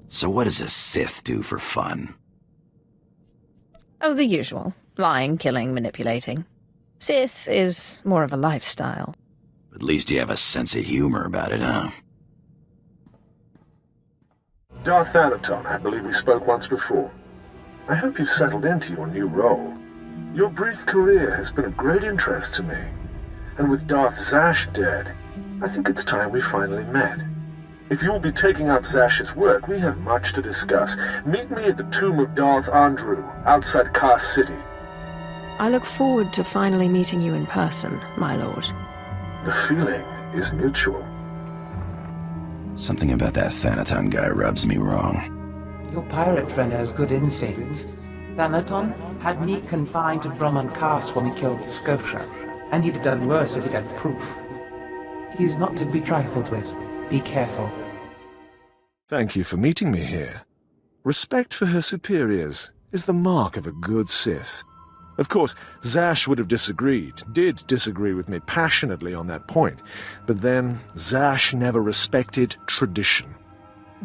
So what does a Sith do for fun? Oh, the usual. Lying, killing, manipulating. Sith is more of a lifestyle. At least you have a sense of humor about it, huh? Darth Thanaton, I believe we spoke once before. I hope you've settled into your new role. Your brief career has been of great interest to me. And with Darth Zash dead, I think it's time we finally met. If you will be taking up Zash's work, we have much to discuss. Meet me at the tomb of Darth Andru, outside Kar City. I look forward to finally meeting you in person, my lord. The feeling is mutual. Something about that Thanaton guy rubs me wrong. Your pirate friend has good instincts. Thanaton had me confined to Bromon Cast when we killed Scotia, and he'd have done worse if he'd had proof. He's not to be trifled with. Be careful. Thank you for meeting me here. Respect for her superiors is the mark of a good Sith. Of course, Zash would have did disagree with me passionately on that point, but then Zash never respected tradition.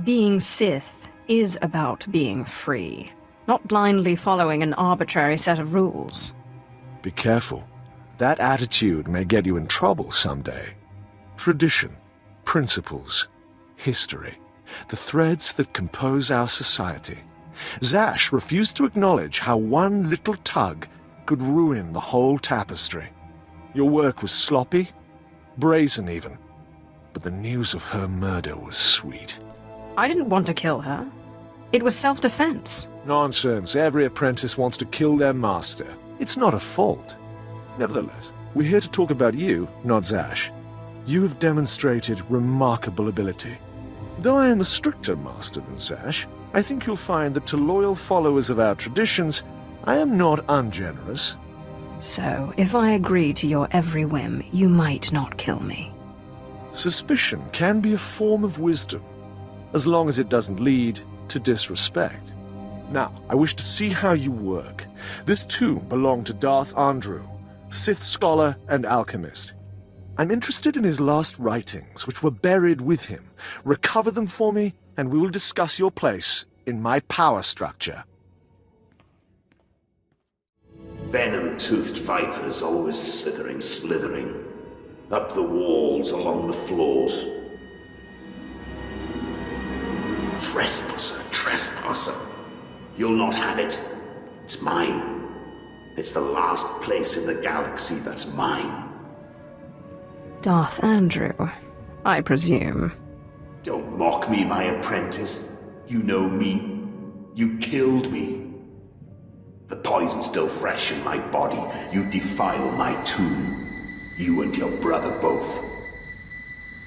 Being Sith is about being free, not blindly following an arbitrary set of rules. Be careful. That attitude may get you in trouble someday. Tradition, principles, history, the threads that compose our society. Zash refused to acknowledge how one little tug could ruin the whole tapestry. Your work was sloppy, brazen even, but the news of her murder was sweet. I didn't want to kill her. It was self-defense. Nonsense. Every apprentice wants to kill their master. It's not a fault. Nevertheless, we're here to talk about you, not Zash. You have demonstrated remarkable ability. Though I am a stricter master than Zash, I think you'll find that to loyal followers of our traditions, I am not ungenerous. So, if I agree to your every whim, you might not kill me. Suspicion can be a form of wisdom, as long as it doesn't lead to disrespect. Now, I wish to see how you work. This tomb belonged to Darth Andru, Sith scholar and alchemist. I'm interested in his last writings, which were buried with him. Recover them for me, and we will discuss your place in my power structure. Venom-toothed vipers always slithering, up the walls, along the floors. Trespasser. You'll not have it. It's mine. It's the last place in the galaxy that's mine. Darth Andru, I presume. Don't mock me, my apprentice. You know me. You killed me. The poison's still fresh in my body. You defile my tomb. You and your brother both.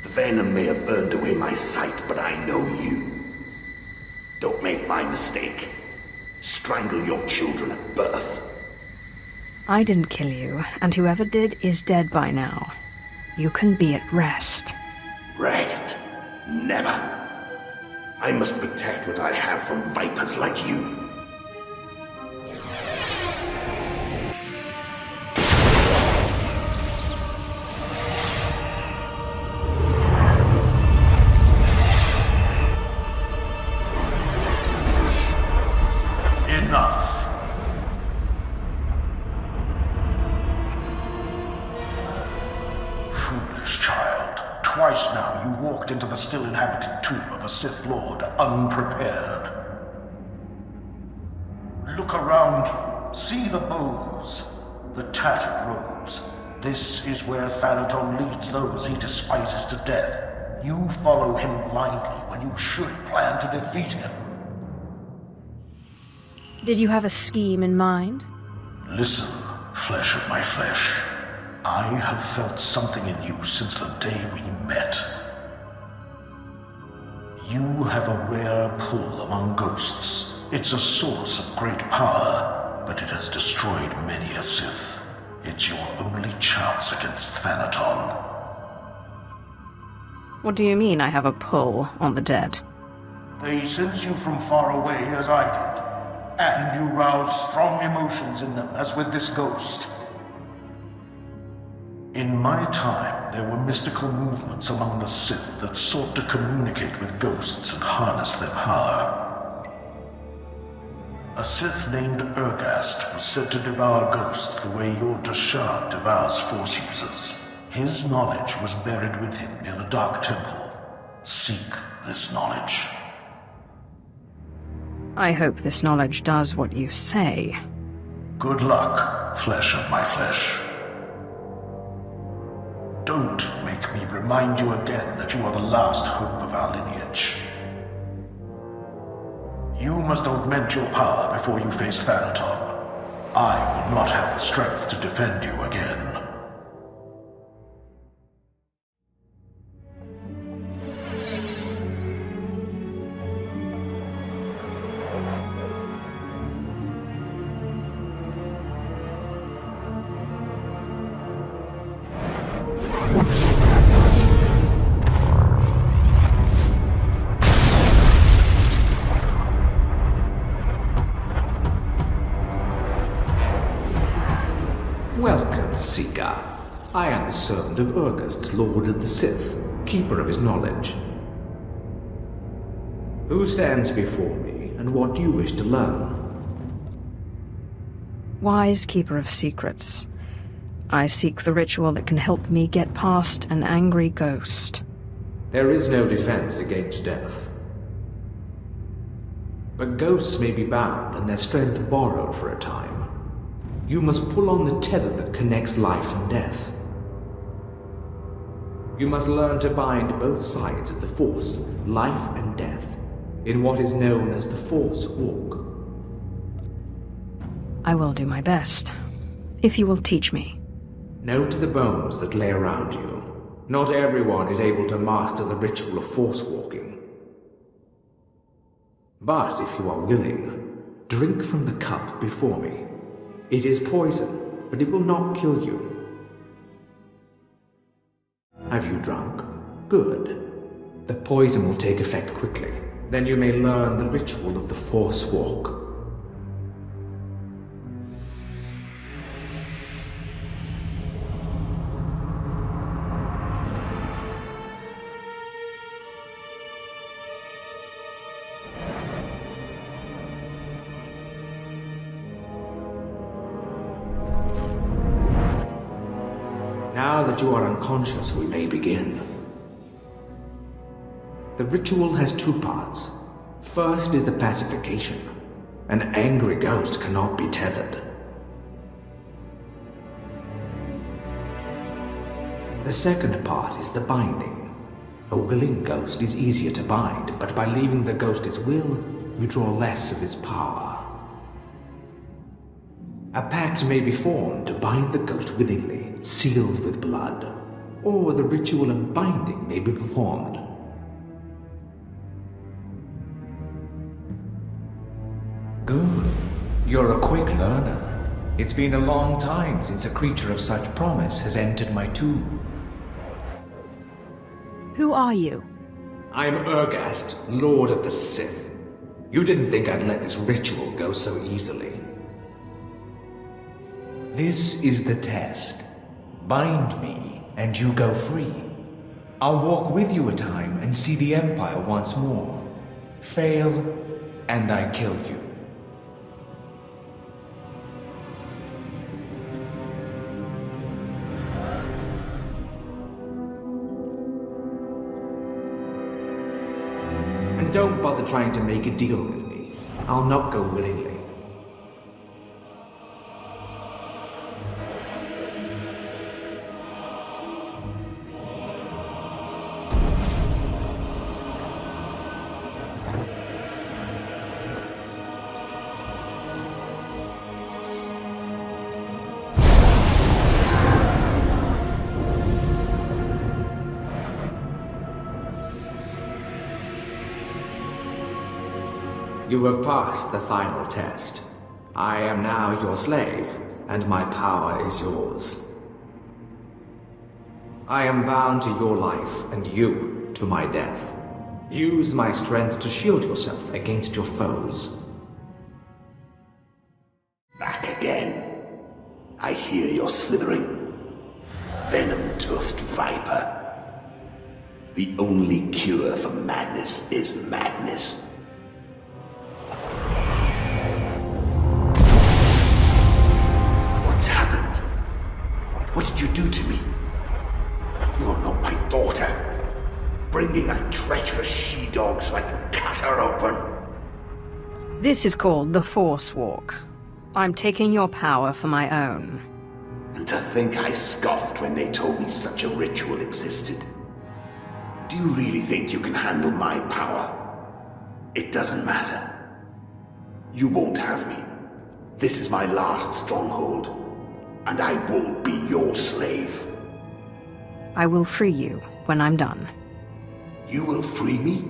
The venom may have burned away my sight, but I know you. Don't make my mistake. Strangle your children at birth. I didn't kill you, and whoever did is dead by now. You can be at rest. Rest? Never. I must protect what I have from vipers like you. Enough. Foolish child. Twice now you walked into the still inhabited tomb of a Sith Lord unprepared. Look around you. See the bones, the tattered robes. This is where Thanaton leads those he despises to death. You follow him blindly when you should plan to defeat him. Did you have a scheme in mind? Listen, flesh of my flesh. I have felt something in you since the day we met. You have a rare pull among ghosts. It's a source of great power, but it has destroyed many a Sith. It's your only chance against Thanaton. What do you mean I have a pull on the dead? They sense you from far away as I did. And you rouse strong emotions in them, as with this ghost. In my time, there were mystical movements among the Sith that sought to communicate with ghosts and harness their power. A Sith named Ergast was said to devour ghosts the way your Dashad devours Force users. His knowledge was buried with him near the Dark Temple. Seek this knowledge. I hope this knowledge does what you say. Good luck, flesh of my flesh. Don't make me remind you again that you are the last hope of our lineage. You must augment your power before you face Thanaton. I will not have the strength to defend you again. Welcome, Seeker. I am the servant of Ergast, Lord of the Sith, keeper of his knowledge. Who stands before me, and what do you wish to learn? Wise keeper of secrets. I seek the ritual that can help me get past an angry ghost. There is no defense against death. But ghosts may be bound and their strength borrowed for a time. You must pull on the tether that connects life and death. You must learn to bind both sides of the Force, life and death, in what is known as the Force Walk. I will do my best, if you will teach me. Know to the bones that lay around you. Not everyone is able to master the ritual of Force Walking. But if you are willing, drink from the cup before me. It is poison, but it will not kill you. Have you drunk? Good. The poison will take effect quickly. Then you may learn the ritual of the Force Walk. Now that you are unconscious, we may begin. The ritual has two parts. First is the pacification. An angry ghost cannot be tethered. The second part is the binding. A willing ghost is easier to bind, but by leaving the ghost its will, you draw less of its power. A pact may be formed to bind the ghost willingly, sealed with blood, or the ritual of binding may be performed. Good. You're a quick learner. It's been a long time since a creature of such promise has entered my tomb. Who are you? I'm Ergast, Lord of the Sith. You didn't think I'd let this ritual go so easily. This is the test. Bind me, and you go free. I'll walk with you a time and see the Empire once more. Fail, and I kill you. And don't bother trying to make a deal with me. I'll not go willingly. You have passed the final test. I am now your slave, and my power is yours. I am bound to your life, and you to my death. Use my strength to shield yourself against your foes. Back again. I hear you're slithering. venom-toothed viper. The only cure for madness is madness. What's happened? What did you do to me? You're not my daughter. Bring me that treacherous she-dog so I can cut her open. This is called the Force Walk. I'm taking your power for my own. And to think I scoffed when they told me such a ritual existed. Do you really think you can handle my power? It doesn't matter. You won't have me. This is my last stronghold, and I won't be your slave. I will free you when I'm done. You will free me?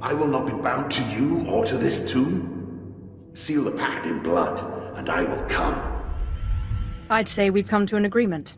I will not be bound to you or to this tomb. Seal the pact in blood, and I will come. I'd say we've come to an agreement.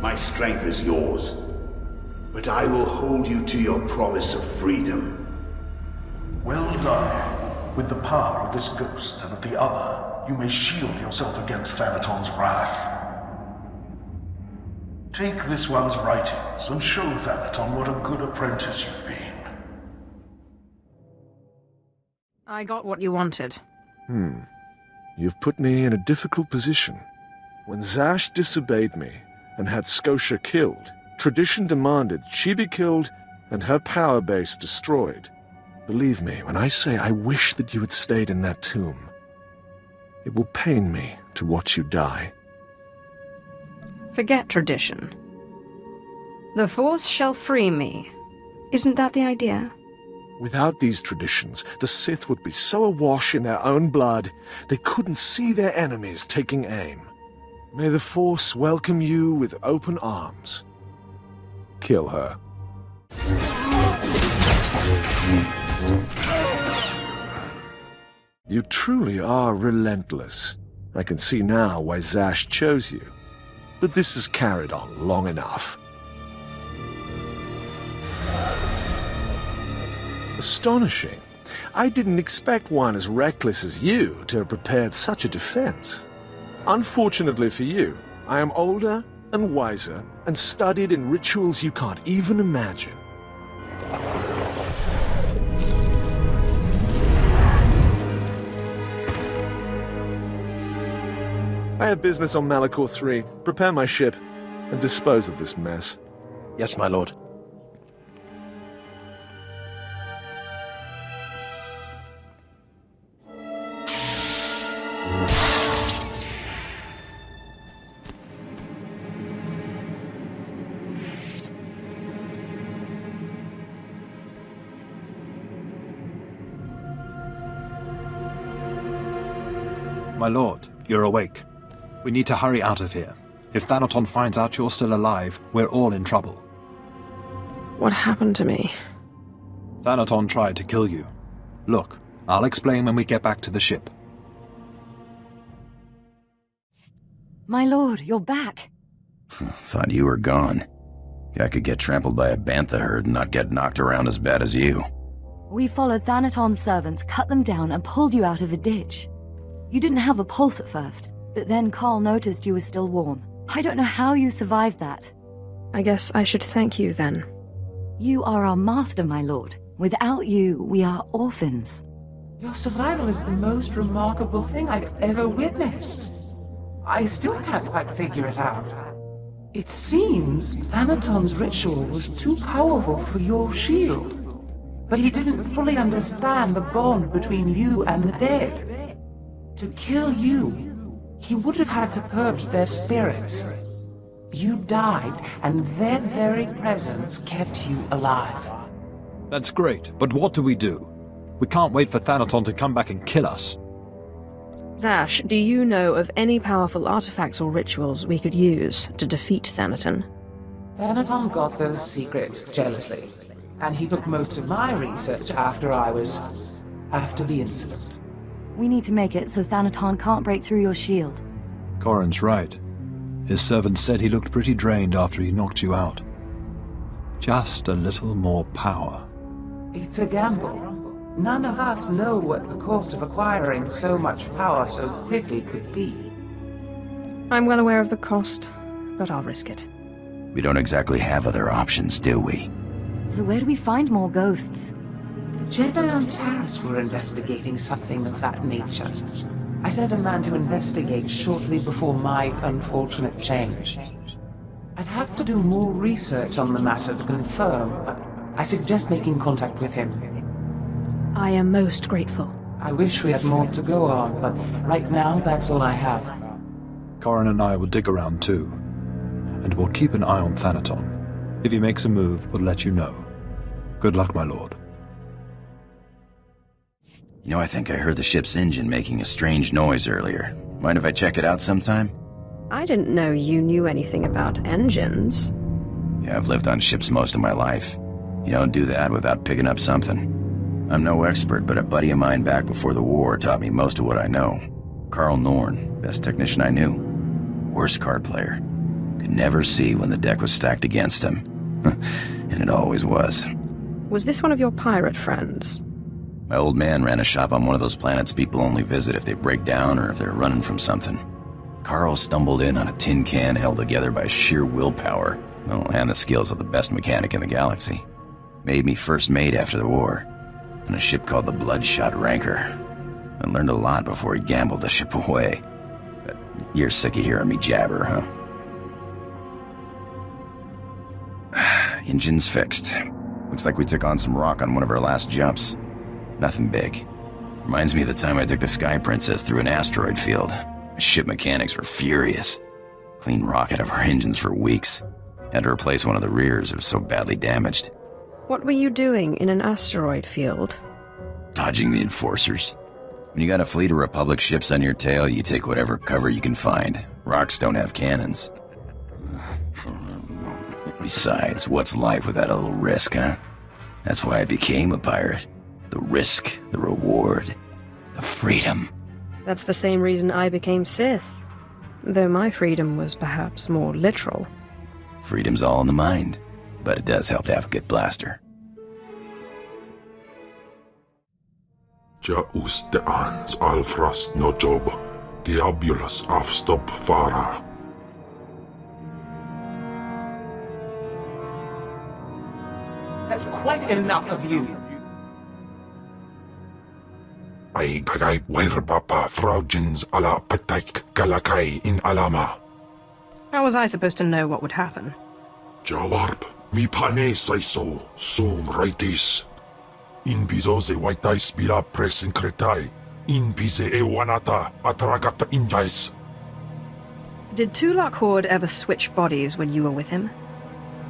My strength is yours, but I will hold you to your promise of freedom. Well done. With the power of this ghost and of the other, you may shield yourself against Thanaton's wrath. Take this one's writings and show Thanaton what a good apprentice you've been. I got what you wanted. You've put me in a difficult position. When Zash disobeyed me and had Scotia killed, tradition demanded she be killed and her power base destroyed. Believe me when I say I wish that you had stayed in that tomb. It will pain me to watch you die. Forget tradition. The Force shall free me. Isn't that the idea? Without these traditions, the Sith would be so awash in their own blood, they couldn't see their enemies taking aim. May the Force welcome you with open arms. Kill her. You truly are relentless. I can see now why Zash chose you. But this has carried on long enough. Astonishing. I didn't expect one as reckless as you to have prepared such a defense. Unfortunately for you, I am older and wiser and studied in rituals you can't even imagine. I have business on Malachor III. Prepare my ship and dispose of this mess. Yes, my lord. My lord, you're awake. We need to hurry out of here. If Thanaton finds out you're still alive, we're all in trouble. What happened to me? Thanaton tried to kill you. Look, I'll explain when we get back to the ship. My lord, you're back. Thought you were gone. I could get trampled by a bantha herd and not get knocked around as bad as you. We followed Thanaton's servants, cut them down, and pulled you out of a ditch. You didn't have a pulse at first, but then Carl noticed you were still warm. I don't know how you survived that. I guess I should thank you then. You are our master, my lord. Without you, we are orphans. Your survival is the most remarkable thing I've ever witnessed. I still can't quite figure it out. It seems Thanaton's ritual was too powerful for your shield. But he didn't fully understand the bond between you and the dead. To kill you, he would have had to purge their spirits. You died, and their very presence kept you alive. That's great, but what do? We can't wait for Thanaton to come back and kill us. Zash, do you know of any powerful artifacts or rituals we could use to defeat Thanaton? Thanaton got those secrets jealously, And he took most of my research after the incident. We need to make it so Thanaton can't break through your shield. Corrin's right. His servant said he looked pretty drained after he knocked you out. Just a little more power. It's a gamble. None of us know what the cost of acquiring so much power so quickly could be. I'm well aware of the cost, but I'll risk it. We don't exactly have other options, do we? So where do we find more ghosts? Jedi on Taris were investigating something of that nature. I sent a man to investigate shortly before my unfortunate change. I'd have to do more research on the matter to confirm, but I suggest making contact with him. I am most grateful. I wish we had more to go on, but right now that's all I have. Corrin and I will dig around too. And we'll keep an eye on Thanaton. If he makes a move, we'll let you know. Good luck, my lord. You know, I think I heard the ship's engine making a strange noise earlier. Mind if I check it out sometime? I didn't know you knew anything about engines. Yeah, I've lived on ships most of my life. You don't do that without picking up something. I'm no expert, but a buddy of mine back before the war taught me most of what I know. Carl Norn, best technician I knew. Worst card player. Could never see when the deck was stacked against him. And it always was. Was this one of your pirate friends? My old man ran a shop on one of those planets people only visit if they break down or if they're running from something. Carl stumbled in on a tin can held together by sheer willpower, and the skills of the best mechanic in the galaxy. Made me first mate after the war, on a ship called the Bloodshot Ranker. I learned a lot before he gambled the ship away. But you're sick of hearing me jabber, huh? Engine's fixed. Looks like we took on some rock on one of our last jumps. Nothing big. Reminds me of the time I took the Sky Princess through an asteroid field. The ship mechanics were furious. Cleaned rock out of our engines for weeks. Had to replace one of the rears, it was so badly damaged. What were you doing in an asteroid field? Dodging the enforcers. When you got a fleet of Republic ships on your tail, you take whatever cover you can find. Rocks don't have cannons. Besides, what's life without a little risk, huh? That's why I became a pirate. The risk, the reward, the freedom. That's the same reason I became Sith. Though my freedom was perhaps more literal. Freedom's all in the mind, but it does help to have a good blaster. Ja usteans alfras no job, diabolus afstop fara. That's quite enough of you. Ay kagay werbapa fraujins ala petaik galakay in alama. How was I supposed to know what would happen? Jawarp, mi pane saiso, sum raitis. In bizo ze waitais bila presin kretai, in bize ewanata atragata injais. Did Tulak Horde ever switch bodies when you were with him?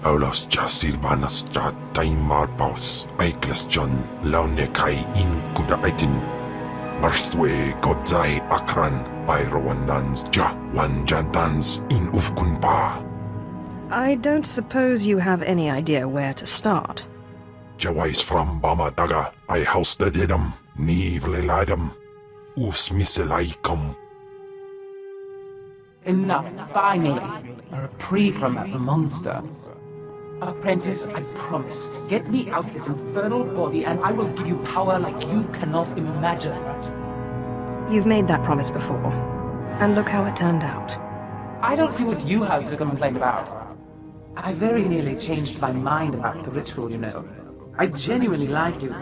Aulas ja silbanas ja taimar paus, aiklas john, launekai in kudaitin. Marstwe godzai akran, byrowanans ja wanjantans in ufkunpa. I don't suppose you have any idea where to start. Jawais from Bamadaga, I houstedidum, nivleladum, usmiselaikum. Enough, finally. A reprieve from that monster. Apprentice, I promise. Get me out this infernal body and I will give you power like you cannot imagine. You've made that promise before. And look how it turned out. I don't see what you have to complain about. I very nearly changed my mind about the ritual, you know. I genuinely like you.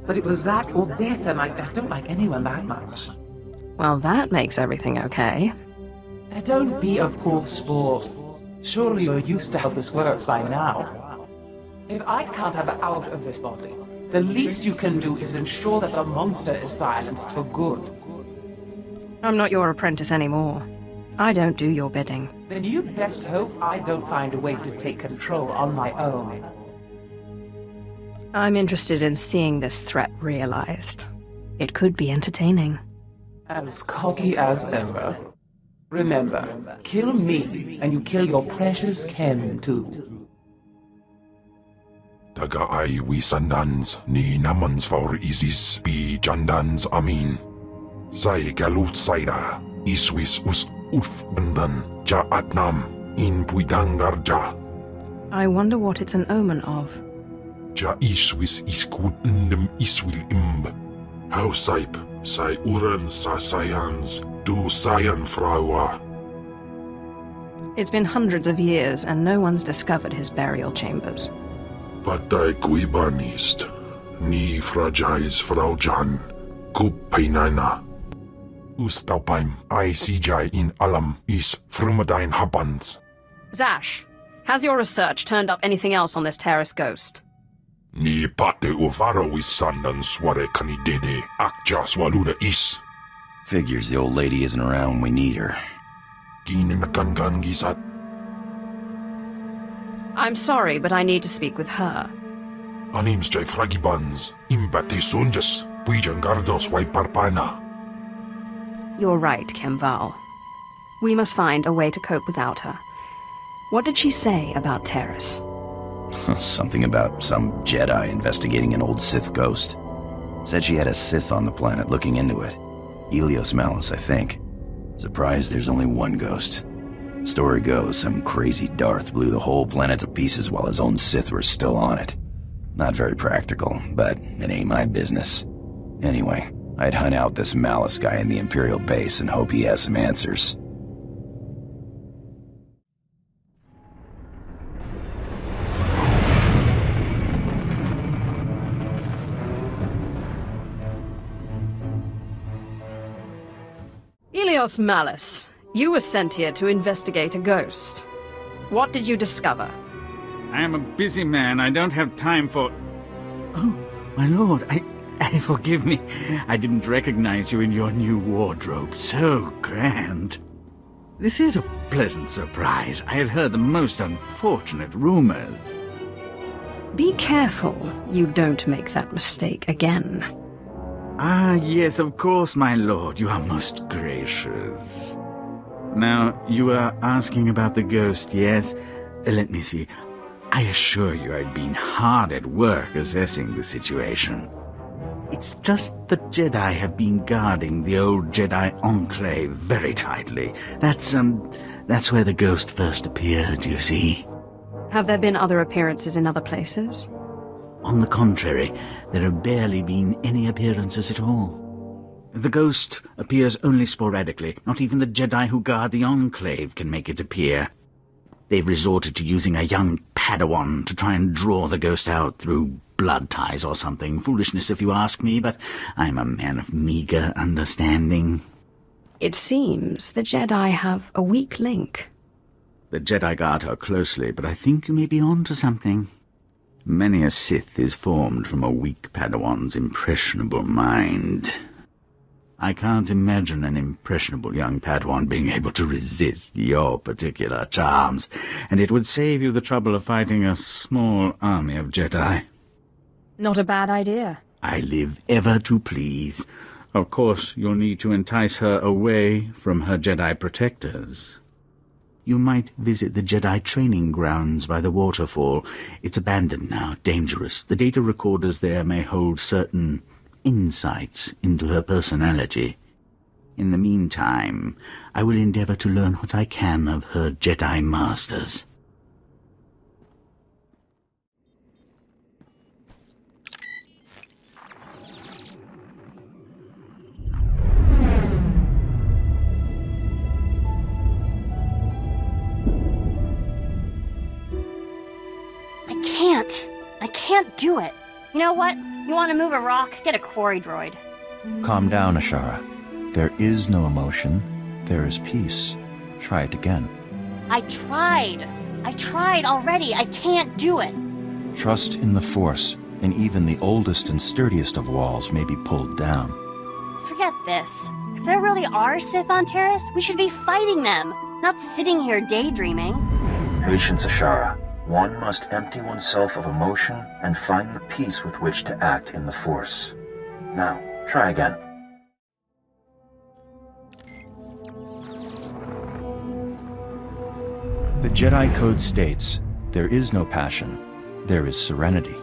But it was that or death, and I don't like anyone that much. Well, that makes everything okay. Don't be a poor sport. Surely you're used to how this works by now. If I can't have her out of this body, the least you can do is ensure that the monster is silenced for good. I'm not your apprentice anymore. I don't do your bidding. Then you best hope I don't find a way to take control on my own. I'm interested in seeing this threat realized. It could be entertaining. As cocky as ever. Remember, kill me, and you kill your precious Ken, too. Daga ay wisandans ni namans for isis bi jandans amin. Say galut saida iswis us uf bandan ja atnam in puidangarja. I wonder what it's an omen of. Ja iswis iskut ndem iswil imb. How saip say uran sa sayans du sayan frawa. It's been hundreds of years, and no one's discovered his burial chambers. Patay kuibanist, ni fragais fraujan, kupainana. Ustaupaim, I CJ in alam is frumadine habans. Zash, has your research turned up anything else on this terrace ghost? Ni pate uvaro wisandan sware kanidede, akja swaluda is. Figures the old lady isn't around when we need her. Gininakangan gisat. I'm sorry, but I need to speak with her. Anims jay fragibans, imbate sunjas, puijangardos waiparpana. You're right, Kemval. We must find a way to cope without her. What did she say about Terrace? Something about some Jedi investigating an old Sith ghost. Said she had a Sith on the planet looking into it. Ilios Malice, I think. Surprised there's only one ghost. Story goes, some crazy Darth blew the whole planet to pieces while his own Sith were still on it. Not very practical, but it ain't my business. Anyway, I'd hunt out this Malice guy in the Imperial base and hope he has some answers. Ilios Malice, you were sent here to investigate a ghost. What did you discover? I am a busy man. I don't have time for... Oh, my lord, I forgive me. I didn't recognize you in your new wardrobe. So grand. This is a pleasant surprise. I had heard the most unfortunate rumors. Be careful you don't make that mistake again. Ah, yes, of course, my lord. You are most gracious. Now, you are asking about the ghost, yes? Let me see. I assure you I've been hard at work assessing the situation. It's just the Jedi have been guarding the old Jedi Enclave very tightly. That's where the ghost first appeared, you see. Have there been other appearances in other places? On the contrary, there have barely been any appearances at all. The ghost appears only sporadically. Not even the Jedi who guard the Enclave can make it appear. They've resorted to using a young Padawan to try and draw the ghost out through blood ties or something. Foolishness if you ask me, but I'm a man of meager understanding. It seems the Jedi have a weak link. The Jedi guard her closely, but I think you may be on to something. Many a Sith is formed from a weak Padawan's impressionable mind. I can't imagine an impressionable young Padawan being able to resist your particular charms, and it would save you the trouble of fighting a small army of Jedi. Not a bad idea. I live ever to please. Of course, you'll need to entice her away from her Jedi protectors. You might visit the Jedi training grounds by the waterfall. It's abandoned now, dangerous. The data recorders there may hold certain insights into her personality. In the meantime, I will endeavor to learn what I can of her Jedi masters. I can't do it. You know what? You want to move a rock? Get a quarry droid. Calm down, Ashara. There is no emotion. There is peace. Try it again. I tried already. I can't do it. Trust in the Force, and even the oldest and sturdiest of walls may be pulled down. Forget this. If there really are Sith on Terrace, we should be fighting them, not sitting here daydreaming. Patience, Ashara. One must empty oneself of emotion and find the peace with which to act in the Force. Now, try again. The Jedi Code states, there is no passion, There is serenity.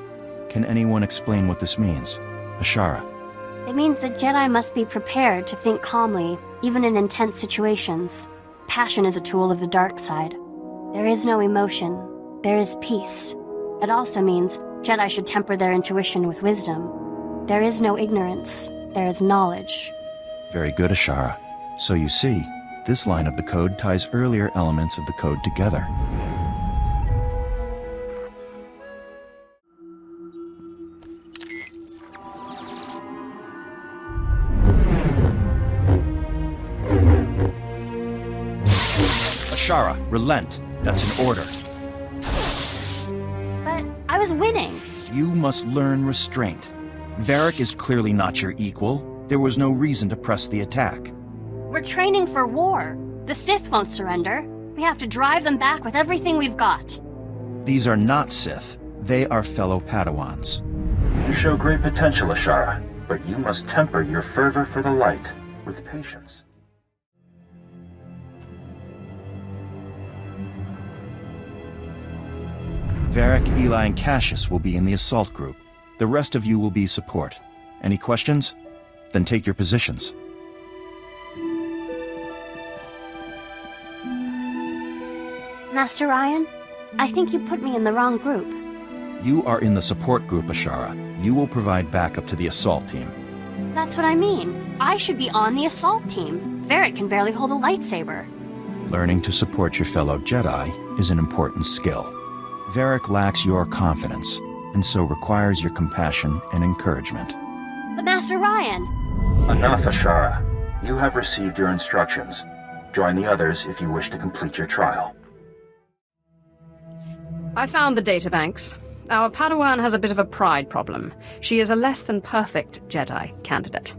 Can anyone explain what this means? Ashara. It means that Jedi must be prepared to think calmly, even in intense situations. Passion is a tool of the dark side. There is no emotion. There is peace. It also means Jedi should temper their intuition with wisdom. There is no ignorance. There is knowledge. Very good, Ashara. So you see, this line of the code ties earlier elements of the code together. Ashara, relent. That's an order. But I was winning. You must learn restraint. Varric is clearly not your equal. There was no reason to press the attack. We're training for war. The Sith won't surrender. We have to drive them back with everything we've got. These are not Sith. They are fellow Padawans. You show great potential, Ashara, but you must temper your fervor for the light with patience. Varric, Eli, and Cassius will be in the assault group. The rest of you will be support. Any questions? Then take your positions. Master Ryan, I think you put me in the wrong group. You are in the support group, Ashara. You will provide backup to the assault team. That's what I mean. I should be on the assault team. Varric can barely hold a lightsaber. Learning to support your fellow Jedi is an important skill. Varric lacks your confidence, and so requires your compassion and encouragement. But Master Ryan... Enough, Ashara. You have received your instructions. Join the others if you wish to complete your trial. I found the databanks. Our Padawan has a bit of a pride problem. She is a less than perfect Jedi candidate.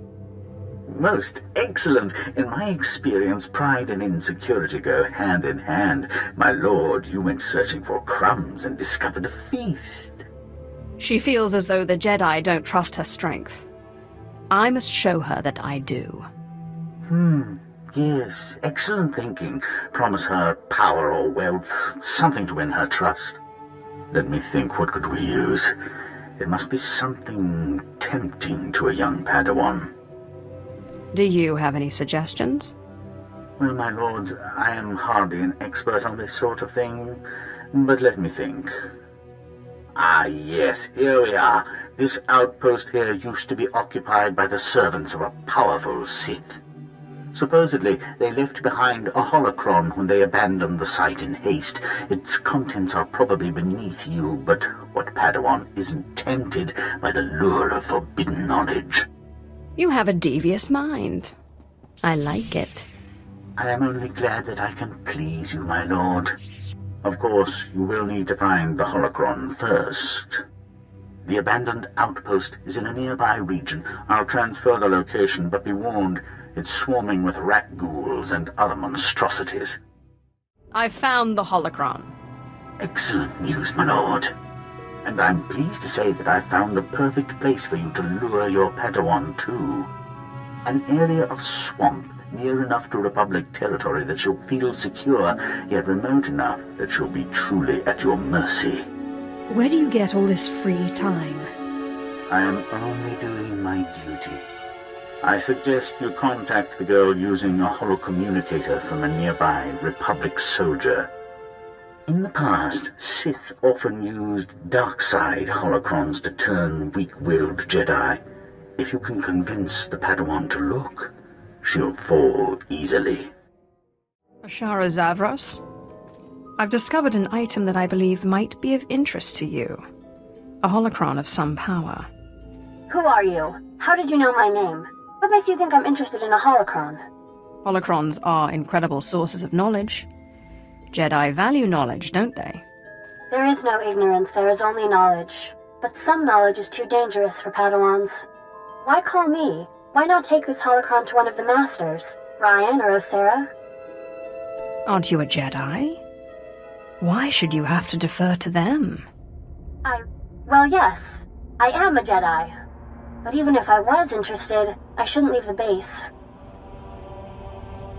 Most excellent. In my experience, pride and insecurity go hand in hand. My lord, you went searching for crumbs and discovered a feast. She feels as though the Jedi don't trust her strength. I must show her that I do. Yes, excellent thinking. Promise her power or wealth, something to win her trust. Let me think, what could we use? It must be something tempting to a young Padawan. Do you have any suggestions? Well, my lord, I am hardly an expert on this sort of thing, but let me think. Ah, yes, here we are. This outpost here used to be occupied by the servants of a powerful Sith. Supposedly, they left behind a holocron when they abandoned the site in haste. Its contents are probably beneath you, but what Padawan isn't tempted by the lure of forbidden knowledge? You have a devious mind. I like it. I am only glad that I can please you, my lord. Of course, you will need to find the holocron first. The abandoned outpost is in a nearby region. I'll transfer the location, but be warned, it's swarming with rat ghouls and other monstrosities. I found the holocron. Excellent news, my lord. And I'm pleased to say that I found the perfect place for you to lure your Padawan to. An area of swamp near enough to Republic territory that she'll feel secure, yet remote enough that she'll be truly at your mercy. Where do you get all this free time? I am only doing my duty. I suggest you contact the girl using a holocommunicator from a nearby Republic soldier. In the past, Sith often used dark side holocrons to turn weak-willed Jedi. If you can convince the Padawan to look, she'll fall easily. Ashara Zavros? I've discovered an item that I believe might be of interest to you. A holocron of some power. Who are you? How did you know my name? What makes you think I'm interested in a holocron? Holocrons are incredible sources of knowledge. Jedi value knowledge, don't they? There is no ignorance, there is only knowledge. But some knowledge is too dangerous for Padawans. Why call me? Why not take this holocron to one of the Masters? Ryan or Osera? Aren't you a Jedi? Why should you have to defer to them? Well, yes. I am a Jedi. But even if I was interested, I shouldn't leave the base.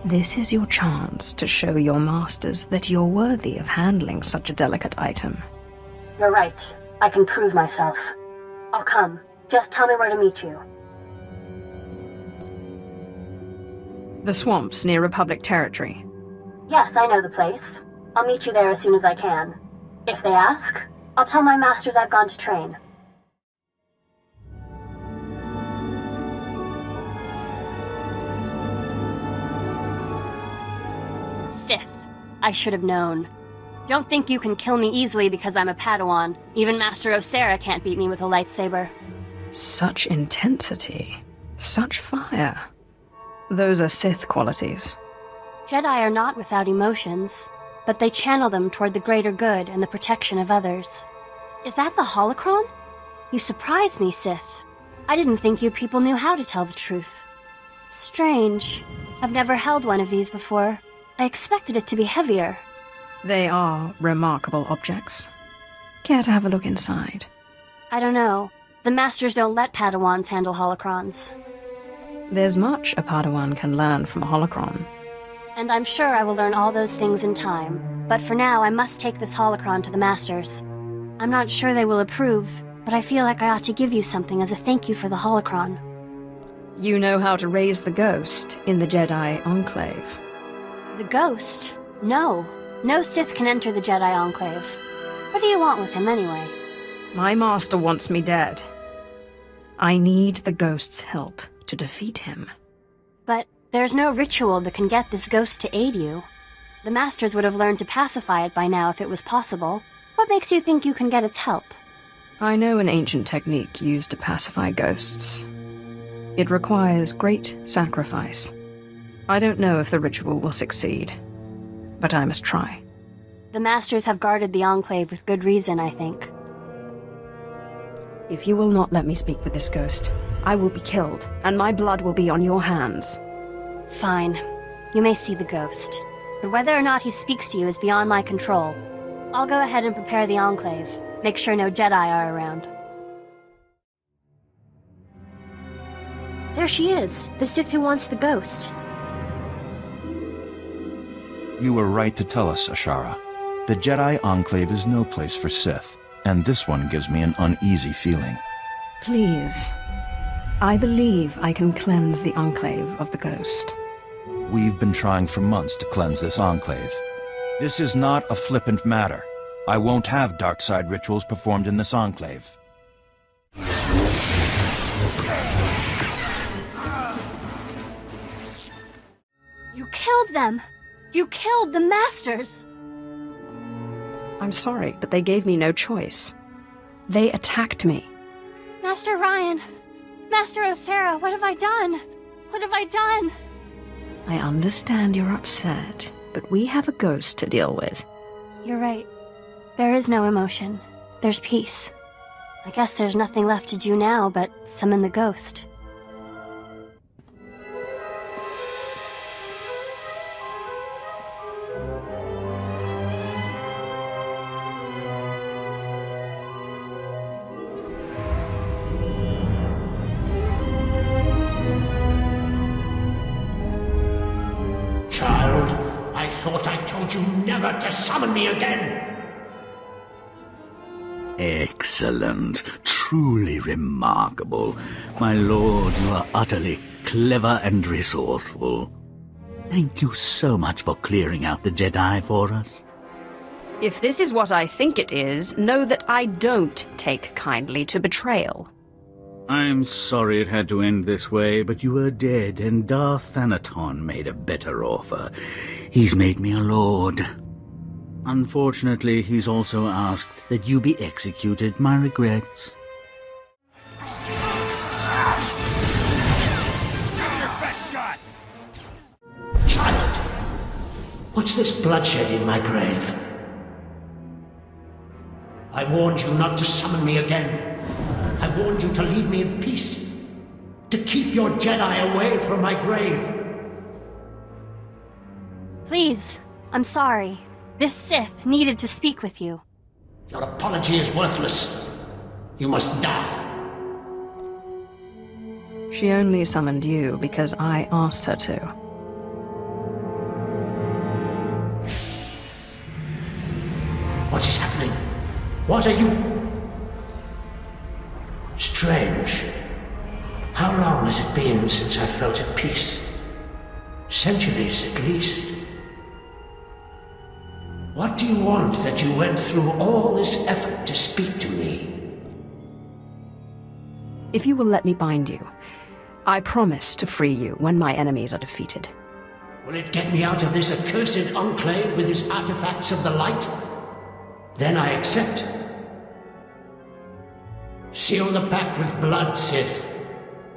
This is your chance to show your masters that you're worthy of handling such a delicate item. You're right. I can prove myself. I'll come. Just tell me where to meet you. The swamps near Republic territory. Yes, I know the place. I'll meet you there as soon as I can. If they ask, I'll tell my masters I've gone to train. Sith. I should have known. Don't think you can kill me easily because I'm a Padawan. Even Master Osera can't beat me with a lightsaber. Such intensity. Such fire. Those are Sith qualities. Jedi are not without emotions, but they channel them toward the greater good and the protection of others. Is that the holocron? You surprised me, Sith. I didn't think you people knew how to tell the truth. Strange. I've never held one of these before. I expected it to be heavier. They are remarkable objects. Care to have a look inside? I don't know. The Masters don't let Padawans handle holocrons. There's much a Padawan can learn from a holocron. And I'm sure I will learn all those things in time. But for now, I must take this holocron to the Masters. I'm not sure they will approve, but I feel like I ought to give you something as a thank you for the holocron. You know how to raise the ghost in the Jedi Enclave. The ghost? No. No Sith can enter the Jedi Enclave. What do you want with him, anyway? My master wants me dead. I need the ghost's help to defeat him. But there's no ritual that can get this ghost to aid you. The Masters would have learned to pacify it by now if it was possible. What makes you think you can get its help? I know an ancient technique used to pacify ghosts. It requires great sacrifice. I don't know if the ritual will succeed, but I must try. The Masters have guarded the Enclave with good reason, I think. If you will not let me speak with this ghost, I will be killed, and my blood will be on your hands. Fine. You may see the ghost. But whether or not he speaks to you is beyond my control. I'll go ahead and prepare the Enclave. Make sure no Jedi are around. There she is, the Sith who wants the ghost. You were right to tell us, Ashara. The Jedi Enclave is no place for Sith, and this one gives me an uneasy feeling. Please. I believe I can cleanse the Enclave of the ghost. We've been trying for months to cleanse this Enclave. This is not a flippant matter. I won't have dark side rituals performed in this Enclave. You killed them! You killed the Masters! I'm sorry, but they gave me no choice. They attacked me. Master Ryan! Master Osera, what have I done? What have I done? I understand you're upset, but we have a ghost to deal with. You're right. There is no emotion. There's peace. I guess there's nothing left to do now but summon the ghost. Child, I thought I told you never to summon me again! Excellent. Truly remarkable. My lord, you are utterly clever and resourceful. Thank you so much for clearing out the Jedi for us. If this is what I think it is, know that I don't take kindly to betrayal. I'm sorry it had to end this way, but you were dead, and Darth Thanaton made a better offer. He's made me a lord. Unfortunately, he's also asked that you be executed. My regrets. Child! What's this bloodshed in my grave? I warned you not to summon me again. I warned you to leave me in peace. To keep your Jedi away from my grave. Please, I'm sorry. This Sith needed to speak with you. Your apology is worthless. You must die. She only summoned you because I asked her to. What is happening? What are you... Strange. How long has it been since I felt at peace? Centuries, at least. What do you want that you went through all this effort to speak to me? If you will let me bind you, I promise to free you when my enemies are defeated. Will it get me out of this accursed enclave with its artifacts of the light? Then I accept. Seal the pact with blood, Sith,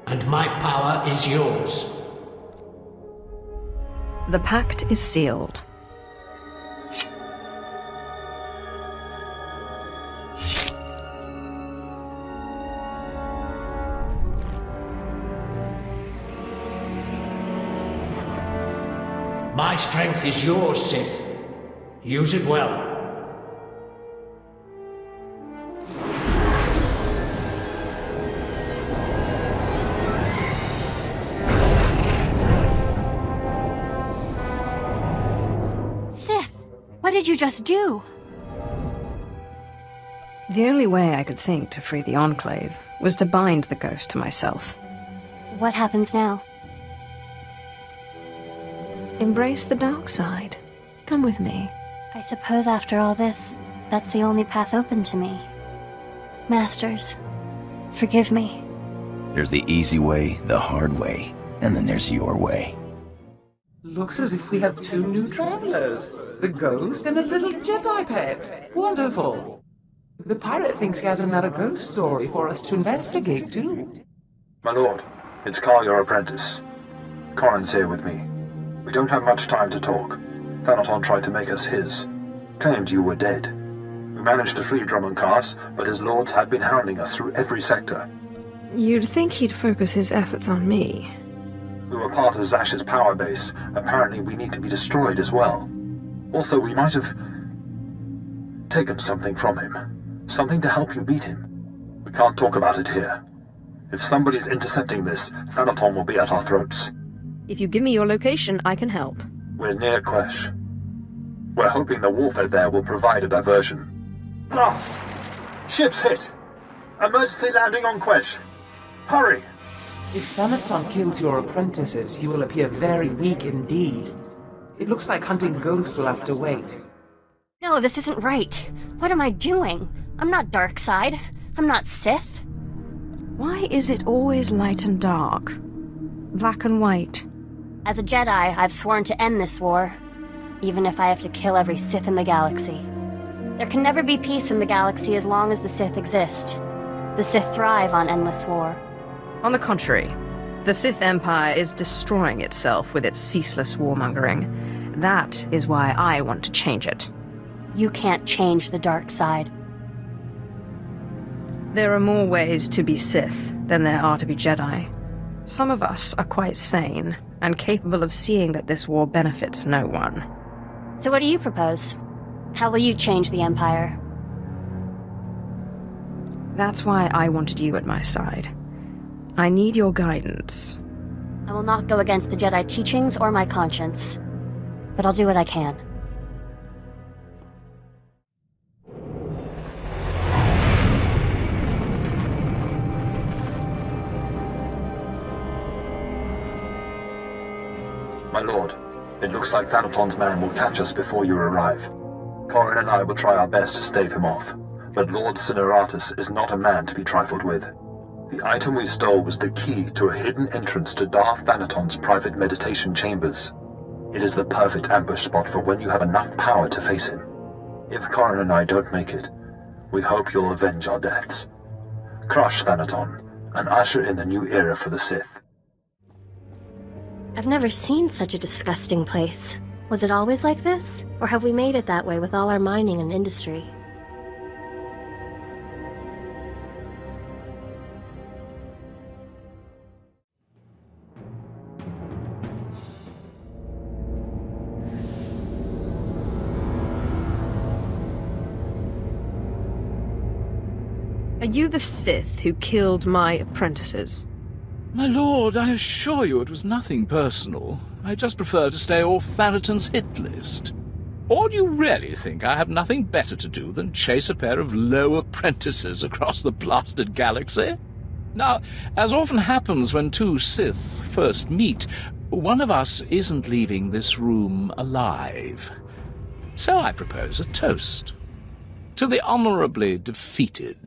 and my power is yours. The pact is sealed. My strength is yours, Sith. Use it well. Sith, what did you just do? The only way I could think to free the Enclave was to bind the ghost to myself. What happens now? Embrace the dark side. Come with me. I suppose after all this, that's the only path open to me. Masters, forgive me. There's the easy way, the hard way, and then there's your way. Looks as if we have 2 new travelers. The ghost and a little Jedi pet. Wonderful. The pirate thinks he has another ghost story for us to investigate, too. My lord, it's Carl, your apprentice. Corrin's here with me. We don't have much time to talk. Thanaton tried to make us his. Claimed you were dead. We managed to free Drummond Cass, but his lords have been hounding us through every sector. You'd think he'd focus his efforts on me. We were part of Zash's power base. Apparently we need to be destroyed as well. Also, we might have taken something from him. Something to help you beat him. We can't talk about it here. If somebody's intercepting this, Thanaton will be at our throats. If you give me your location, I can help. We're near Quesh. We're hoping the warfare there will provide a diversion. Blast! Ship's hit! Emergency landing on Quesh! Hurry! If Thanaton kills your apprentices, he will appear very weak indeed. It looks like hunting ghosts will have to wait. No, this isn't right. What am I doing? I'm not Darkseid. I'm not Sith. Why is it always light and dark? Black and white? As a Jedi, I've sworn to end this war, even if I have to kill every Sith in the galaxy. There can never be peace in the galaxy as long as the Sith exist. The Sith thrive on endless war. On the contrary, the Sith Empire is destroying itself with its ceaseless warmongering. That is why I want to change it. You can't change the dark side. There are more ways to be Sith than there are to be Jedi. Some of us are quite sane and capable of seeing that this war benefits no one. So what do you propose? How will you change the Empire? That's why I wanted you at my side. I need your guidance. I will not go against the Jedi teachings or my conscience, but I'll do what I can. My lord, it looks like Thanaton's man will catch us before you arrive. Corrin and I will try our best to stave him off, but Lord Cineratus is not a man to be trifled with. The item we stole was the key to a hidden entrance to Darth Thanaton's private meditation chambers. It is the perfect ambush spot for when you have enough power to face him. If Corrin and I don't make it, we hope you'll avenge our deaths. Crush Thanaton, and usher in the new era for the Sith. I've never seen such a disgusting place. Was it always like this? Or have we made it that way with all our mining and industry? Are you the Sith who killed my apprentices? My lord, I assure you it was nothing personal. I just prefer to stay off Thanaton's hit list. Or do you really think I have nothing better to do than chase a pair of low apprentices across the blasted galaxy? Now, as often happens when two Sith first meet, one of us isn't leaving this room alive. So I propose a toast. To the honorably defeated.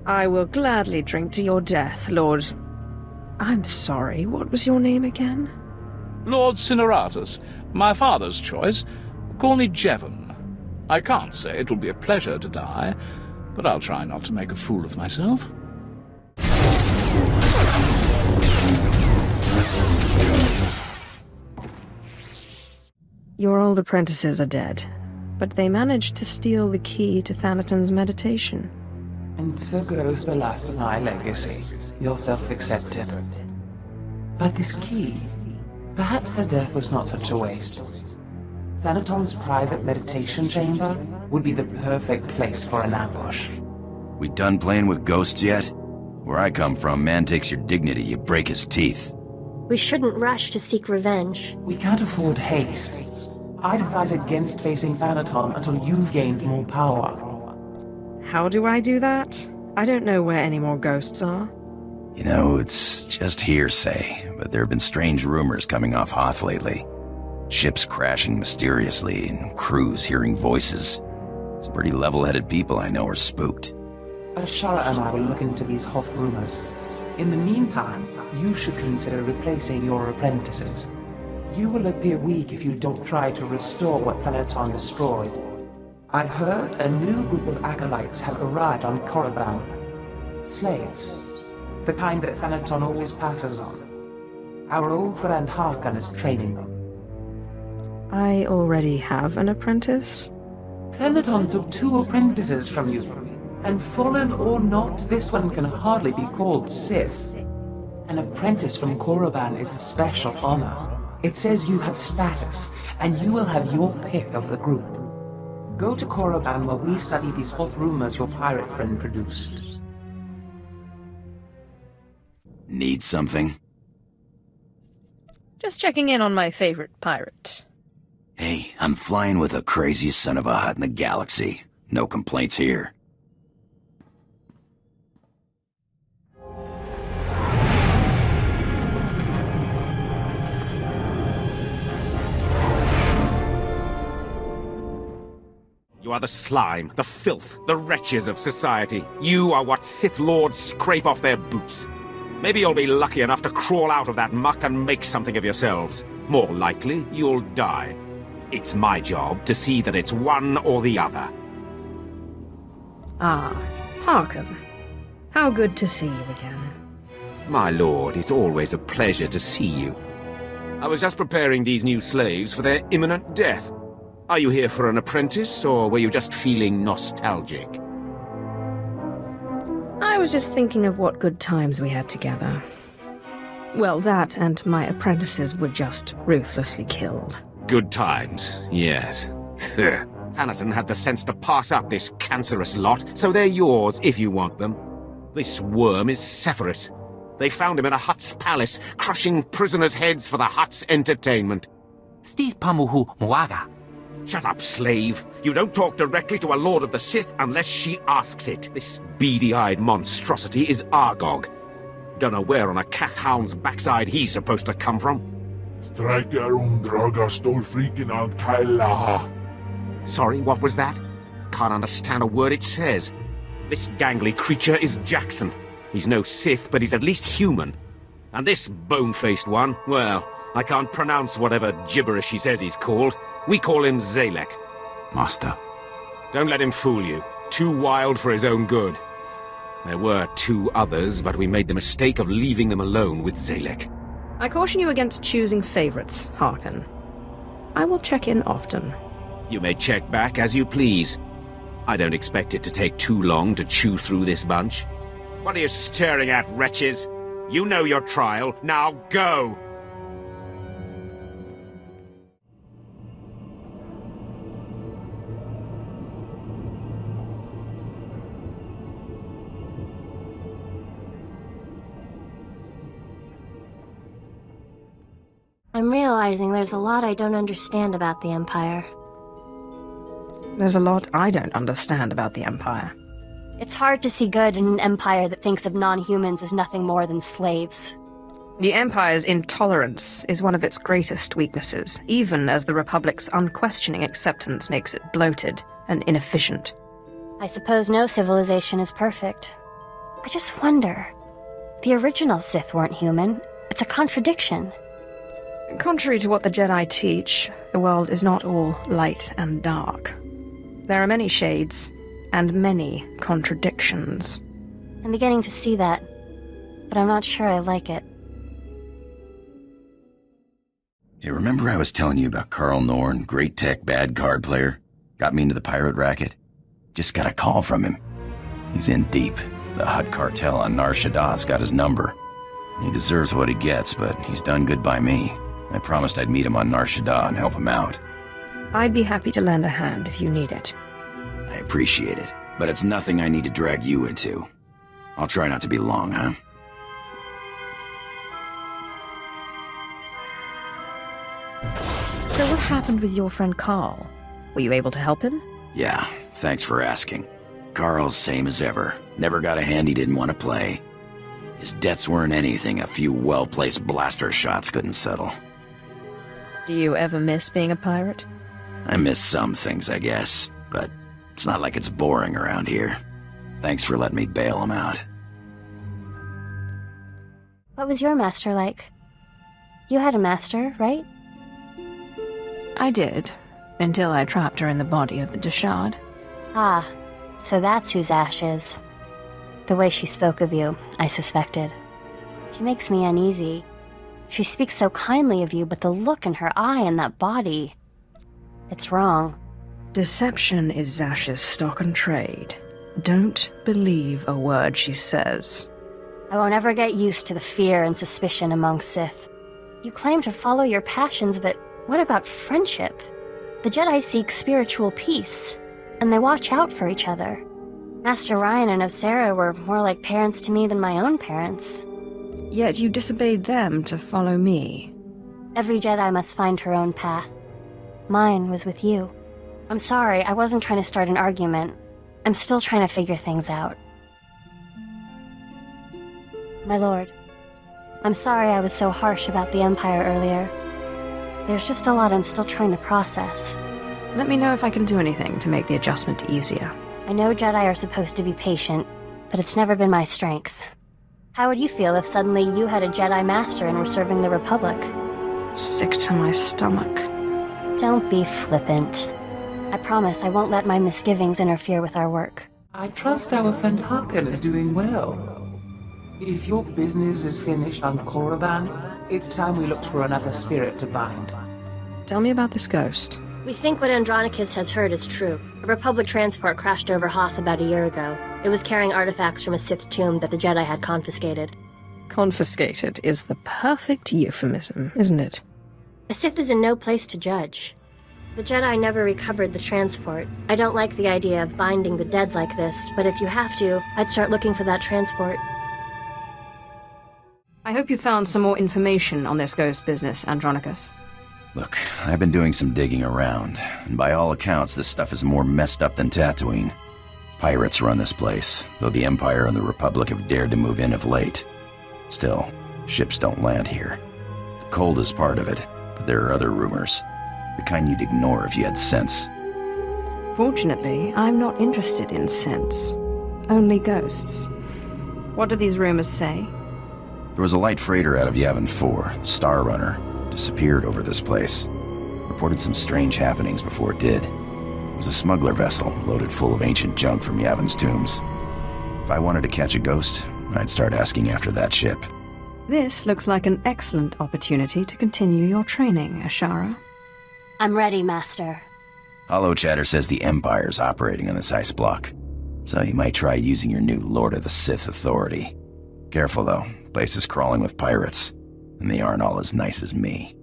I will gladly drink to your death, Lord... I'm sorry, what was your name again? Lord Cineratus, my father's choice. Call me Jevon. I can't say it will be a pleasure to die, but I'll try not to make a fool of myself. Your old apprentices are dead, but they managed to steal the key to Thanaton's meditation. And so goes the last of my legacy, your self-accepted. But this key, perhaps their death was not such a waste. Thanaton's private meditation chamber would be the perfect place for an ambush. We done playing with ghosts yet? Where I come from, man takes your dignity, you break his teeth. We shouldn't rush to seek revenge. We can't afford haste. I'd advise against facing Thanaton until you've gained more power. How do I do that? I don't know where any more ghosts are. You know, it's just hearsay, but there have been strange rumors coming off Hoth lately. Ships crashing mysteriously, and crews hearing voices. Some pretty level-headed people I know are spooked. Ashara and I will look into these Hoth rumors. In the meantime, you should consider replacing your apprentices. You will appear weak if you don't try to restore what Thanaton destroyed. I've heard a new group of acolytes have arrived on Korriban. Slaves. The kind that Thanaton always passes on. Our old friend Harkon is training them. I already have an apprentice? Thanaton took 2 apprentices from you. And fallen or not, this one can hardly be called Sith. An apprentice from Korriban is a special honor. It says you have status, and you will have your pick of the group. Go to Korriban where we study these Hoth rumors your pirate friend produced. Need something? Just checking in on my favorite pirate. Hey, I'm flying with the craziest son of a Hutt in the galaxy. No complaints here. You are the slime, the filth, the wretches of society. You are what Sith Lords scrape off their boots. Maybe you'll be lucky enough to crawl out of that muck and make something of yourselves. More likely, you'll die. It's my job to see that it's one or the other. Ah, Harkon. How good to see you again. My lord, it's always a pleasure to see you. I was just preparing these new slaves for their imminent death. Are you here for an apprentice, or were you just feeling nostalgic? I was just thinking of what good times we had together. Well, that and my apprentices were just ruthlessly killed. Good times, yes. Thanaton had the sense to pass up this cancerous lot, so they're yours if you want them. This worm is Sephiroth. They found him in a Hutt's palace, crushing prisoners' heads for the Hutt's entertainment. Steve Pamuhu Mwaga. Shut up, slave. You don't talk directly to a Lord of the Sith unless she asks it. This beady-eyed monstrosity is Argog. Don't know where on a Kath hound's backside he's supposed to come from. Sorry, what was that? Can't understand a word it says. This gangly creature is Jackson. He's no Sith, but he's at least human. And this bone-faced one, well, I can't pronounce whatever gibberish he says he's called. We call him Zalek. Master. Don't let him fool you. Too wild for his own good. There were 2 others, but we made the mistake of leaving them alone with Zalek. I caution you against choosing favorites, Harkon. I will check in often. You may check back as you please. I don't expect it to take too long to chew through this bunch. What are you staring at, wretches? You know your trial. Now go! I'm realizing there's a lot I don't understand about the Empire. There's a lot I don't understand about the Empire. It's hard to see good in an empire that thinks of non-humans as nothing more than slaves. The Empire's intolerance is one of its greatest weaknesses, even as the Republic's unquestioning acceptance makes it bloated and inefficient. I suppose no civilization is perfect. I just wonder. The original Sith weren't human. It's a contradiction. Contrary to what the Jedi teach, the world is not all light and dark. There are many shades, and many contradictions. I'm beginning to see that, but I'm not sure I like it. Hey, remember I was telling you about Carl Norn, great tech, bad card player? Got me into the pirate racket? Just got a call from him. He's in deep. The Hutt cartel on Nar Shaddah's got his number. He deserves what he gets, but he's done good by me. I promised I'd meet him on Nar Shaddaa and help him out. I'd be happy to lend a hand if you need it. I appreciate it, but it's nothing I need to drag you into. I'll try not to be long, huh? So what happened with your friend Carl? Were you able to help him? Yeah, thanks for asking. Carl's same as ever. Never got a hand he didn't want to play. His debts weren't anything a few well-placed blaster shots couldn't settle. Do you ever miss being a pirate? I miss some things, I guess, but it's not like it's boring around here. Thanks for letting me bail him out. What was your master like? You had a master, right? I did, until I trapped her in the body of the Deshad. Ah, so that's whose Ash is. The way she spoke of you, I suspected. She makes me uneasy. She speaks so kindly of you, but the look in her eye and that body... It's wrong. Deception is Zash's stock and trade. Don't believe a word she says. I won't ever get used to the fear and suspicion among Sith. You claim to follow your passions, but what about friendship? The Jedi seek spiritual peace, and they watch out for each other. Master Ryan and Osera were more like parents to me than my own parents. Yet you disobeyed them to follow me. Every Jedi must find her own path. Mine was with you. I'm sorry, I wasn't trying to start an argument. I'm still trying to figure things out. My lord, I'm sorry I was so harsh about the Empire earlier. There's just a lot I'm still trying to process. Let me know if I can do anything to make the adjustment easier. I know Jedi are supposed to be patient, but it's never been my strength. How would you feel if suddenly you had a Jedi Master and were serving the Republic? Sick to my stomach. Don't be flippant. I promise I won't let my misgivings interfere with our work. I trust our friend Harkin is doing well. If your business is finished on Korriban, it's time we looked for another spirit to bind. Tell me about this ghost. We think what Andronicus has heard is true. A Republic transport crashed over Hoth about a year ago. It was carrying artifacts from a Sith tomb that the Jedi had confiscated. Confiscated is the perfect euphemism, isn't it? A Sith is in no place to judge. The Jedi never recovered the transport. I don't like the idea of binding the dead like this, but if you have to, I'd start looking for that transport. I hope you found some more information on this ghost business, Andronicus. Look, I've been doing some digging around, and by all accounts, this stuff is more messed up than Tatooine. Pirates run this place, though the Empire and the Republic have dared to move in of late. Still, ships don't land here. The cold is part of it, but there are other rumors. The kind you'd ignore if you had sense. Fortunately, I'm not interested in sense. Only ghosts. What do these rumors say? There was a light freighter out of Yavin 4, Star Runner, disappeared over this place. Reported some strange happenings before it did. It was a smuggler vessel loaded full of ancient junk from Yavin's tombs. If I wanted to catch a ghost, I'd start asking after that ship. This looks like an excellent opportunity to continue your training, Ashara. I'm ready, Master. Hollow Chatter says the Empire's operating on this ice block, so you might try using your new Lord of the Sith authority. Careful, though. Place is crawling with pirates, and they aren't all as nice as me.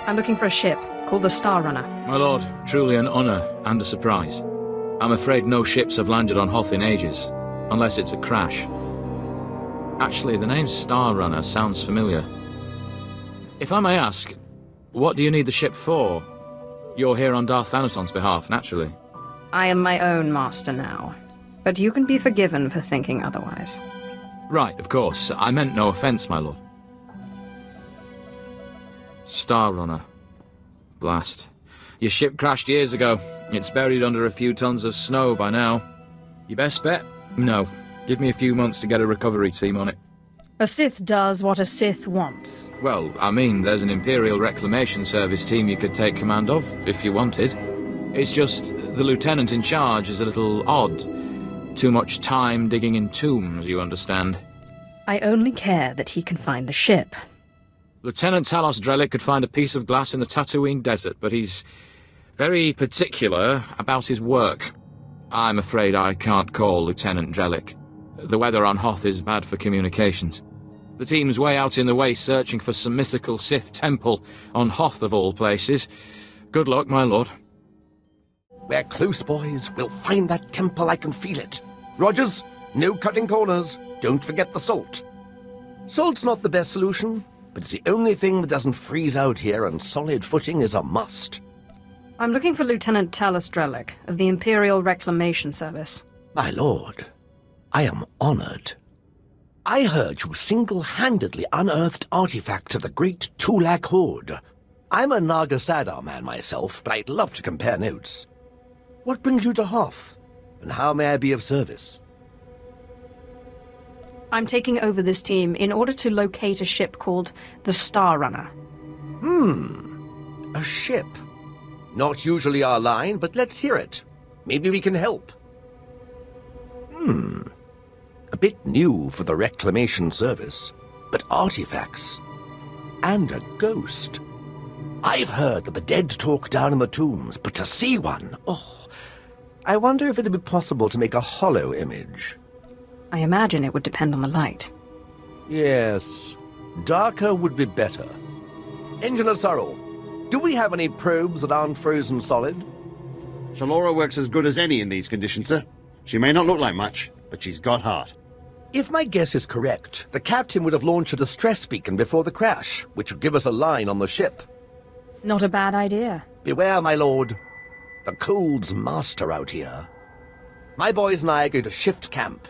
I'm looking for a ship called the Star Runner. My lord, truly an honor and a surprise. I'm afraid no ships have landed on Hoth in ages, unless it's a crash. Actually, the name Star Runner sounds familiar. If I may ask, what do you need the ship for? You're here on Darth Thanaton's behalf, naturally. I am my own master now, but you can be forgiven for thinking otherwise. Right, of course. I meant no offense, my lord. Star Runner. Blast. Your ship crashed years ago. It's buried under a few tons of snow by now. Your best bet? No. Give me a few months to get a recovery team on it. A Sith does what a Sith wants. Well, I mean, there's an Imperial Reclamation Service team you could take command of, if you wanted. It's just, the lieutenant in charge is a little odd. Too much time digging in tombs, you understand. I only care that he can find the ship. Lieutenant Talos Drellick could find a piece of glass in the Tatooine desert, but he's very particular about his work. I'm afraid I can't call Lieutenant Drellick. The weather on Hoth is bad for communications. The team's way out in the waste searching for some mythical Sith temple on Hoth of all places. Good luck, my lord. We're close, boys. We'll find that temple, I can feel it. Rogers, no cutting corners. Don't forget the salt. Salt's not the best solution, but it's the only thing that doesn't freeze out here, and solid footing is a must. I'm looking for Lieutenant Talos Drellick of the Imperial Reclamation Service. My lord, I am honored. I heard you single-handedly unearthed artifacts of the great Tulak Horde. I'm a Naga Sadar man myself, but I'd love to compare notes. What brings you to Hoth, and how may I be of service? I'm taking over this team in order to locate a ship called the Star Runner. A ship. Not usually our line, but let's hear it. Maybe we can help. A bit new for the Reclamation Service, but artifacts. And a ghost. I've heard that the dead talk down in the tombs, but to see one, I wonder if it'd be possible to make a hollow image. I imagine it would depend on the light. Yes, darker would be better. Engineer Sorrel, do we have any probes that aren't frozen solid? Shalora works as good as any in these conditions, sir. She may not look like much, but she's got heart. If my guess is correct, the captain would have launched a distress beacon before the crash, which would give us a line on the ship. Not a bad idea. Beware, my lord. The cold's master out here. My boys and I are going to shift camp.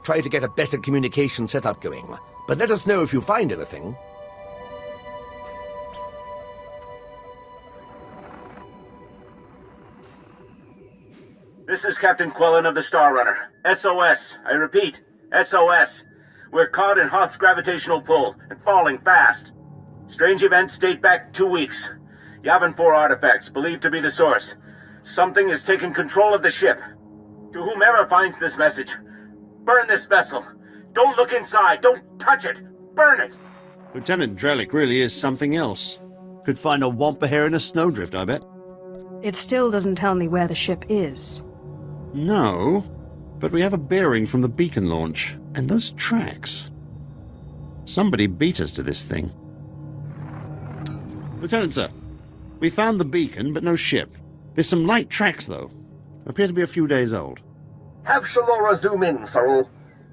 Try to get a better communication setup going, but let us know if you find anything. This is Captain Quellen of the Star Runner. SOS. I repeat, SOS. We're caught in Hoth's gravitational pull and falling fast. Strange events date back 2 weeks. Yavin 4 artifacts, believed to be the source. Something has taken control of the ship. To whomever finds this message, burn this vessel. Don't look inside. Don't touch it. Burn it. Lieutenant Drellick really is something else. Could find a wampa hair in a snowdrift, I bet. It still doesn't tell me where the ship is. No, but we have a bearing from the beacon launch, and those tracks. Somebody beat us to this thing. Lieutenant, sir, we found the beacon, but no ship. There's some light tracks, though. Appear to be a few days old. Have Shalora zoom in, Sorrel.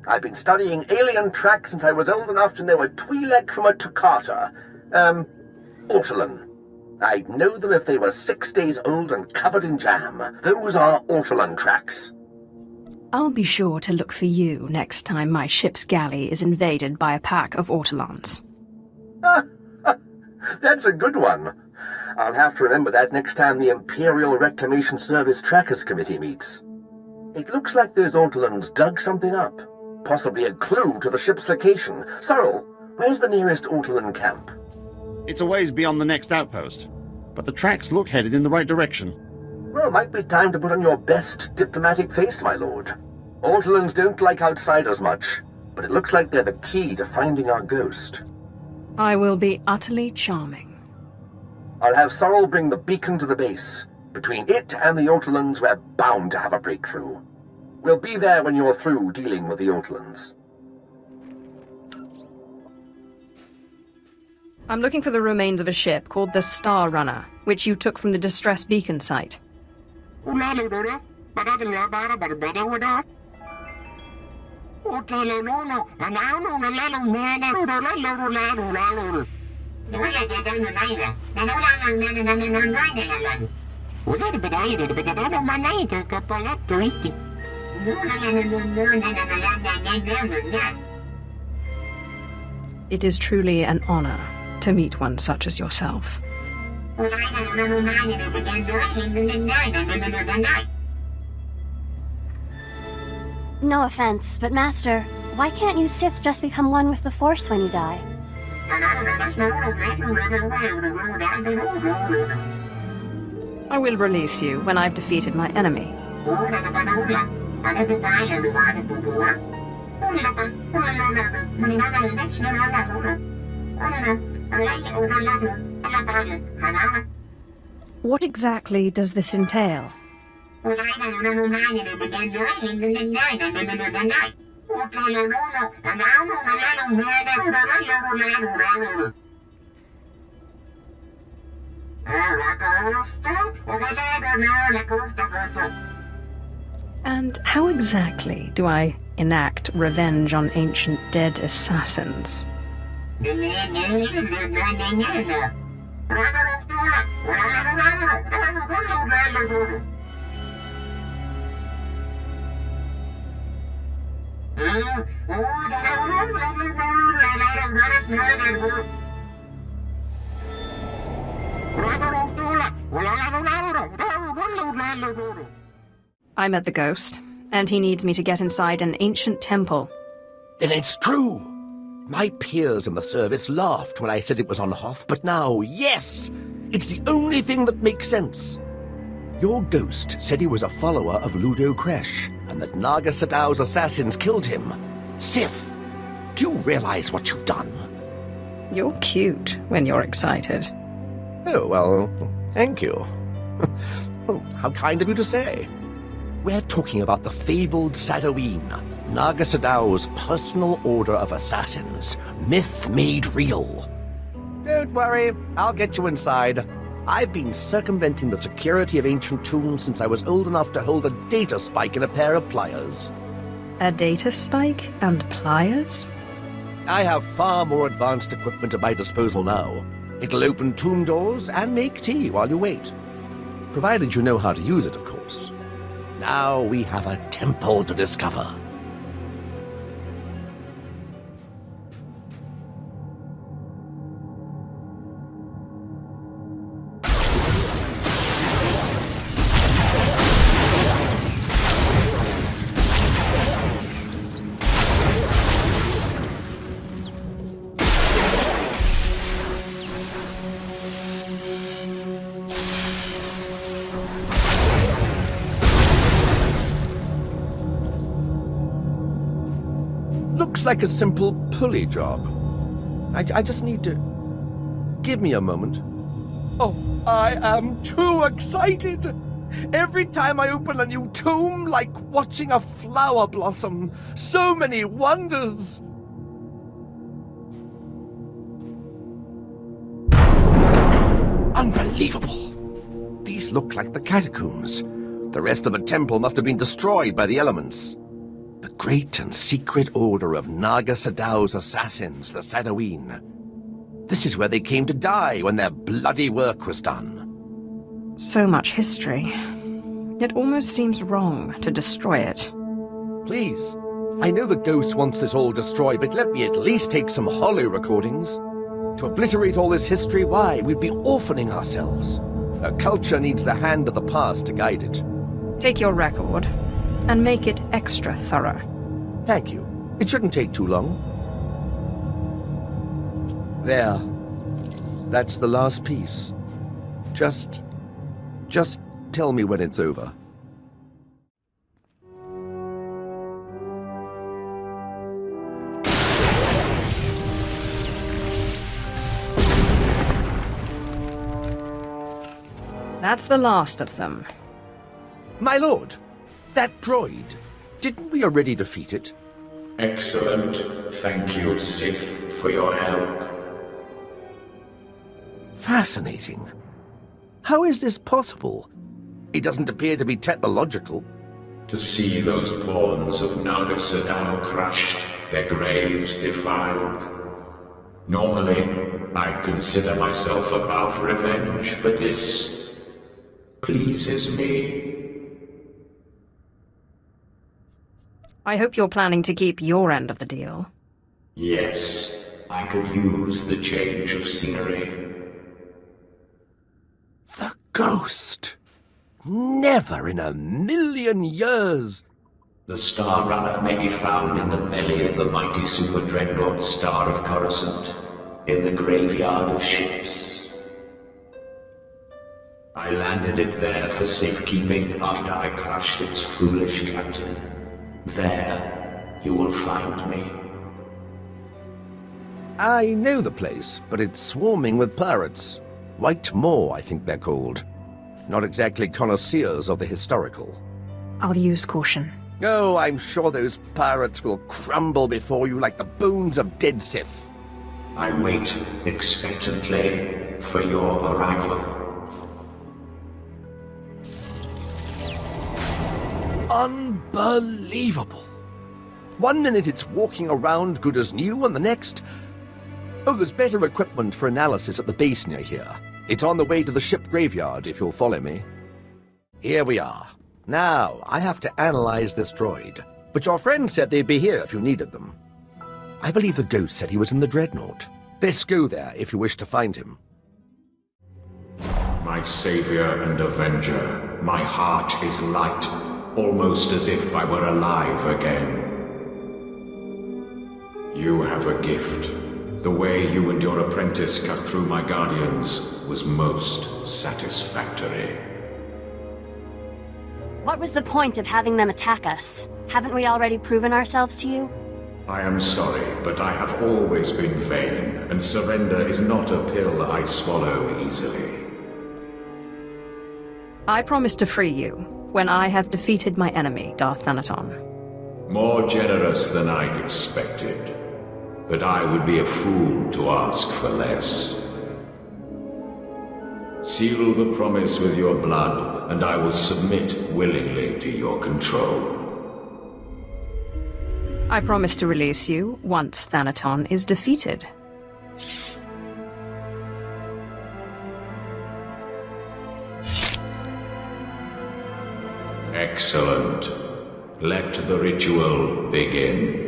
I've been studying alien tracks since I was old enough to know a Twi'lek from a Toccata. Ortolan. I'd know them if they were 6 days old and covered in jam. Those are Ortolan tracks. I'll be sure to look for you next time my ship's galley is invaded by a pack of Ortolans. That's a good one. I'll have to remember that next time the Imperial Reclamation Service Trackers Committee meets. It looks like those Ortolans dug something up. Possibly a clue to the ship's location. Sorrel, where's the nearest Ortolan camp? It's a ways beyond the next outpost, but the tracks look headed in the right direction. Well, might be time to put on your best diplomatic face, my lord. Ortolans don't like outsiders much, but it looks like they're the key to finding our ghost. I will be utterly charming. I'll have Sorrel bring the beacon to the base. Between it and the Ortolans, we're bound to have a breakthrough. We'll be there when you're through dealing with the Ortolans. I'm looking for the remains of a ship called the Star Runner, which you took from the distress beacon site. It is truly an honor to meet one such as yourself. No offense, but Master, why can't you Sith just become one with the Force when you die? I will release you when I've defeated my enemy. What exactly does this entail? And how exactly do I enact revenge on ancient dead assassins? I met the Ghost, and he needs me to get inside an ancient temple. Then it's true. My peers in the service laughed when I said it was on Hoth, but now, yes! It's the only thing that makes sense. Your Ghost said he was a follower of Ludo Kresh, and that Naga Sadow's assassins killed him. Sith, do you realize what you've done? You're cute when you're excited. Oh, well, thank you. Well, how kind of you to say. We're talking about the fabled Sadoween, Naga Sadow's personal order of assassins, myth made real. Don't worry, I'll get you inside. I've been circumventing the security of ancient tombs since I was old enough to hold a data spike in a pair of pliers. A data spike and pliers? I have far more advanced equipment at my disposal now. It'll open tomb doors and make tea while you wait. Provided you know how to use it, of course. Now we have a temple to discover. Looks like a simple pulley job. I just need to... Give me a moment. Oh, I am too excited! Every time I open a new tomb, like watching a flower blossom. So many wonders! Unbelievable! These look like the catacombs. The rest of the temple must have been destroyed by the elements. The great and secret order of Naga Sadow's assassins, the Sadoween. This is where they came to die when their bloody work was done. So much history. It almost seems wrong to destroy it. Please, I know the Ghost wants this all destroyed, but let me at least take some holo recordings. To obliterate all this history, why, we'd be orphaning ourselves. A culture needs the hand of the past to guide it. Take your record and make it extra thorough. Thank you. It shouldn't take too long. There. That's the last piece. Just tell me when it's over. That's the last of them. My lord! That droid, didn't we already defeat it? Excellent. Thank you, Sith, for your help. Fascinating. How is this possible? It doesn't appear to be technological. To see those pawns of Naga Sadow crushed, their graves defiled. Normally, I consider myself above revenge, but this pleases me. I hope you're planning to keep your end of the deal. Yes, I could use the change of scenery. The ghost! Never in a million years! The Star Runner may be found in the belly of the mighty super dreadnought Star of Coruscant, in the graveyard of ships. I landed it there for safekeeping after I crushed its foolish captain. There, you will find me. I know the place, but it's swarming with pirates. White Moor, I think they're called. Not exactly connoisseurs of the historical. I'll use caution. Oh, I'm sure those pirates will crumble before you like the bones of dead Sith. I wait expectantly for your arrival. Unbelievable. 1 minute it's walking around good as new, and the next... Oh, there's better equipment for analysis at the base near here. It's on the way to the ship graveyard, if you'll follow me. Here we are. Now, I have to analyze this droid. But your friend said they'd be here if you needed them. I believe the ghost said he was in the Dreadnought. Best go there if you wish to find him. My savior and avenger, my heart is light, almost as if I were alive again. You have a gift. The way you and your apprentice cut through my guardians was most satisfactory. What was the point of having them attack us? Haven't we already proven ourselves to you? I am sorry, but I have always been vain, and surrender is not a pill I swallow easily. I promise to free you when I have defeated my enemy, Darth Thanaton. More generous than I'd expected. But I would be a fool to ask for less. Seal the promise with your blood, and I will submit willingly to your control. I promise to release you once Thanaton is defeated. Excellent. Let the ritual begin.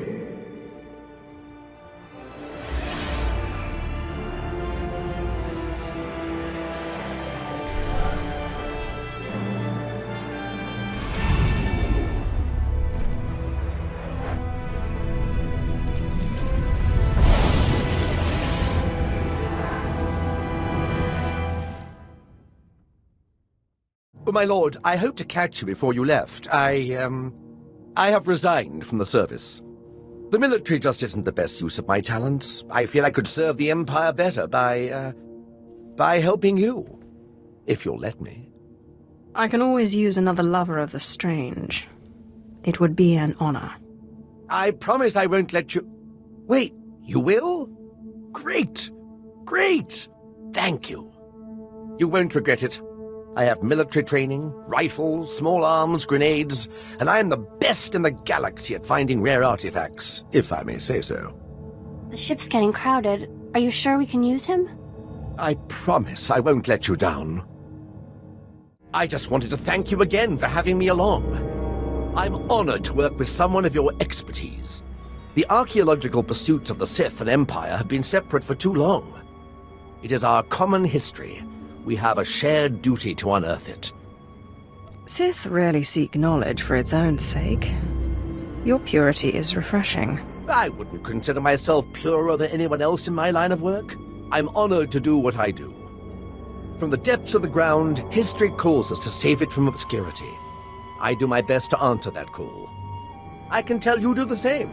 My lord, I hope to catch you before you left. I have resigned from the service. The military just isn't the best use of my talents. I feel I could serve the Empire better by helping you. If you'll let me. I can always use another lover of the strange. It would be an honor. I promise I won't let you... Wait, you will? Great! Great! Thank you. You won't regret it. I have military training, rifles, small arms, grenades, and I am the best in the galaxy at finding rare artifacts, if I may say so. The ship's getting crowded. Are you sure we can use him? I promise I won't let you down. I just wanted to thank you again for having me along. I'm honored to work with someone of your expertise. The archaeological pursuits of the Sith and Empire have been separate for too long. It is our common history. We have a shared duty to unearth it. Sith rarely seek knowledge for its own sake. Your purity is refreshing. I wouldn't consider myself purer than anyone else in my line of work. I'm honored to do what I do. From the depths of the ground, history calls us to save it from obscurity. I do my best to answer that call. I can tell you do the same.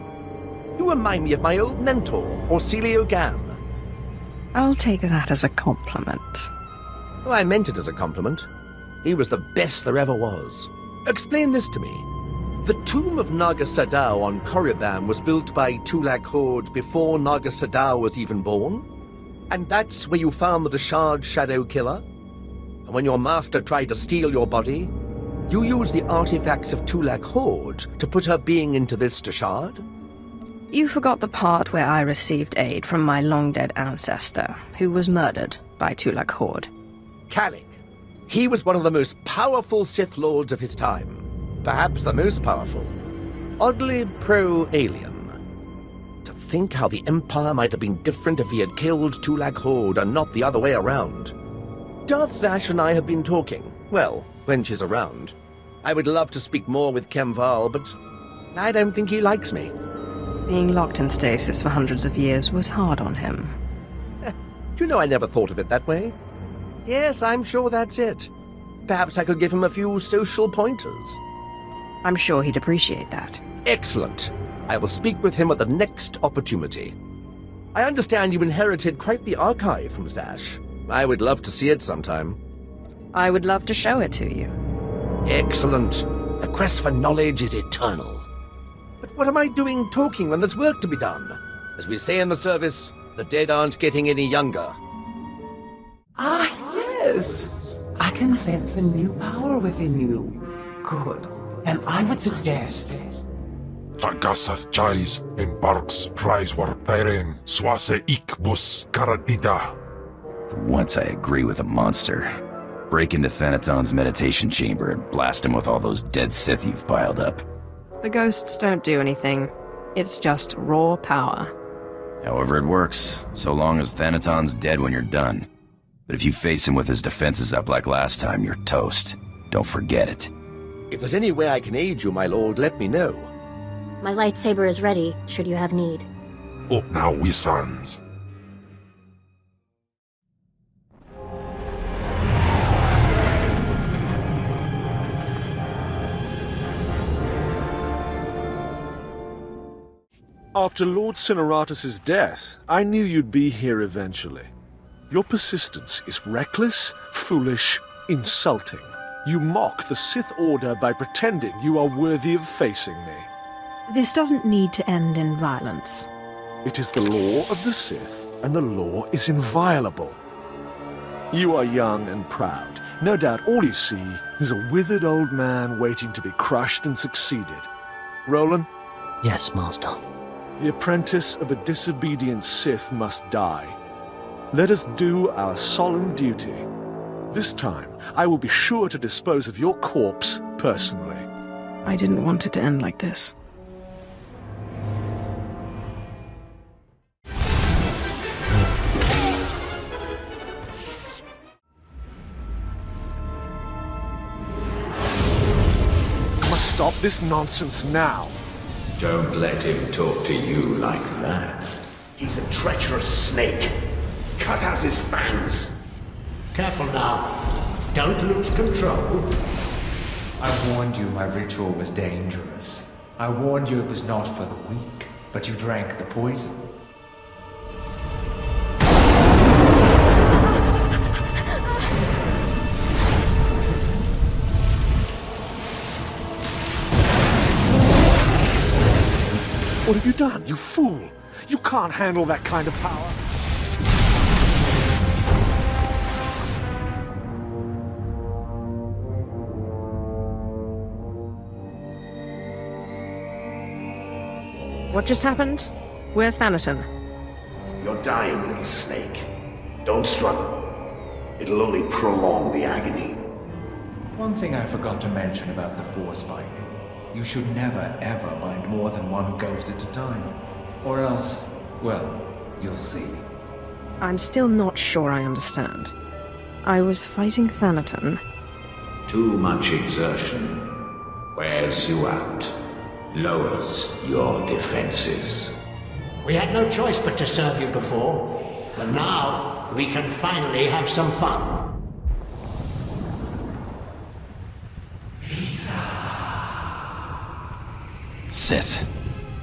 You remind me of my old mentor, Orsilio Gam. I'll take that as a compliment. Oh, I meant it as a compliment. He was the best there ever was. Explain this to me. The tomb of Naga Sadow on Korriban was built by Tulak Horde before Naga Sadow was even born? And that's where you found the Deshard Shadow Killer? And when your master tried to steal your body, you used the artifacts of Tulak Horde to put her being into this Deshard? You forgot the part where I received aid from my long-dead ancestor, who was murdered by Tulak Horde. Kalik. He was one of the most powerful Sith Lords of his time. Perhaps the most powerful. Oddly pro-alien. To think how the Empire might have been different if he had killed Tulak Horde and not the other way around. Darth Zash and I have been talking. Well, when she's around. I would love to speak more with Kemval, but I don't think he likes me. Being locked in stasis for hundreds of years was hard on him. Do you know I never thought of it that way? Yes, I'm sure that's it. Perhaps I could give him a few social pointers. I'm sure he'd appreciate that. Excellent. I will speak with him at the next opportunity. I understand you inherited quite the archive from Zash. I would love to see it sometime. I would love to show it to you. Excellent. The quest for knowledge is eternal. But what am I doing talking when there's work to be done? As we say in the service, the dead aren't getting any younger. Ah, yes! I can sense the new power within you. Good. And I would suggest... Tagasar Jais en Barks Prize War Tyren Swase Ikbus Karadida. For once I agree with a monster. Break into Thanaton's meditation chamber and blast him with all those dead Sith you've piled up. The ghosts don't do anything. It's just raw power. However it works, so long as Thanaton's dead when you're done. But if you face him with his defenses up like last time, you're toast. Don't forget it. If there's any way I can aid you, my lord, let me know. My lightsaber is ready, should you have need. Up now, we sons. After Lord Cineratus' death, I knew you'd be here eventually. Your persistence is reckless, foolish, insulting. You mock the Sith Order by pretending you are worthy of facing me. This doesn't need to end in violence. It is the law of the Sith, and the law is inviolable. You are young and proud. No doubt all you see is a withered old man waiting to be crushed and succeeded. Roland? Yes, Master. The apprentice of a disobedient Sith must die. Let us do our solemn duty. This time, I will be sure to dispose of your corpse personally. I didn't want it to end like this. I must stop this nonsense now. Don't let him talk to you like that. He's a treacherous snake. Cut out his fangs. Careful now. Don't lose control. I warned you my ritual was dangerous. I warned you it was not for the weak, but you drank the poison. What have you done, you fool? You can't handle that kind of power. What just happened? Where's Thanaton? You're dying, little snake. Don't struggle. It'll only prolong the agony. One thing I forgot to mention about the Force binding. You should never, ever bind more than one ghost at a time. Or else, well, you'll see. I'm still not sure I understand. I was fighting Thanaton. Too much exertion wears you out, lowers your defenses. We had no choice but to serve you before, but now we can finally have some fun. Sith.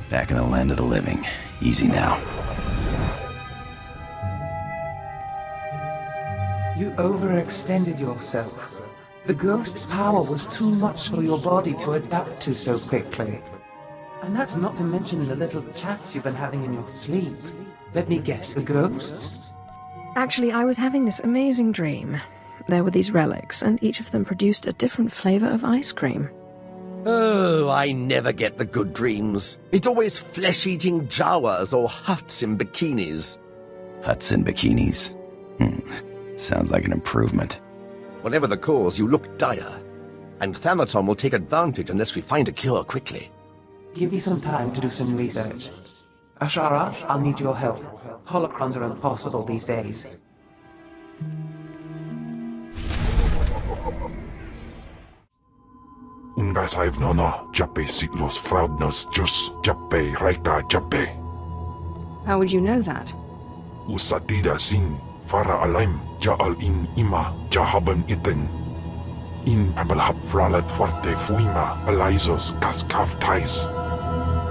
Back in the land of the living. Easy now. You overextended yourself. The ghost's power was too much for your body to adapt to so quickly. And that's not to mention the little chats you've been having in your sleep. Let me guess, the ghosts? Actually, I was having this amazing dream. There were these relics, and each of them produced a different flavor of ice cream. Oh, I never get the good dreams. It's always flesh-eating Jawas or huts in bikinis. Huts in bikinis? Sounds like an improvement. Whatever the cause, you look dire. And Thanaton will take advantage unless we find a cure quickly. Give me some time to do some research. Ashara, I'll need your help. Holocrons are impossible these days. Ungasaiv nono, jape siglos fraudnos jus, jape raika jape. How would you know that? Usatida sin, fara alaim, jaal in ima, jahaban iten. In pamalhap fralat fuerte fuima, alaisos kaskav tais.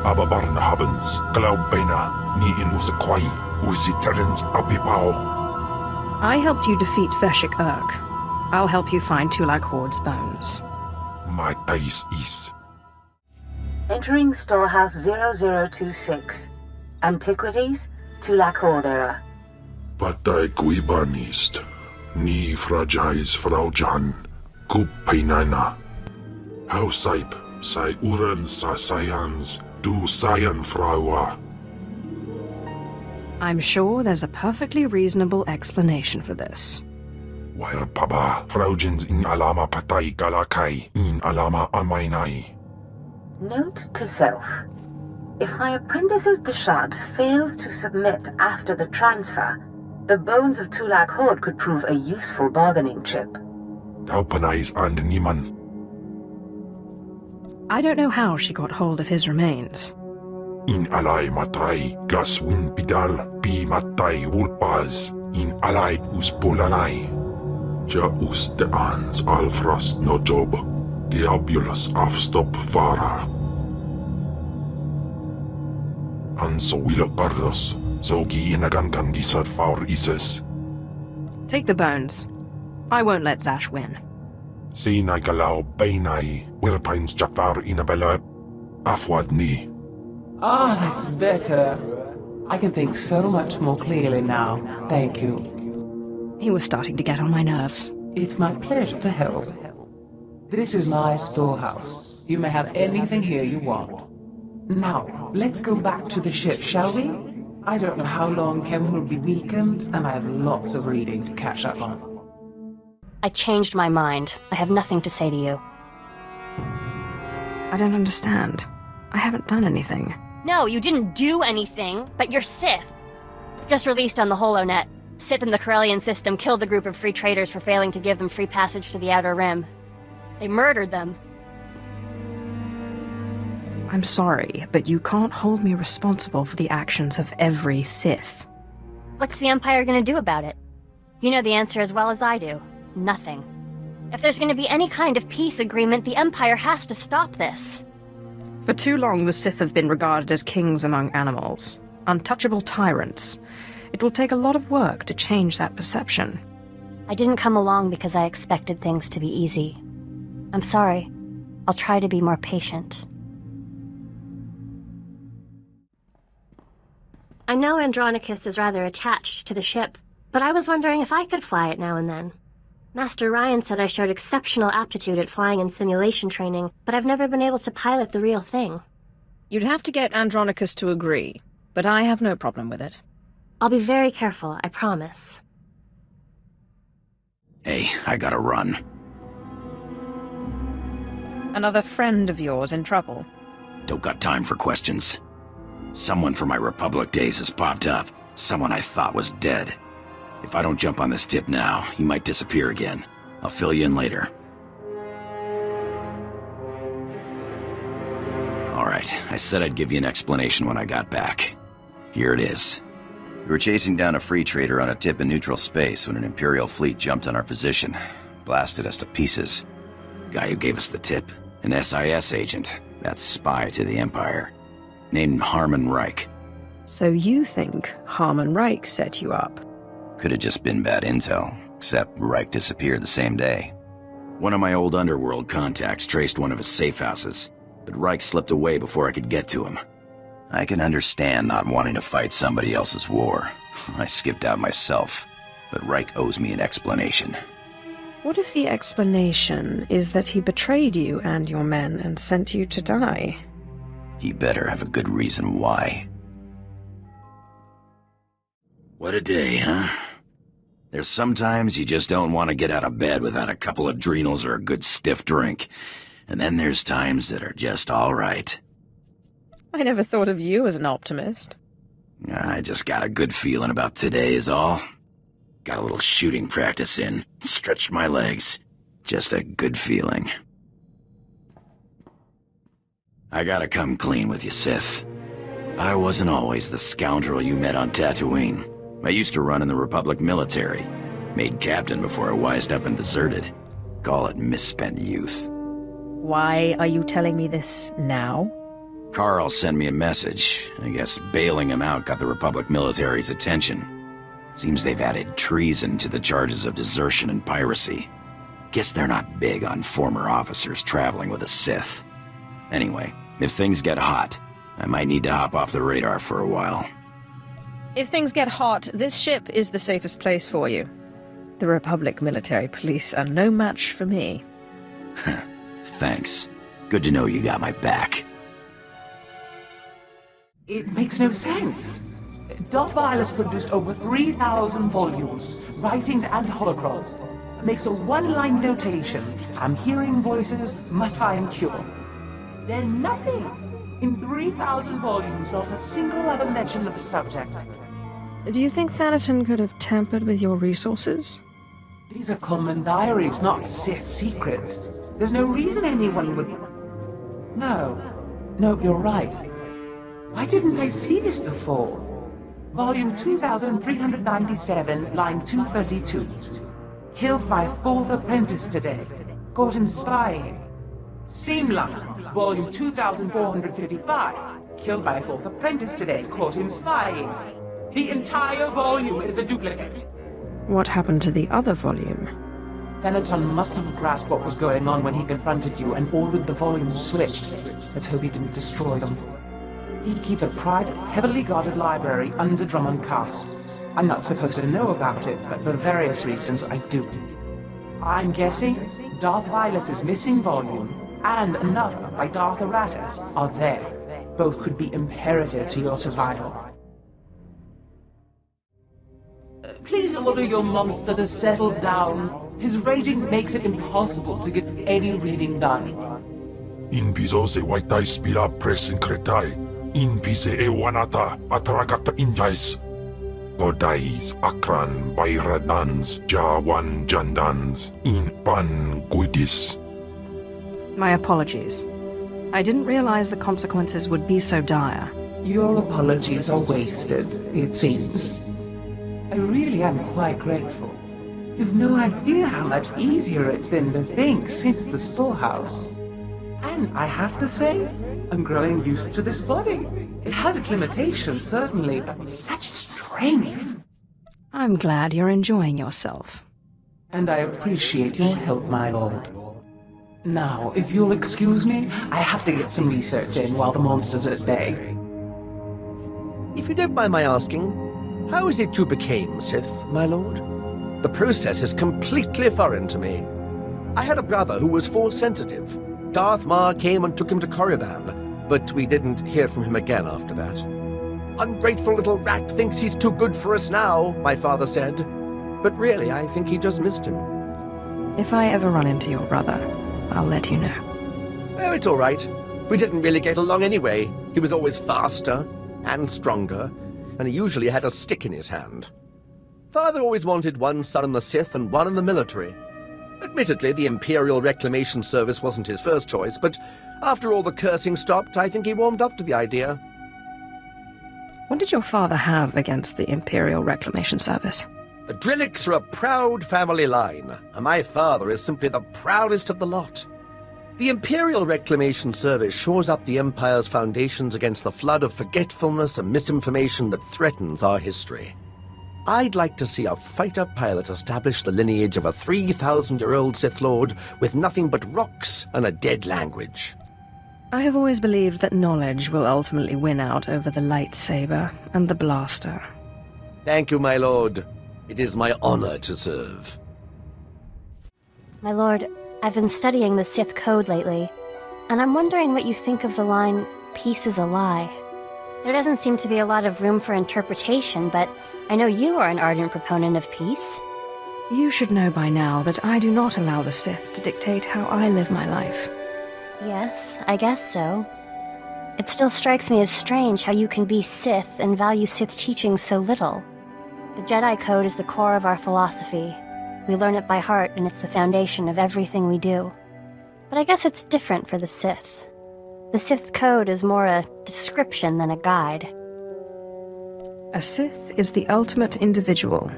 Ababarn habens, glaubena, ni in usakwai, usiterens apipao. I helped you defeat Veshik Urk. I'll help you find Tulag Horde's bones. My tais is. Entering Storehouse 0026. Antiquities, Tulag Horde era. Patai kuibanist. Ni fragais fraujan. Kup peinana. Hausaip, sai uren sa sayans. Du sayan fraua. I'm sure there's a perfectly reasonable explanation for this. Wair paba, fraujins in alama patai galakai, in alama amainai. Note to self. If my apprentice's Deshad fails to submit after the transfer, the bones of Tulag Horde could prove a useful bargaining chip. Taupanais and Niman. I don't know how she got hold of his remains. In alai matai, gas win pidal, pi matai wulpaz, in alai uspulanai. Ja us de ans alfrost no job, diabulus afstop vara. Anso wilo bardos, zogi inagangan gisar faur ises. Take the bones. I won't let Zash win. Sinai galao bainai, wirpines jafar inabella, afwad ni. Ah, that's better. I can think so much more clearly now. Thank you. He was starting to get on my nerves. It's my pleasure to help. This is my storehouse. You may have anything here you want. Now, let's go back to the ship, shall we? I don't know how long Kem will be weakened, and I have lots of reading to catch up on. I changed my mind. I have nothing to say to you. I don't understand. I haven't done anything. No, you didn't do anything, but you're Sith. Just released on the HoloNet, Sith in the Corellian system killed a group of free traders for failing to give them free passage to the Outer Rim. They murdered them. I'm sorry, but you can't hold me responsible for the actions of every Sith. What's the Empire gonna do about it? You know the answer as well as I do. Nothing. If there's gonna be any kind of peace agreement, the Empire has to stop this. For too long, the Sith have been regarded as kings among animals, untouchable tyrants. It will take a lot of work to change that perception. I didn't come along because I expected things to be easy. I'm sorry. I'll try to be more patient. I know Andronicus is rather attached to the ship, but I was wondering if I could fly it now and then. Master Ryan said I showed exceptional aptitude at flying in simulation training, but I've never been able to pilot the real thing. You'd have to get Andronicus to agree, but I have no problem with it. I'll be very careful, I promise. Hey, I gotta run. Another friend of yours in trouble? Don't got time for questions. Someone from my Republic days has popped up. Someone I thought was dead. If I don't jump on this tip now, he might disappear again. I'll fill you in later. Alright, I said I'd give you an explanation when I got back. Here it is. We were chasing down a free trader on a tip in neutral space when an Imperial fleet jumped on our position. Blasted us to pieces. Guy who gave us the tip, an SIS agent. That's spy to the Empire. Named Harmon Reich. So you think Harmon Reich set you up? Could have just been bad intel, except Reich disappeared the same day. One of my old underworld contacts traced one of his safe houses, but Reich slipped away before I could get to him. I can understand not wanting to fight somebody else's war. I skipped out myself, but Reich owes me an explanation. What if the explanation is that he betrayed you and your men and sent you to die? He better have a good reason why. What a day, huh? There's sometimes you just don't want to get out of bed without a couple of adrenals or a good stiff drink. And then there's times that are just all right. I never thought of you as an optimist. I just got a good feeling about today is all. Got a little shooting practice in. Stretched my legs. Just a good feeling. I gotta come clean with you, Sith. I wasn't always the scoundrel you met on Tatooine. I used to run in the Republic military. Made captain before I wised up and deserted. Call it misspent youth. Why are you telling me this now? Carl sent me a message. I guess bailing him out got the Republic military's attention. Seems they've added treason to the charges of desertion and piracy. Guess they're not big on former officers traveling with a Sith. Anyway, if things get hot, I might need to hop off the radar for a while. If things get hot, this ship is the safest place for you. The Republic military police are no match for me. Thanks. Good to know you got my back. It makes no sense. Darth Vilas produced over 3,000 volumes, writings and holocrons. Makes a one-line notation. I'm hearing voices, must find cure. Then nothing. In 3,000 volumes, not a single other mention of the subject. Do you think Thanaton could have tampered with your resources? These are common diaries, not Sith secrets. There's no reason anyone would... No, you're right. Why didn't I see this before? Volume 2397, line 232. Killed by 4th apprentice today. Caught him spying. Same line, volume 2455. Killed by 4th apprentice today. Caught him spying. The entire volume is a duplicate. What happened to the other volume? Thanaton must have grasped what was going on when he confronted you and ordered the volumes switched. Let's hope he didn't destroy them. He keeps a private, heavily guarded library under Drummond Castle. I'm not supposed to know about it, but for various reasons I do. I'm guessing Darth Vilas' missing volume and another by Darth Aratus are there. Both could be imperative to your survival. Please order your monster to settle down. His raging makes it impossible to get any reading done. In bizo waitai spila presin kretai. In bize wanata atragata injais. Godais akran bayradans jawan jandans in pan guidis. My apologies. I didn't realize the consequences would be so dire. Your apologies are wasted, it seems. I really am quite grateful. You've no idea how much easier it's been to think since the storehouse. And I have to say, I'm growing used to this body. It has its limitations, certainly, but such strength. I'm glad you're enjoying yourself. And I appreciate your help, my lord. Now, if you'll excuse me, I have to get some research in while the monster's at bay. If you don't mind my asking, how is it you became Sith, my lord? The process is completely foreign to me. I had a brother who was Force-sensitive. Darth Maul came and took him to Korriban, but we didn't hear from him again after that. Ungrateful little rat thinks he's too good for us now, my father said. But really, I think he just missed him. If I ever run into your brother, I'll let you know. Oh, it's all right. We didn't really get along anyway. He was always faster and stronger, and he usually had a stick in his hand. Father always wanted one son in the Sith and one in the military. Admittedly, the Imperial Reclamation Service wasn't his first choice, but after all the cursing stopped, I think he warmed up to the idea. What did your father have against the Imperial Reclamation Service? The Drillicks are a proud family line, and my father is simply the proudest of the lot. The Imperial Reclamation Service shores up the Empire's foundations against the flood of forgetfulness and misinformation that threatens our history. I'd like to see a fighter pilot establish the lineage of a 3,000-year-old Sith Lord with nothing but rocks and a dead language. I have always believed that knowledge will ultimately win out over the lightsaber and the blaster. Thank you, my lord. It is my honor to serve. My lord, I've been studying the Sith code lately, and I'm wondering what you think of the line, "Peace is a lie." There doesn't seem to be a lot of room for interpretation, but I know you are an ardent proponent of peace. You should know by now that I do not allow the Sith to dictate how I live my life. Yes, I guess so. It still strikes me as strange how you can be Sith and value Sith teaching so little. The Jedi Code is the core of our philosophy. We learn it by heart, and it's the foundation of everything we do. But I guess it's different for the Sith. The Sith Code is more a description than a guide. A Sith is the ultimate individual.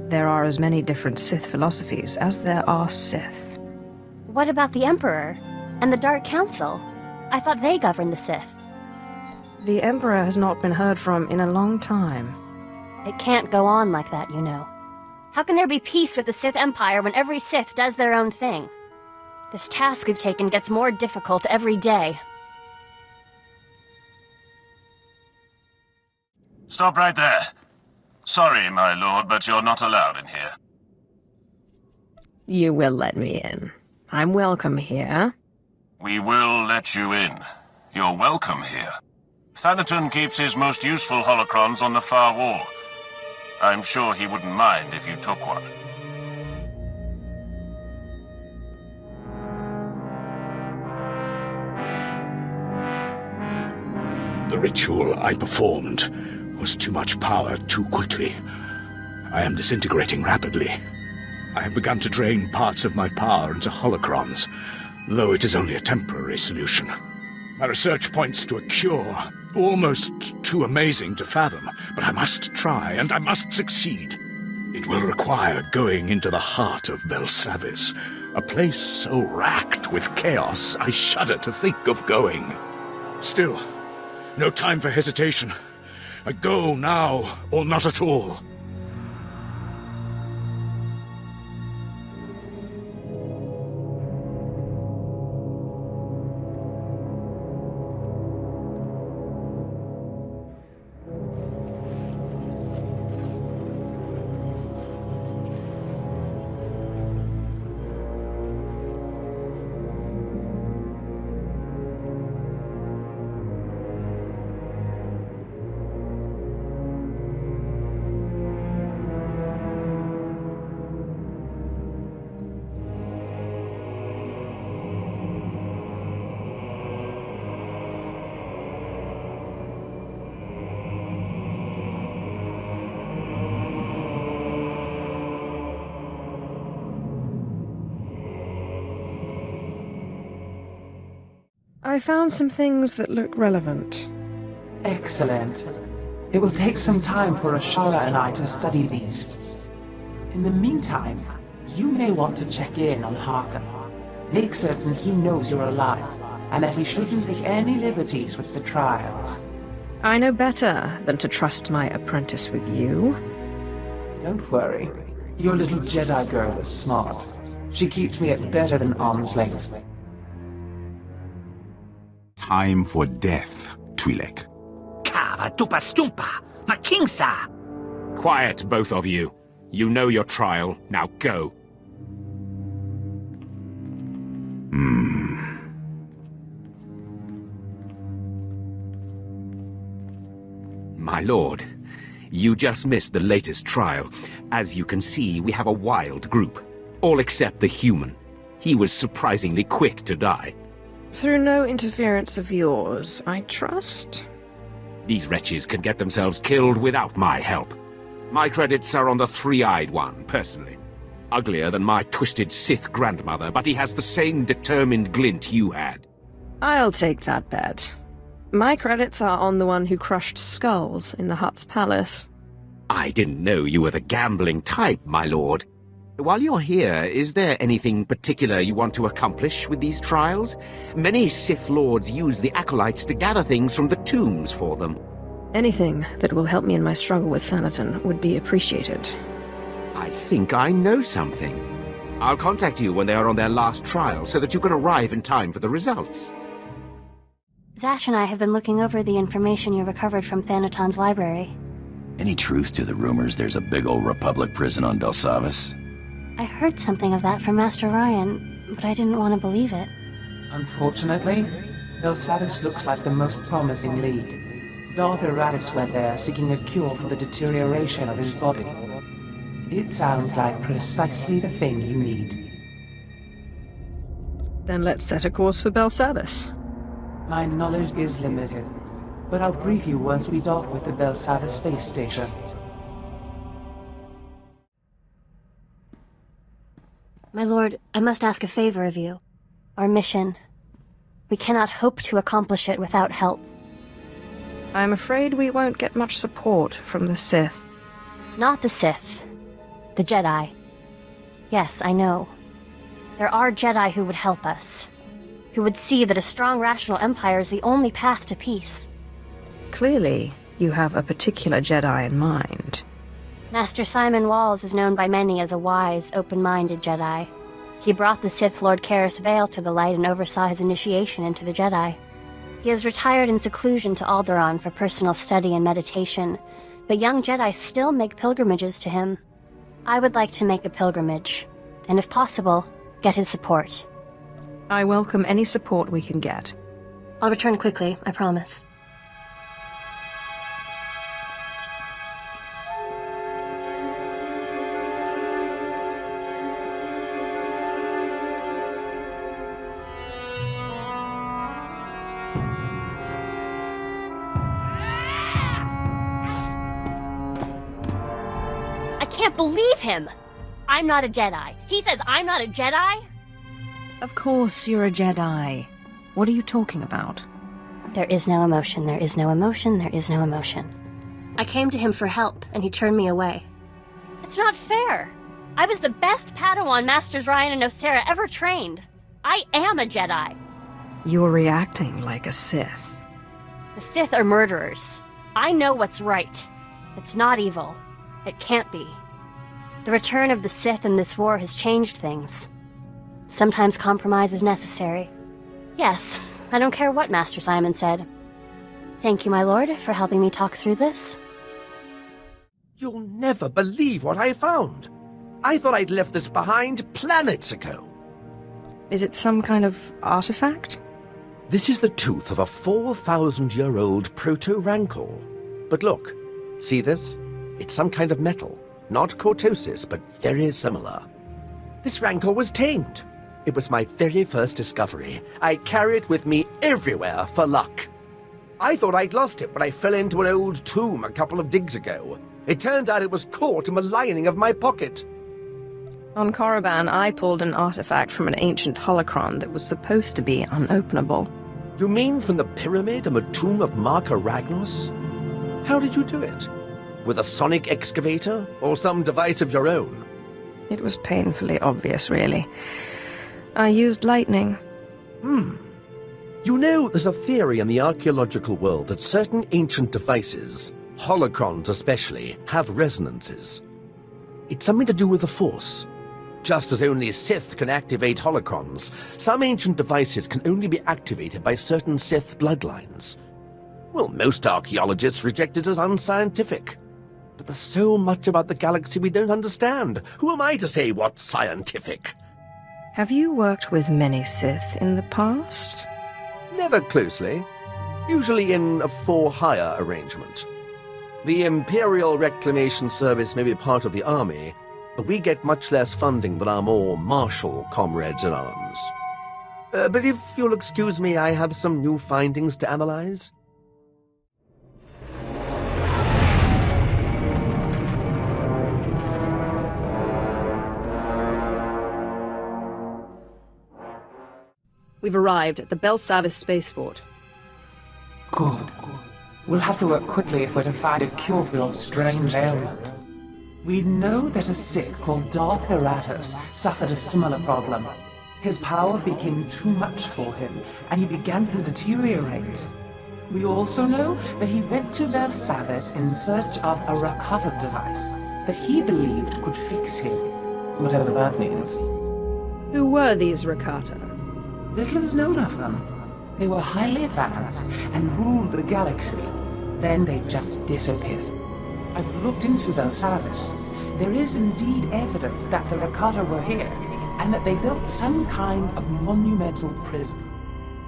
There are as many different Sith philosophies as there are Sith. What about the Emperor and the Dark Council? I thought they governed the Sith. The Emperor has not been heard from in a long time. It can't go on like that, you know. How can there be peace with the Sith Empire when every Sith does their own thing? This task we've taken gets more difficult every day. Stop right there. Sorry, my lord, but you're not allowed in here. You will let me in. I'm welcome here. We will let you in. You're welcome here. Thanaton keeps his most useful holocrons on the far wall. I'm sure he wouldn't mind if you took one. The ritual I performed was too much power too quickly. I am disintegrating rapidly. I have begun to drain parts of my power into holocrons, though it is only a temporary solution. My research points to a cure, almost too amazing to fathom, but I must try, and I must succeed. It will require going into the heart of Belsavis, a place so racked with chaos I shudder to think of going. Still, no time for hesitation. I go now, or not at all. I found some things that look relevant. Excellent. It will take some time for Ashara and I to study these. In the meantime, you may want to check in on Harkon. Make certain he knows you're alive, and that he shouldn't take any liberties with the trials. I know better than to trust my apprentice with you. Don't worry. Your little Jedi girl is smart. She keeps me at better than arm's length. Time for death, Twi'lek. Kava tupa stumpa, makingsa. Quiet, both of you. You know your trial. Now go. My lord, you just missed the latest trial. As you can see, we have a wild group. All except the human. He was surprisingly quick to die. Through no interference of yours, I trust? These wretches can get themselves killed without my help. My credits are on the three-eyed one, personally. Uglier than my twisted Sith grandmother, but he has the same determined glint you had. I'll take that bet. My credits are on the one who crushed skulls in the Hutt's palace. I didn't know you were the gambling type, my lord. While you're here, is there anything particular you want to accomplish with these trials? Many Sith Lords use the Acolytes to gather things from the tombs for them. Anything that will help me in my struggle with Thanaton would be appreciated. I think I know something. I'll contact you when they are on their last trial so that you can arrive in time for the results. Zash and I have been looking over the information you recovered from Thanaton's library. Any truth to the rumors there's a big old Republic prison on Belsavis? I heard something of that from Master Ryan, but I didn't want to believe it. Unfortunately, Belsavis looks like the most promising lead. Darth Eratus went there seeking a cure for the deterioration of his body. It sounds like precisely the thing you need. Then let's set a course for Belsavis. My knowledge is limited, but I'll brief you once we dock with the Belsavis space station. My lord, I must ask a favor of you. Our mission. We cannot hope to accomplish it without help. I'm afraid we won't get much support from the Sith. Not the Sith. The Jedi. Yes, I know. There are Jedi who would help us. Who would see that a strong, rational empire is the only path to peace. Clearly, you have a particular Jedi in mind. Master Simon Walls is known by many as a wise, open-minded Jedi. He brought the Sith Lord Karis Vale to the light and oversaw his initiation into the Jedi. He has retired in seclusion to Alderaan for personal study and meditation, but young Jedi still make pilgrimages to him. I would like to make a pilgrimage, and if possible, get his support. I welcome any support we can get. I'll return quickly, I promise. I can't believe him! I'm not a Jedi. He says I'm not a Jedi? Of course you're a Jedi. What are you talking about? There is no emotion, there is no emotion, there is no emotion. I came to him for help, and he turned me away. It's not fair! I was the best Padawan Masters Ryan and Nosera ever trained. I am a Jedi. You're reacting like a Sith. The Sith are murderers. I know what's right. It's not evil. It can't be. The return of the Sith in this war has changed things. Sometimes compromise is necessary. Yes, I don't care what Master Simon said. Thank you, my lord, for helping me talk through this. You'll never believe what I found. I thought I'd left this behind planets ago. Is it some kind of artifact? This is the tooth of a 4,000-year-old proto-rancor. But look, see this? It's some kind of metal. Not cortosis, but very similar. This rancor was tamed. It was my very first discovery. I carry it with me everywhere for luck. I thought I'd lost it when I fell into an old tomb a couple of digs ago. It turned out it was caught in the lining of my pocket. On Korriban, I pulled an artifact from an ancient holocron that was supposed to be unopenable. You mean from the pyramid and the tomb of Marka Ragnos? How did you do it? With a sonic excavator, or some device of your own? It was painfully obvious, really. I used lightning. You know, there's a theory in the archaeological world that certain ancient devices, holocrons especially, have resonances. It's something to do with the Force. Just as only Sith can activate holocrons, some ancient devices can only be activated by certain Sith bloodlines. Well, most archaeologists reject it as unscientific. But there's so much about the galaxy we don't understand. Who am I to say what's scientific? Have you worked with many Sith in the past? Never closely. Usually in a for-hire arrangement. The Imperial Reclamation Service may be part of the army, but we get much less funding than our more martial comrades-in-arms. But if you'll excuse me, I have some new findings to analyze. We've arrived at the Belsavis spaceport. Good. We'll have to work quickly if we're to find a cure for your strange ailment. We know that a Sith called Darth Eratus suffered a similar problem. His power became too much for him, and he began to deteriorate. We also know that he went to Belsavis in search of a Rakata device that he believed could fix him, whatever that means. Who were these Rakata? Little is known of them. They were highly advanced and ruled the galaxy. Then they just disappeared. I've looked into Belsavis. there is indeed evidence that the Rakata were here, and that they built some kind of monumental prison.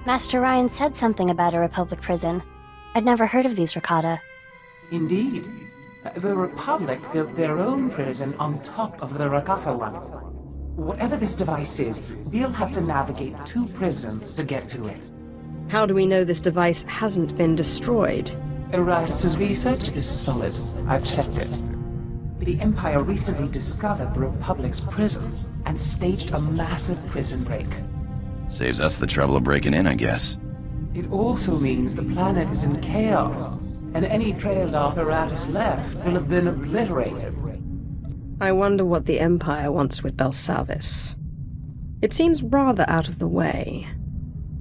Master Ryan said something about a Republic prison. I'd never heard of these Rakata. Indeed. The Republic built their own prison on top of the Rakata one. Whatever this device is, we'll have to navigate 2 prisons to get to it. How do we know this device hasn't been destroyed? Erastus's research is solid. I've checked it. The Empire recently discovered the Republic's prison and staged a massive prison break. Saves us the trouble of breaking in, I guess. It also means the planet is in chaos, and any trail Darth Aratus left will have been obliterated. I wonder what the Empire wants with Belsavis. It seems rather out of the way.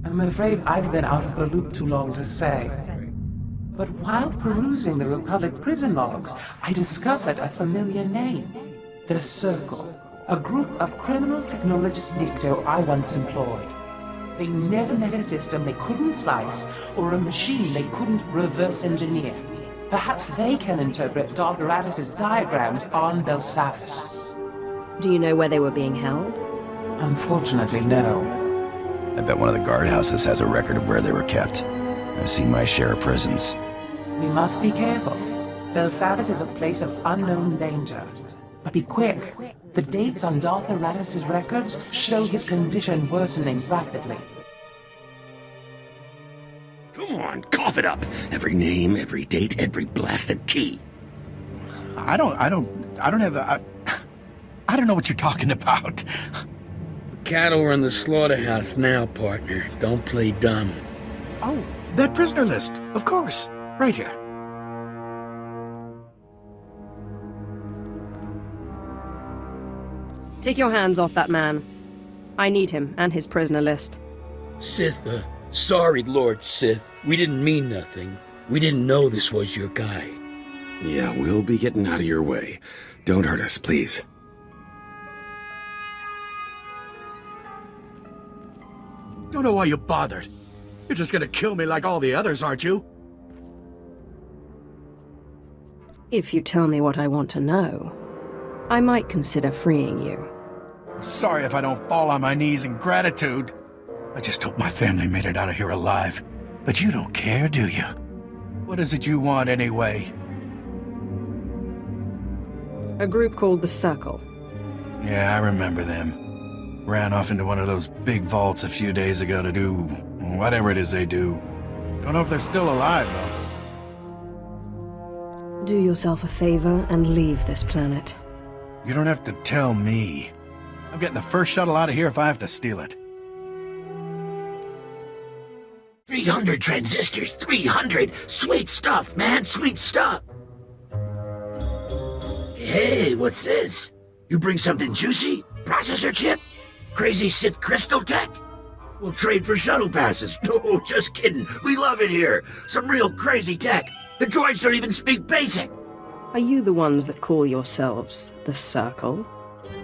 I'm afraid I've been out of the loop too long to say. But while perusing the Republic prison logs, I discovered a familiar name. The Circle, a group of criminal technologist Nikto I once employed. They never met a system they couldn't slice, or a machine they couldn't reverse engineer. Perhaps they can interpret Darth Aratus' diagrams on Belsavis. Do you know where they were being held? Unfortunately, no. I bet one of the guardhouses has a record of where they were kept. I've seen my share of prisons. We must be careful. Belsavis is a place of unknown danger. But be quick. The dates on Darth Aratus' records show his condition worsening rapidly. Come on, cough it up. Every name, every date, every blasted key. I don't know what you're talking about. Cattle are in the slaughterhouse now, partner. Don't play dumb. Oh, that prisoner list. Of course. Right here. Take your hands off that man. I need him and his prisoner list. Sith, sorry, Lord Sith. We didn't mean nothing. We didn't know this was your guy. Yeah, we'll be getting out of your way. Don't hurt us, please. Don't know why you bothered. You're just gonna kill me like all the others, aren't you? If you tell me what I want to know, I might consider freeing you. Sorry if I don't fall on my knees in gratitude. I just hope my family made it out of here alive. But you don't care, do you? What is it you want, anyway? A group called the Circle. Yeah, I remember them. Ran off into one of those big vaults a few days ago to do whatever it is they do. Don't know if they're still alive, though. Do yourself a favor and leave this planet. You don't have to tell me. I'm getting the first shuttle out of here if I have to steal it. 300 transistors, 300! Sweet stuff, man, sweet stuff! Hey, what's this? You bring something juicy? Processor chip? Crazy Sith crystal tech? We'll trade for shuttle passes. No, just kidding. We love it here. Some real crazy tech. The droids don't even speak basic. Are you the ones that call yourselves the Circle?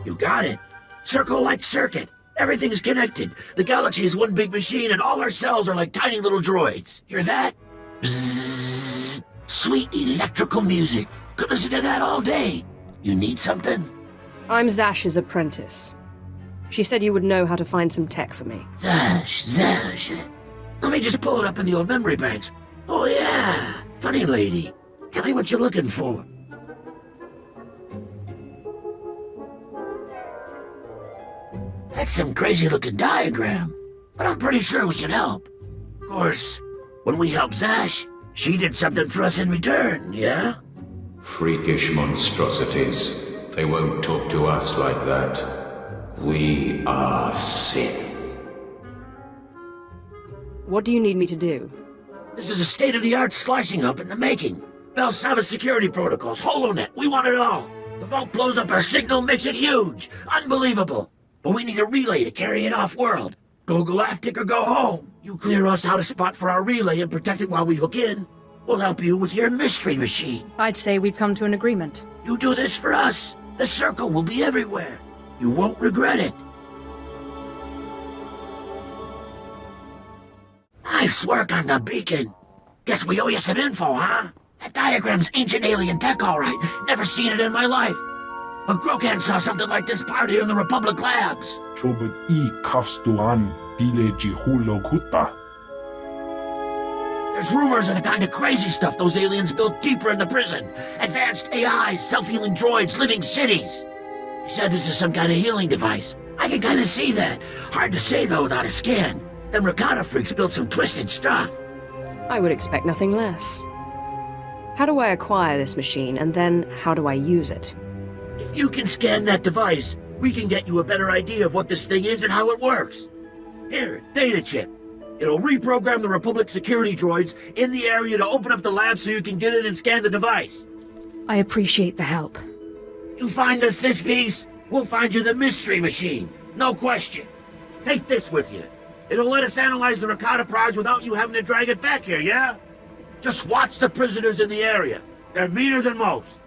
You got it. Circle like circuit. Everything's connected. The galaxy is one big machine and all our cells are like tiny little droids. Hear that? Bzzz. Sweet electrical music. Could listen to that all day. You need something? I'm Zash's apprentice. She said you would know how to find some tech for me. Zash. Let me just pull it up in the old memory banks. Oh yeah, funny lady. Tell me what you're looking for. That's some crazy-looking diagram, but I'm pretty sure we can help. Of course, when we helped Zash, she did something for us in return, yeah? Freakish monstrosities. They won't talk to us like that. We are Sith. What do you need me to do? This is a state-of-the-art slicing hub in the making. Belsavis security protocols, HoloNet, we want it all. The vault blows up our signal, makes it huge. Unbelievable. But we need a relay to carry it off-world. Go galactic or go home. You clear us out a spot for our relay and protect it while we hook in. We'll help you with your mystery machine. I'd say we've come to an agreement. You do this for us, the Circle will be everywhere. You won't regret it. Nice work on the beacon. Guess we owe you some info, huh? That diagram's ancient alien tech, all right. Never seen it in my life. But Grokan saw something like this part here in the Republic labs. Chobot I kafstuan bile jihulo kuta. There's rumors of the kind of crazy stuff those aliens built deeper in the prison. Advanced AIs, self-healing droids, living cities. You said this is some kind of healing device. I can kind of see that. Hard to say, though, without a scan. Them Rakata freaks built some twisted stuff. I would expect nothing less. How do I acquire this machine, and then how do I use it? If you can scan that device, we can get you a better idea of what this thing is and how it works. Here, data chip. It'll reprogram the Republic security droids in the area to open up the lab so you can get in and scan the device. I appreciate the help. You find us this piece, we'll find you the mystery machine. No question. Take this with you. It'll let us analyze the Rakata prize without you having to drag it back here, yeah? Just watch the prisoners in the area. They're meaner than most.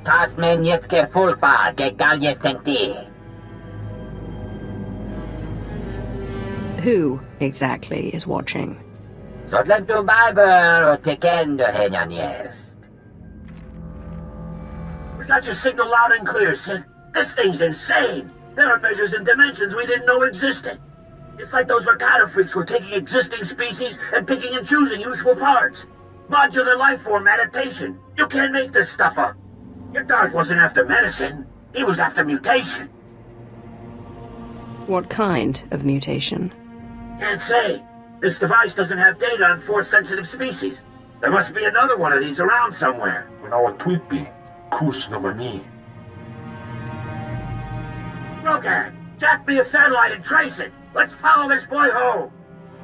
Tasmen Yetske Fulpa, Gegal Yestenti. Who exactly is watching? Sodlentu Biber or Tekendo Henyan Jest. We got your signal loud and clear, Sid. This thing's insane. There are measures and dimensions we didn't know existed. It's like those Rakata freaks were taking existing species and picking and choosing useful parts. Modular life form adaptation. You can't make this stuff up. Your Darth wasn't after medicine. He was after mutation. What kind of mutation? Can't say. This device doesn't have data on Force-sensitive species. There must be another one of these around somewhere. Our Tweetby, Kus Namani. Rogan, jack me a satellite and trace it. Let's follow this boy home.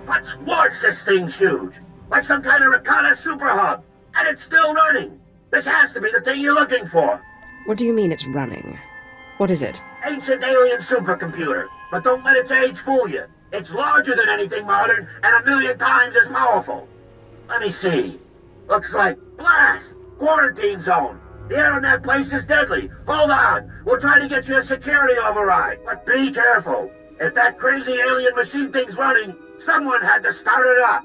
But Schwartz, this thing's huge. Like some kind of Rakata super hub. And it's still running. This has to be the thing you're looking for. What do you mean it's running? What is it? Ancient alien supercomputer. But don't let its age fool you. It's larger than anything modern and 1,000,000 times as powerful. Let me see. Looks like blast! Quarantine zone. The air in that place is deadly. Hold on. We'll try to get you a security override. But be careful. If that crazy alien machine thing's running, someone had to start it up.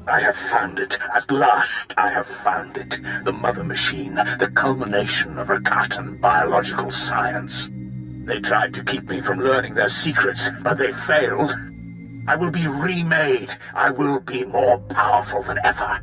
I have found it. At last, I have found it. The Mother Machine, the culmination of Rakatan biological science. They tried to keep me from learning their secrets, but they failed. I will be remade. I will be more powerful than ever.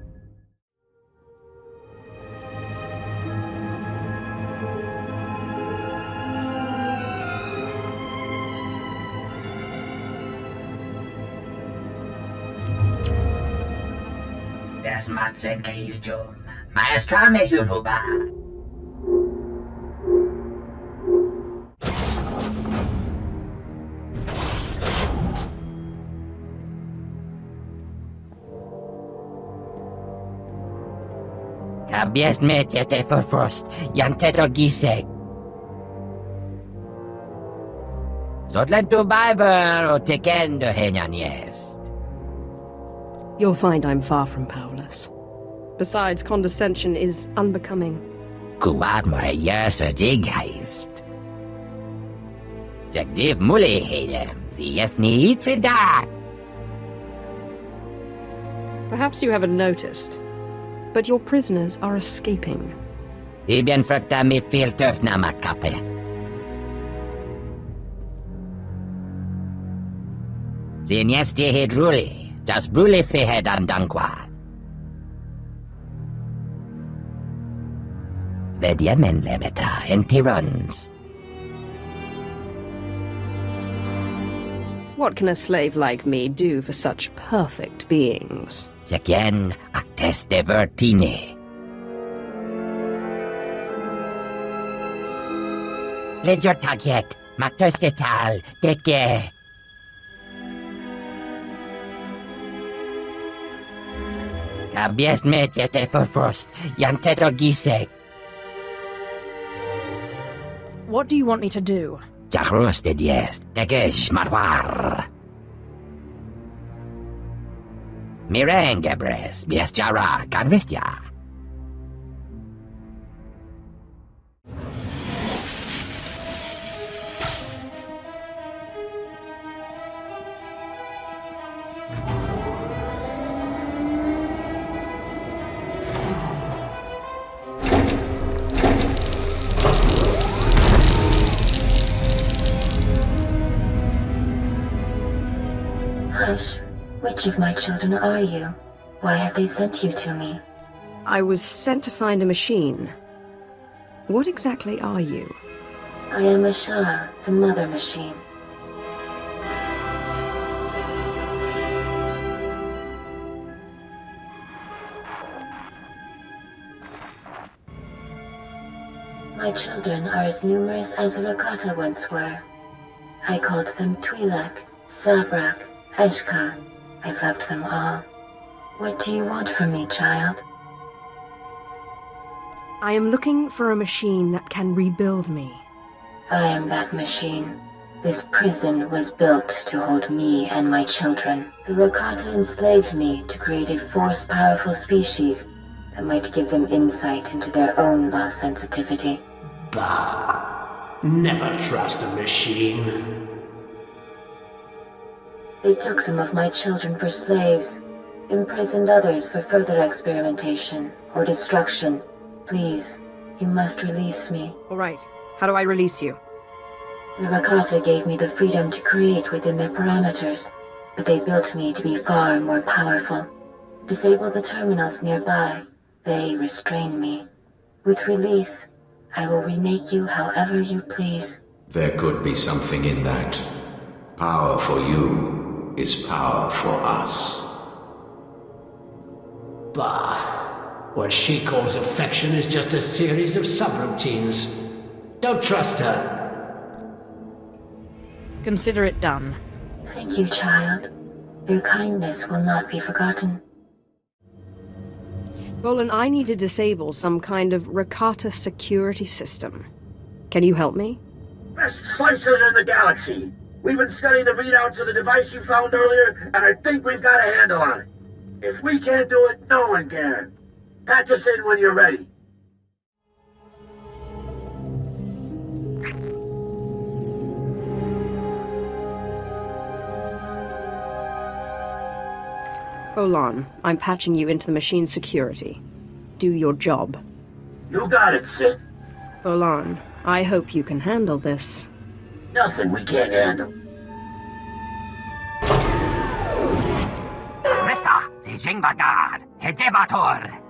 Das Matzen Kayujum. Maestra Mehuluba. Kabies metjete for frost. Janteto gisek. Zodlentu Biber o tekendo henyan jest. You'll find I'm far from powerless. Besides, condescension is unbecoming. Kuwad more yersa digheist. Jagdiv mule hedem, the need for that. Perhaps you haven't noticed, but your prisoners are escaping. Ibn frukta mi filtöf namakape. Zinyesti hedruli. Das brule fehed an dankwa. The diamen lemeta en tirons. What can a slave like me do for such perfect beings? Sekien actes de vertine. Ledger taget, mactostetal, teke. Kabies metjete for frost, janteto gisek. What do you want me to do? Jachrosted jest, tegesh marwar. Mirengebres, biesjara, canvestia. Hush. Which of my children are you? Why have they sent you to me? I was sent to find a machine. What exactly are you? I am Ashah, the Mother Machine. My children are as numerous as the Rakata once were. I called them Twi'lek, Sabrak, Eshka. I loved them all. What do you want from me, child? I am looking for a machine that can rebuild me. I am that machine. This prison was built to hold me and my children. The Rakata enslaved me to create a force-powerful species that might give them insight into their own lost sensitivity. Bah. Never trust a machine. They took some of my children for slaves, imprisoned others for further experimentation or destruction. Please, you must release me. All right. How do I release you? The Rakata gave me the freedom to create within their parameters, but they built me to be far more powerful. Disable the terminals nearby. They restrain me. With release, I will remake you however you please. There could be something in that. Power for you is power for us. Bah. What she calls affection is just a series of subroutines. Don't trust her. Consider it done. Thank you, child. Your kindness will not be forgotten. Volan, I need to disable some kind of Rakata security system. Can you help me? Best slicers in the galaxy. We've been studying the readouts of the device you found earlier, and I think we've got a handle on it. If we can't do it, no one can. Patch us in when you're ready. Volan, I'm patching you into the machine's security. Do your job. You got it, Sith. Volan, I hope you can handle this. Nothing we can't handle. Resta, the Jingvagard, Hedevator.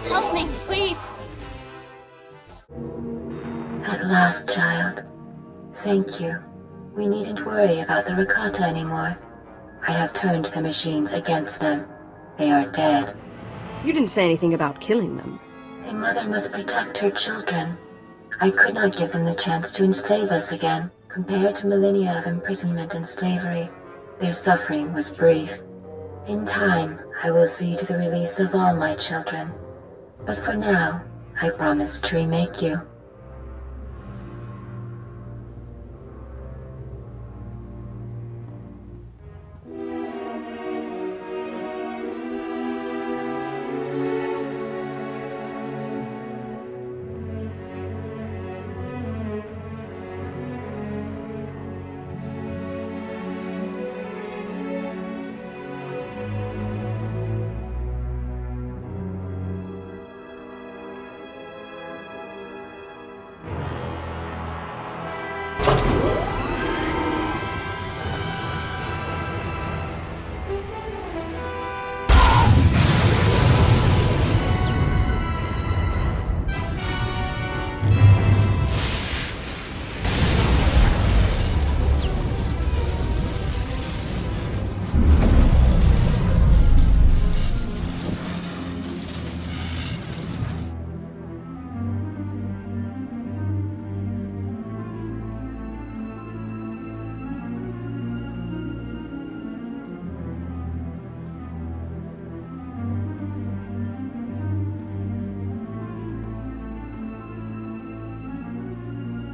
Help me, please. At last, child. Thank you. We needn't worry about the Rakata anymore. I have turned the machines against them. They are dead. You didn't say anything about killing them. A mother must protect her children. I could not give them the chance to enslave us again. Compared to millennia of imprisonment and slavery, their suffering was brief. In time, I will see to the release of all my children. But for now, I promise to remake you.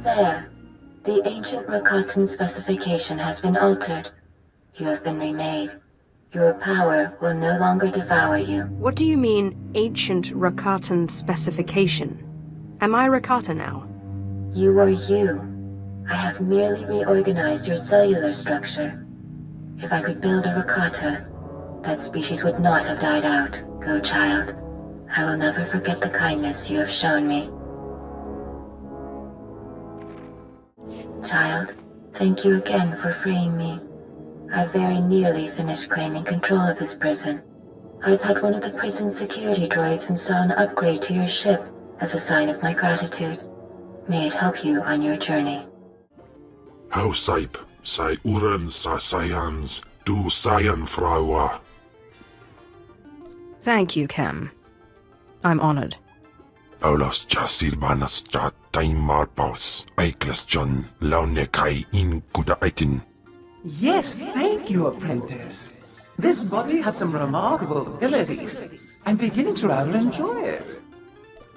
There. The ancient Rakatan specification has been altered. You have been remade. Your power will no longer devour you. What do you mean, ancient Rakatan specification? Am I Rakata now? You are you. I have merely reorganized your cellular structure. If I could build a Rakata, that species would not have died out. Go, child. I will never forget the kindness you have shown me. Child, thank you again for freeing me. I very nearly finished claiming control of this prison. I've had one of the prison security droids install an upgrade to your ship as a sign of my gratitude. May it help you on your journey. Hausaip, sai uren sa sayans, du sayan fraua. Thank you, Kem. I'm honored. Paulos ja silvanas ja taimar paus, aiklas John, laune kai in kuda aitin. Yes, thank you, apprentice. This body has some remarkable abilities. I'm beginning to rather enjoy it.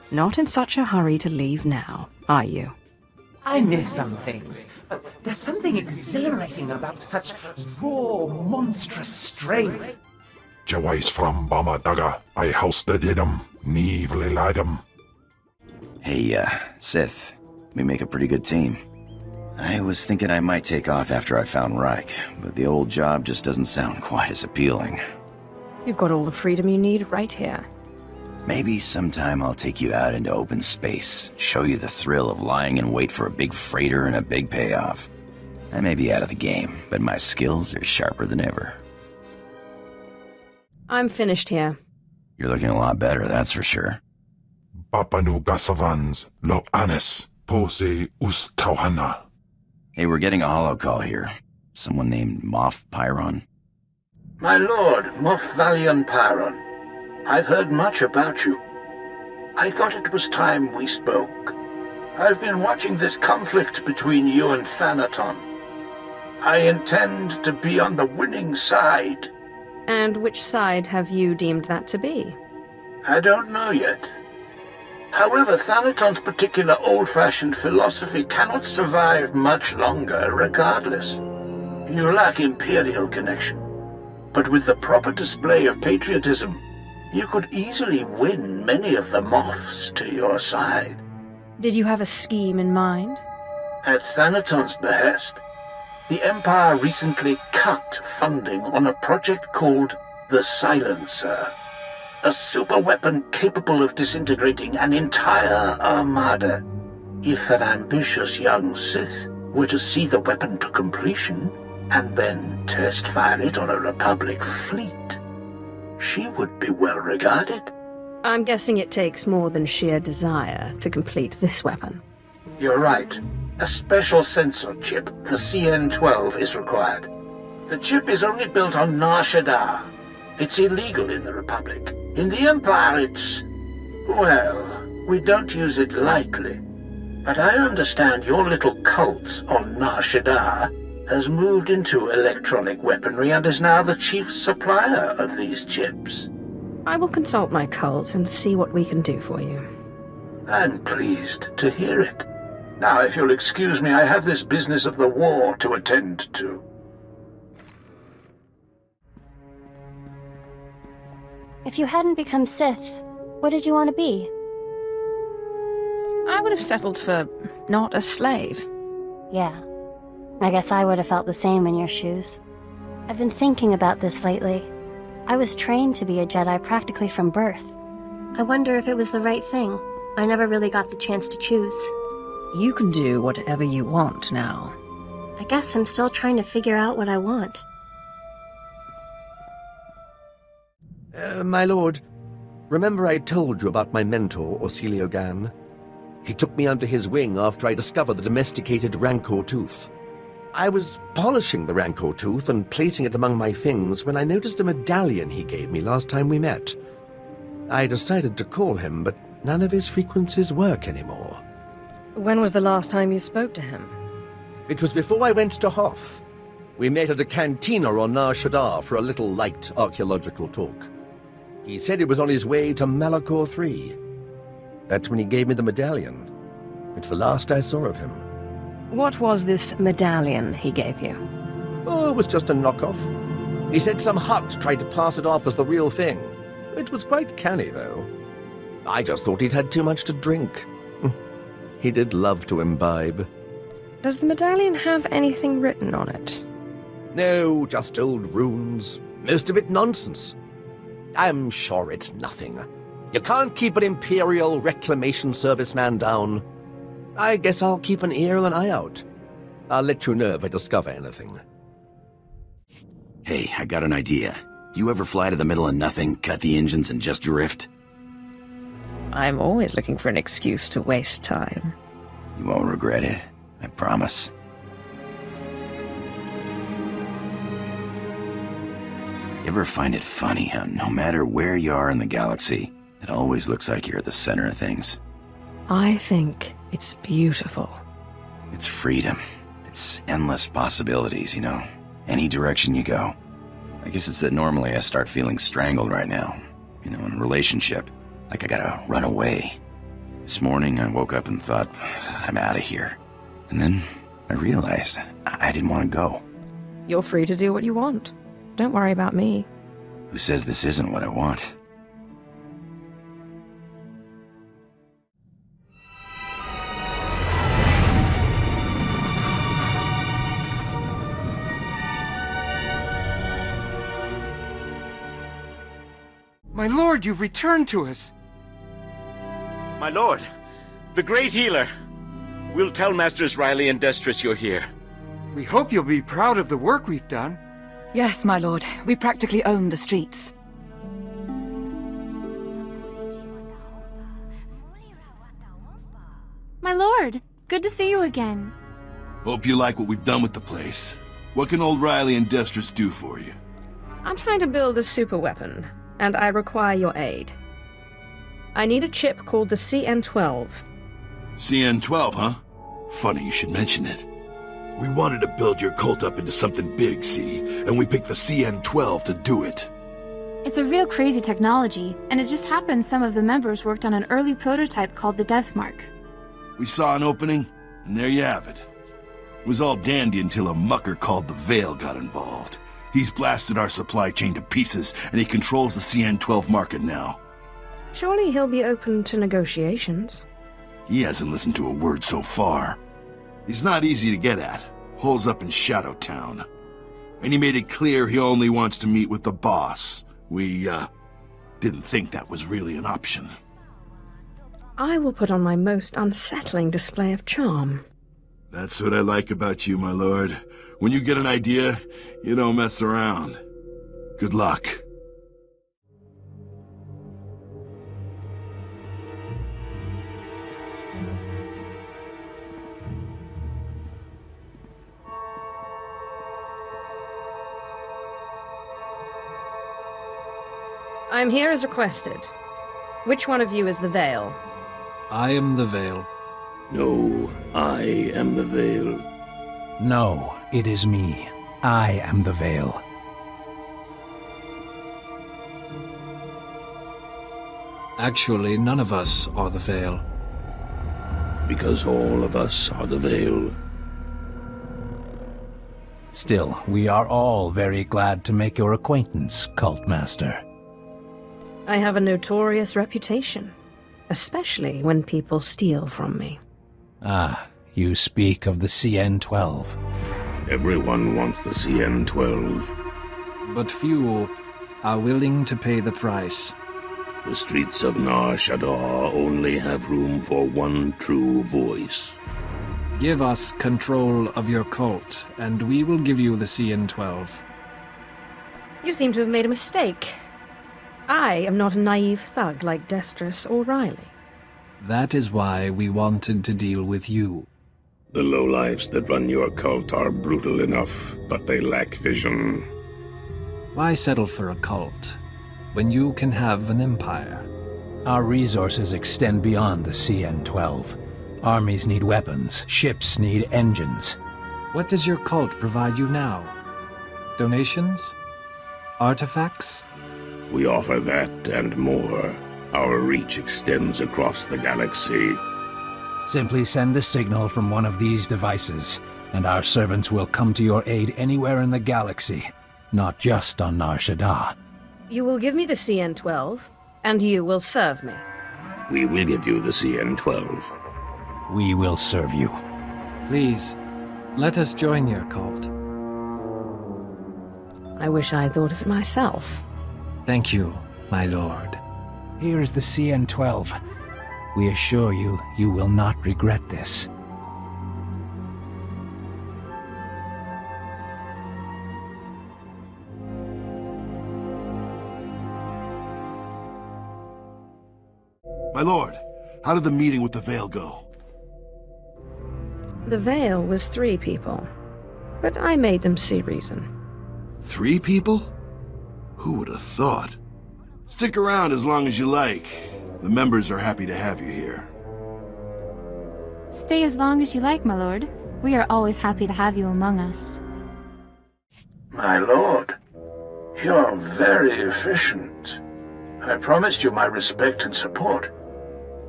Not in such a hurry to leave now, are you? I miss some things, but there's something exhilarating about such raw, monstrous strength. Jawais from Bamadaga, I housted idem, neevle lidem. Hey, Sith, we make a pretty good team. I was thinking I might take off after I found Reich, but the old job just doesn't sound quite as appealing. You've got all the freedom you need right here. Maybe sometime I'll take you out into open space, show you the thrill of lying in wait for a big freighter and a big payoff. I may be out of the game, but my skills are sharper than ever. I'm finished here. You're looking a lot better, that's for sure. Papanu gasavans, lo anes, pose us tauhana. Hey, we're getting a holo call here. Someone named Moff Pyron. My lord, Moff Valion Pyron. I've heard much about you. I thought it was time we spoke. I've been watching this conflict between you and Thanaton. I intend to be on the winning side. And which side have you deemed that to be? I don't know yet. However, Thanaton's particular old-fashioned philosophy cannot survive much longer regardless. You lack Imperial connection. But with the proper display of patriotism, you could easily win many of the Moffs to your side. Did you have a scheme in mind? At Thanaton's behest, the Empire recently cut funding on a project called the Silencer. A superweapon capable of disintegrating an entire armada. If an ambitious young Sith were to see the weapon to completion, and then test-fire it on a Republic fleet, she would be well regarded. I'm guessing it takes more than sheer desire to complete this weapon. You're right. A special sensor chip, the CN-12, is required. The chip is only built on Nar Shaddaa. It's illegal in the Republic. In the Empire, it's... well, we don't use it lightly. But I understand your little cult on Nar Shaddaa has moved into electronic weaponry and is now the chief supplier of these chips. I will consult my cult and see what we can do for you. I'm pleased to hear it. Now, if you'll excuse me, I have this business of the war to attend to. If you hadn't become Sith, what did you want to be? I would have settled for not a slave. Yeah. I guess I would have felt the same in your shoes. I've been thinking about this lately. I was trained to be a Jedi practically from birth. I wonder if it was the right thing. I never really got the chance to choose. You can do whatever you want now. I guess I'm still trying to figure out what I want. My lord, remember I told you about my mentor, Orsilio Gan? He took me under his wing after I discovered the domesticated Rancor tooth. I was polishing the Rancor tooth and placing it among my things when I noticed a medallion he gave me last time we met. I decided to call him, but none of his frequencies work anymore. When was the last time you spoke to him? It was before I went to Hoth. We met at a cantina on Nar Shaddaa for a little light archaeological talk. He said he was on his way to Malachor III. That's when he gave me the medallion. It's the last I saw of him. What was this medallion he gave you? Oh, it was just a knockoff. He said some Hutt tried to pass it off as the real thing. It was quite canny, though. I just thought he'd had too much to drink. He did love to imbibe. Does the medallion have anything written on it? No, just old runes. Most of it nonsense. I'm sure it's nothing. You can't keep an Imperial Reclamation Service man down. I guess I'll keep an ear and an eye out. I'll let you know if I discover anything. Hey, I got an idea. You ever fly to the middle of nothing, cut the engines, and just drift? I'm always looking for an excuse to waste time. You won't regret it. I promise. You ever find it funny how no matter where you are in the galaxy, it always looks like you're at the center of things? I think it's beautiful. It's freedom. It's endless possibilities, you know. Any direction you go. I guess it's that normally I start feeling strangled right now. You know, in a relationship. Like I gotta run away. This morning I woke up and thought, I'm out of here. And then I realized I didn't want to go. You're free to do what you want. Don't worry about me. Who says this isn't what I want? My lord, you've returned to us. My lord, the great healer. We'll tell Masters Riley and Destris you're here. We hope you'll be proud of the work we've done. Yes, my lord. We practically own the streets. My lord, good to see you again. Hope you like what we've done with the place. What can old Riley and Destris do for you? I'm trying to build a super weapon, and I require your aid. I need a chip called the CN-12. CN-12, huh? Funny you should mention it. We wanted to build your cult up into something big, see? And we picked the CN-12 to do it. It's a real crazy technology, and it just happens some of the members worked on an early prototype called the Deathmark. We saw an opening, and there you have it. It was all dandy until a mucker called the Veil got involved. He's blasted our supply chain to pieces, and he controls the CN-12 market now. Surely he'll be open to negotiations. He hasn't listened to a word so far. He's not easy to get at. Holes up in Shadowtown. And he made it clear he only wants to meet with the boss. We, didn't think that was really an option. I will put on my most unsettling display of charm. That's what I like about you, my lord. When you get an idea, you don't mess around. Good luck. I'm here as requested. Which one of you is the Veil? I am the Veil. No, I am the Veil. No, it is me. I am the Veil. Actually, none of us are the Veil. Because all of us are the Veil. Still, we are all very glad to make your acquaintance, Cult Master. I have a notorious reputation, especially when people steal from me. Ah, you speak of the CN-12. Everyone wants the CN-12. But few are willing to pay the price. The streets of Nar Shaddaa only have room for one true voice. Give us control of your cult, and we will give you the CN-12. You seem to have made a mistake. I am not a naive thug like Destris or Riley. That is why we wanted to deal with you. The lowlifes that run your cult are brutal enough, but they lack vision. Why settle for a cult when you can have an empire? Our resources extend beyond the CN-12. Armies need weapons, ships need engines. What does your cult provide you now? Donations? Artifacts? We offer that and more. Our reach extends across the galaxy. Simply send a signal from one of these devices, and our servants will come to your aid anywhere in the galaxy. not just on Nar Shaddaa. You will give me the CN-12, and you will serve me. We will give you the CN-12. We will serve you. Please, let us join your cult. I wish I had thought of it myself. Thank you, my lord. Here is the CN-12. We assure you, you will not regret this. My lord, how did the meeting with the Veil go? The Veil was 3 people, but I made them see reason. 3 people? Who would have thought? Stick around as long as you like. The members are happy to have you here. Stay as long as you like, my lord. We are always happy to have you among us. My lord, you're very efficient. I promised you my respect and support,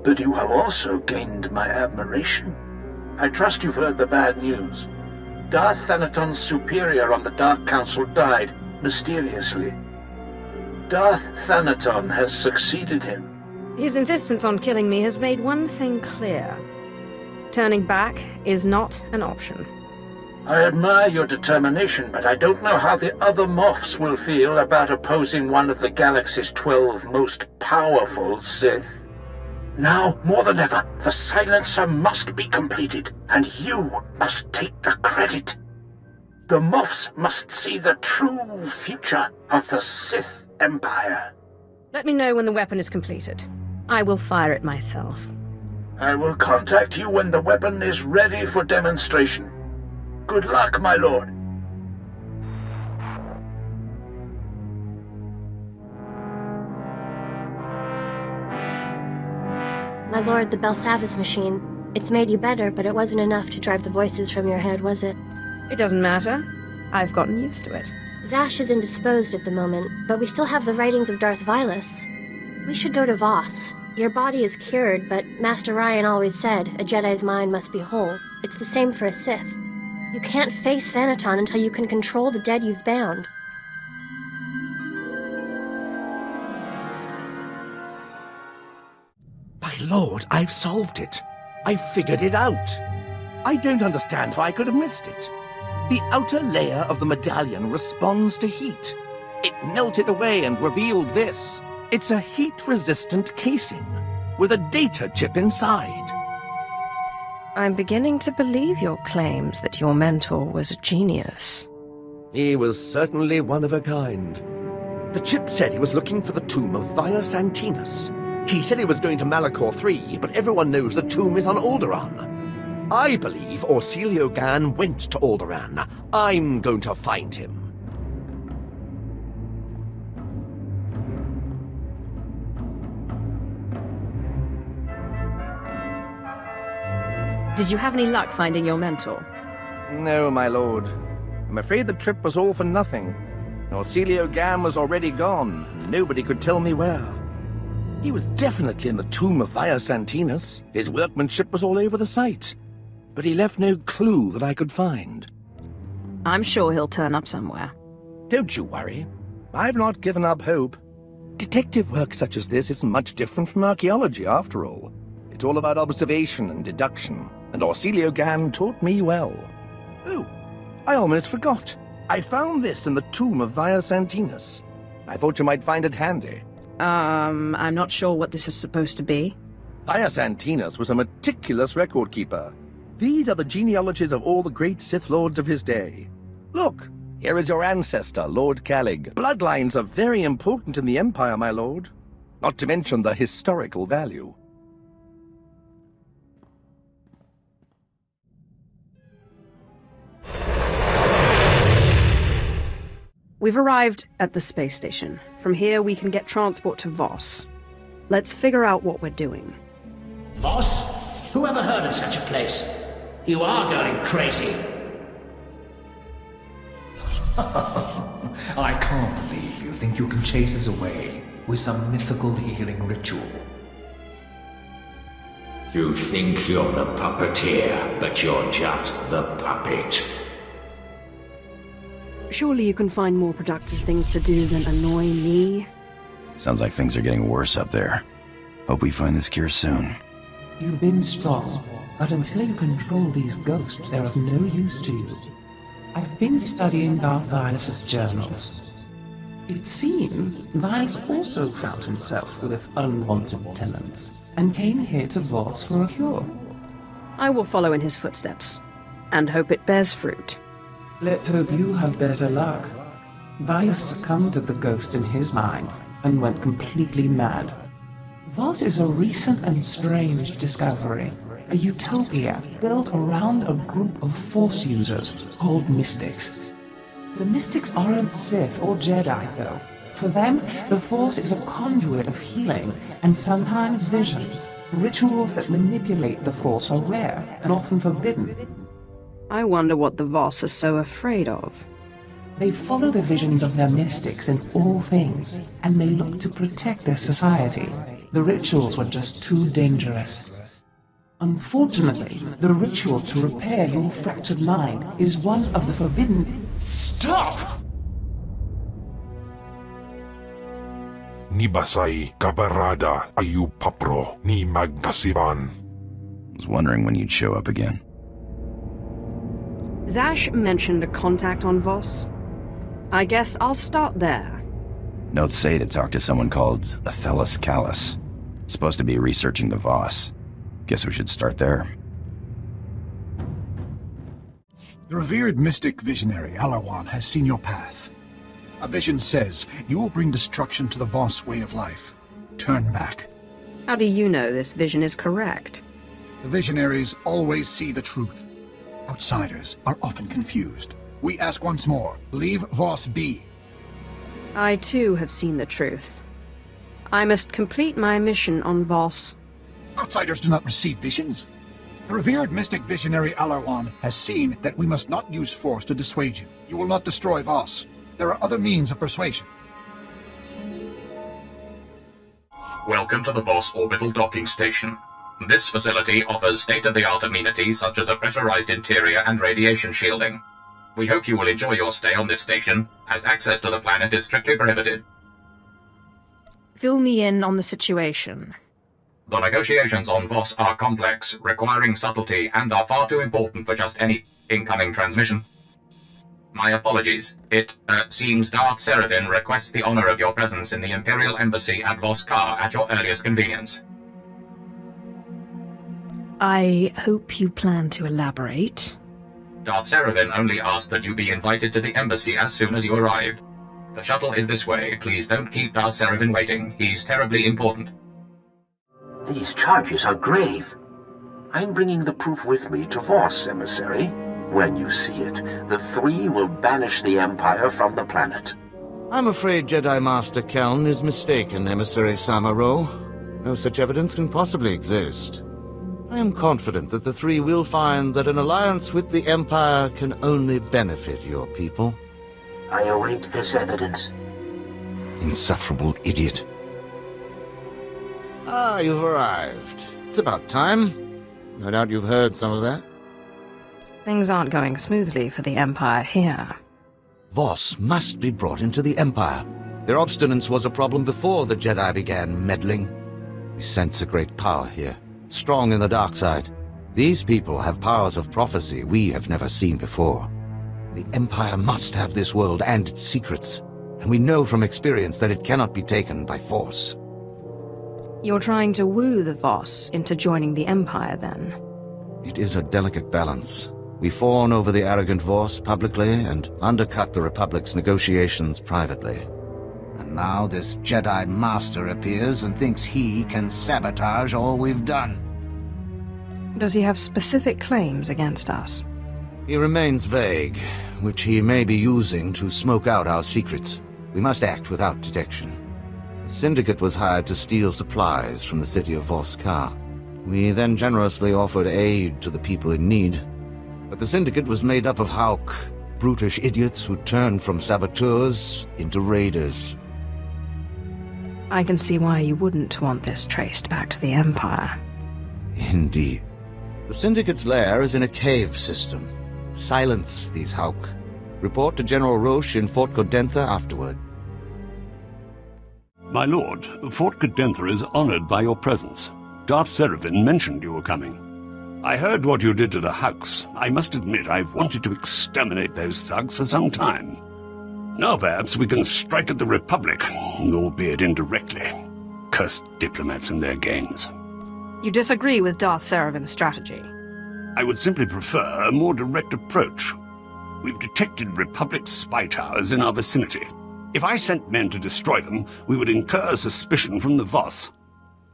but you have also gained my admiration. I trust you've heard the bad news. Darth Thanaton's superior on the Dark Council died, mysteriously. Darth Thanaton has succeeded him. His insistence on killing me has made one thing clear. Turning back is not an option. I admire your determination, but I don't know how the other Moffs will feel about opposing one of the galaxy's 12 most powerful Sith. Now, more than ever, the Silencer must be completed, and you must take the credit. The Moffs must see the true future of the Sith Empire. Let me know when the weapon is completed. I will fire it myself. I will contact you when the weapon is ready for demonstration. Good luck, my lord. My lord, the Belsavis machine. It's made you better, but it wasn't enough to drive the voices from your head, was it? It doesn't matter. I've gotten used to it. Zash is indisposed at the moment, but we still have the writings of Darth Vilus. We should go to Voss. Your body is cured, but Master Ryan always said a Jedi's mind must be whole. It's the same for a Sith. You can't face Thanaton until you can control the dead you've bound. My lord, I've solved it. I've figured it out. I don't understand how I could have missed it. The outer layer of the medallion responds to heat. It melted away and revealed this. It's a heat-resistant casing, with a data chip inside. I'm beginning to believe your claims that your mentor was a genius. He was certainly one of a kind. The chip said he was looking for the tomb of Via Santinus. He said he was going to Malachor III, but everyone knows the tomb is on Alderaan. I believe Orsilio Gan went to Alderaan. I'm going to find him. Did you have any luck finding your mentor? No, my lord. I'm afraid the trip was all for nothing. Orsilio Gan was already gone, and nobody could tell me where. He was definitely in the tomb of Via Santinus. His workmanship was all over the site. But he left no clue that I could find. I'm sure he'll turn up somewhere. Don't you worry. I've not given up hope. Detective work such as this isn't much different from archaeology, after all. It's all about observation and deduction, and Orsilio Gan taught me well. Oh, I almost forgot. I found this in the tomb of Via Santinus. I thought you might find it handy. I'm not sure what this is supposed to be. Via Santinus was a meticulous record keeper. These are the genealogies of all the great Sith Lords of his day. Look, here is your ancestor, Lord Calig. Bloodlines are very important in the Empire, my lord. Not to mention the historical value. We've arrived at the space station. From here, we can get transport to Voss. Let's figure out what we're doing. Voss? Who ever heard of such a place? You are going crazy. I can't believe you think you can chase us away with some mythical healing ritual. You think you're the puppeteer, but you're just the puppet. Surely you can find more productive things to do than annoy me. Sounds like things are getting worse up there. Hope we find this cure soon. You've been strong, but until you control these ghosts, they're of no use to you. I've been studying Darth Vilus's journals. It seems Vilus also found himself with unwanted tenants, and came here to Voss for a cure. I will follow in his footsteps, and hope it bears fruit. Let's hope you have better luck. Vilus succumbed to the ghosts in his mind, and went completely mad. Voss is a recent and strange discovery. A utopia built around a group of Force users called Mystics. The Mystics aren't Sith or Jedi, though. For them, the Force is a conduit of healing and sometimes visions. Rituals that manipulate the Force are rare and often forbidden. I wonder what the Voss are so afraid of. They follow the visions of their mystics in all things, and they look to protect their society. The rituals were just too dangerous. Unfortunately, the ritual to repair your fractured mind is one of the forbidden... Stop! Ni basay kabarada ayu papro ni magkasivan. Was wondering when you'd show up again. Zash mentioned a contact on Voss. I guess I'll start there. Notes say to talk to someone called Athelas Callus. Supposed to be researching the Voss. Guess we should start there. The revered mystic visionary Alarwan has seen your path. A vision says you will bring destruction to the Voss way of life. Turn back. How do you know this vision is correct? The visionaries always see the truth. Outsiders are often confused. We ask once more, leave Voss be. I too have seen the truth. I must complete my mission on Voss. Outsiders do not receive visions. The revered mystic visionary Alarwan has seen that we must not use force to dissuade you. You will not destroy Voss. There are other means of persuasion. Welcome to the Voss Orbital Docking Station. This facility offers state-of-the-art amenities such as a pressurized interior and radiation shielding. We hope you will enjoy your stay on this station, as access to the planet is strictly prohibited. Fill me in on the situation. The negotiations on Voss are complex, requiring subtlety, and are far too important for just any incoming transmission. My apologies. It seems Darth Seraphim requests the honor of your presence in the Imperial Embassy at Voss Ka at your earliest convenience. I hope you plan to elaborate. Darth Seraphim only asked that you be invited to the embassy as soon as you arrived. The shuttle is this way. Please don't keep Darth Seraphim waiting. He's terribly important. These charges are grave. I'm bringing the proof with me to Voss, emissary. When you see it, the three will banish the Empire from the planet. I'm afraid Jedi Master Keln is mistaken, Emissary Samaro. No such evidence can possibly exist. I am confident that the three will find that an alliance with the Empire can only benefit your people. I await this evidence. Insufferable idiot. Ah, you've arrived. It's about time. No doubt you've heard some of that. Things aren't going smoothly for the Empire here. Voss must be brought into the Empire. Their obstinance was a problem before the Jedi began meddling. We sense a great power here, strong in the dark side. These people have powers of prophecy we have never seen before. The Empire must have this world and its secrets, and we know from experience that it cannot be taken by force. You're trying to woo the Voss into joining the Empire, then? It is a delicate balance. We fawn over the arrogant Voss publicly and undercut the Republic's negotiations privately. And now this Jedi Master appears and thinks he can sabotage all we've done. Does he have specific claims against us? He remains vague, which he may be using to smoke out our secrets. We must act without detection. The Syndicate was hired to steal supplies from the city of Voss Ka. We then generously offered aid to the people in need. But the Syndicate was made up of Hauk, brutish idiots who turned from saboteurs into raiders. I can see why you wouldn't want this traced back to the Empire. Indeed. The Syndicate's lair is in a cave system. Silence these Hauk. Report to General Roche in Fort Godentha afterward. My lord, Fort Godentha is honored by your presence. Darth Seraphon mentioned you were coming. I heard what you did to the Hux. I must admit I've wanted to exterminate those thugs for some time. Now perhaps we can strike at the Republic, albeit indirectly. Cursed diplomats and their games. You disagree with Darth Seraphon's strategy? I would simply prefer a more direct approach. We've detected Republic spy towers in our vicinity. If I sent men to destroy them, we would incur suspicion from the Voss.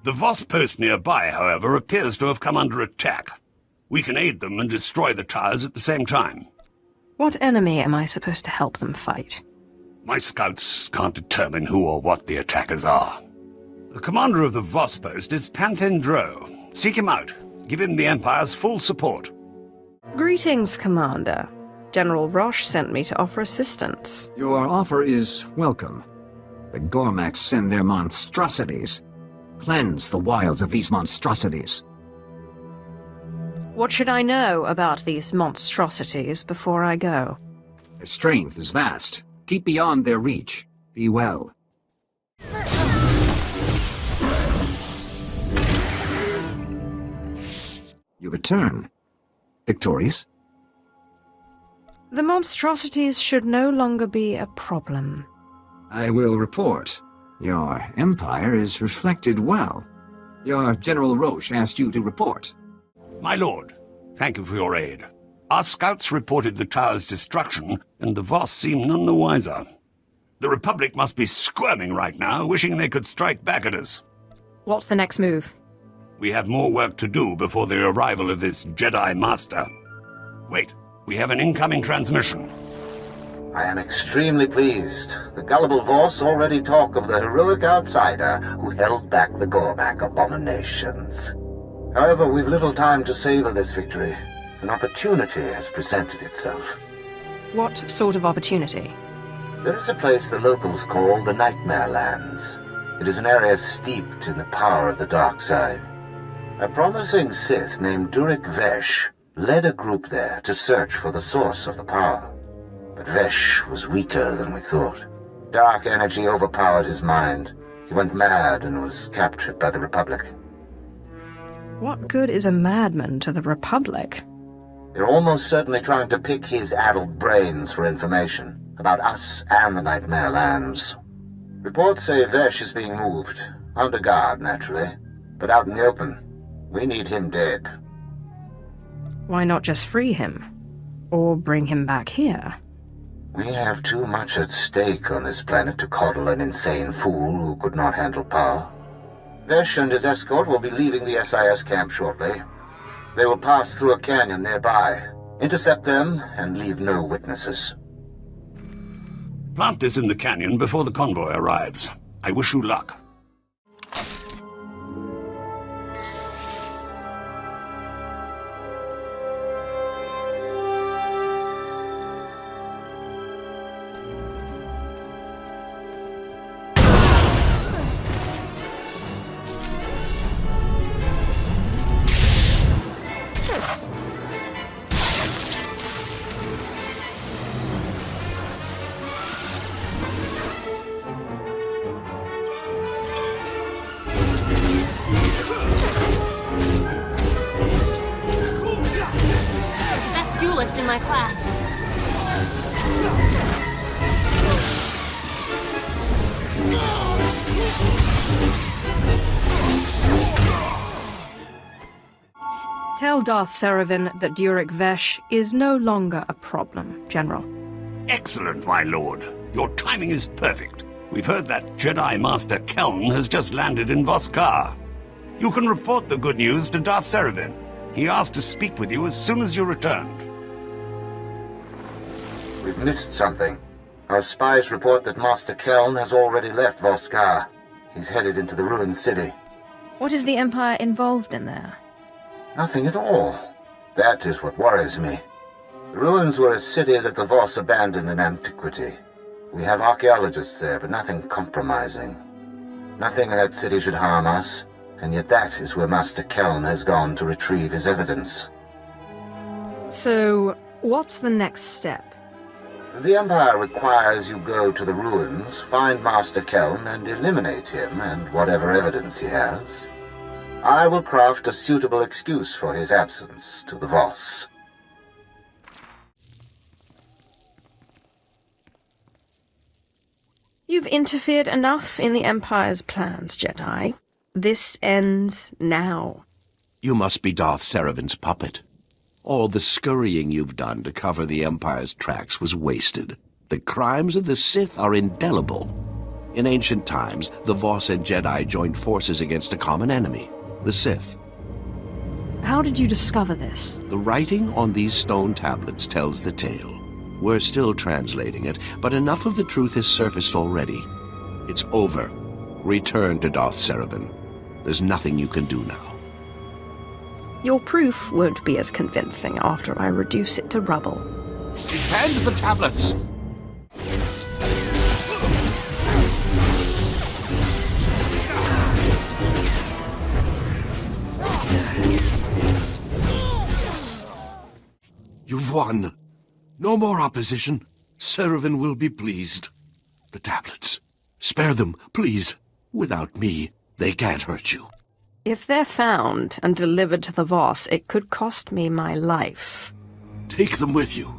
The Voss post nearby, however, appears to have come under attack. We can aid them and destroy the towers at the same time. What enemy am I supposed to help them fight? My scouts can't determine who or what the attackers are. The commander of the Voss post is Panthen Dro. Seek him out. Give him the Empire's full support. Greetings, Commander. General Roche sent me to offer assistance. Your offer is welcome. The Gormaks send their monstrosities. Cleanse the wilds of these monstrosities. What should I know about these monstrosities before I go? Their strength is vast. Keep beyond their reach. Be well. You return. Victorious? The monstrosities should no longer be a problem. I will report. Your empire is reflected well. Your General Roche asked you to report. My lord, thank you for your aid. Our scouts reported the tower's destruction, and the Voss seem none the wiser. The Republic must be squirming right now, wishing they could strike back at us. What's the next move? We have more work to do before the arrival of this Jedi Master. Wait, we have an incoming transmission. I am extremely pleased. The gullible Voss already talk of the heroic outsider who held back the Gormak abominations. However, we've little time to savor this victory. An opportunity has presented itself. What sort of opportunity? There is a place the locals call the Nightmare Lands. It is an area steeped in the power of the dark side. A promising Sith named Durek Vesh led a group there to search for the source of the power. But Vesh was weaker than we thought. Dark energy overpowered his mind. He went mad and was captured by the Republic. What good is a madman to the Republic? They're almost certainly trying to pick his addled brains for information about us and the Nightmare Lands. Reports say Vesh is being moved, under guard, naturally, but out in the open. We need him dead. Why not just free him? Or bring him back here? We have too much at stake on this planet to coddle an insane fool who could not handle power. Vesh and his escort will be leaving the SIS camp shortly. They will pass through a canyon nearby, intercept them, and leave no witnesses. Plant this in the canyon before the convoy arrives. I wish you luck. In my class. Tell Darth Seraphon that Durek Vesh is no longer a problem, General. Excellent, my lord. Your timing is perfect. We've heard that Jedi Master Keln has just landed in Voskar. You can report the good news to Darth Seraphon. He asked to speak with you as soon as you returned. We've missed something. Our spies report that Master Keln has already left Voskar. He's headed into the ruined city. What is the Empire involved in there? Nothing at all. That is what worries me. The ruins were a city that the Voss abandoned in antiquity. We have archaeologists there, but nothing compromising. Nothing in that city should harm us, and yet that is where Master Keln has gone to retrieve his evidence. So, what's the next step? The Empire requires you go to the ruins, find Master Keln, and eliminate him and whatever evidence he has. I will craft a suitable excuse for his absence to the Voss. You've interfered enough in the Empire's plans, Jedi. This ends now. You must be Darth Saravin's puppet. All the scurrying you've done to cover the Empire's tracks was wasted. The crimes of the Sith are indelible. In ancient times, the Voss and Jedi joined forces against a common enemy, the Sith. How did you discover this? The writing on these stone tablets tells the tale. We're still translating it, but enough of the truth has surfaced already. It's over. Return to Darth Saravin. There's nothing you can do now. Your proof won't be as convincing after I reduce it to rubble. Hand the tablets! You've won. No more opposition. Saravin will be pleased. The tablets. Spare them, please. Without me, they can't hurt you. If they're found and delivered to the Voss, it could cost me my life. Take them with you.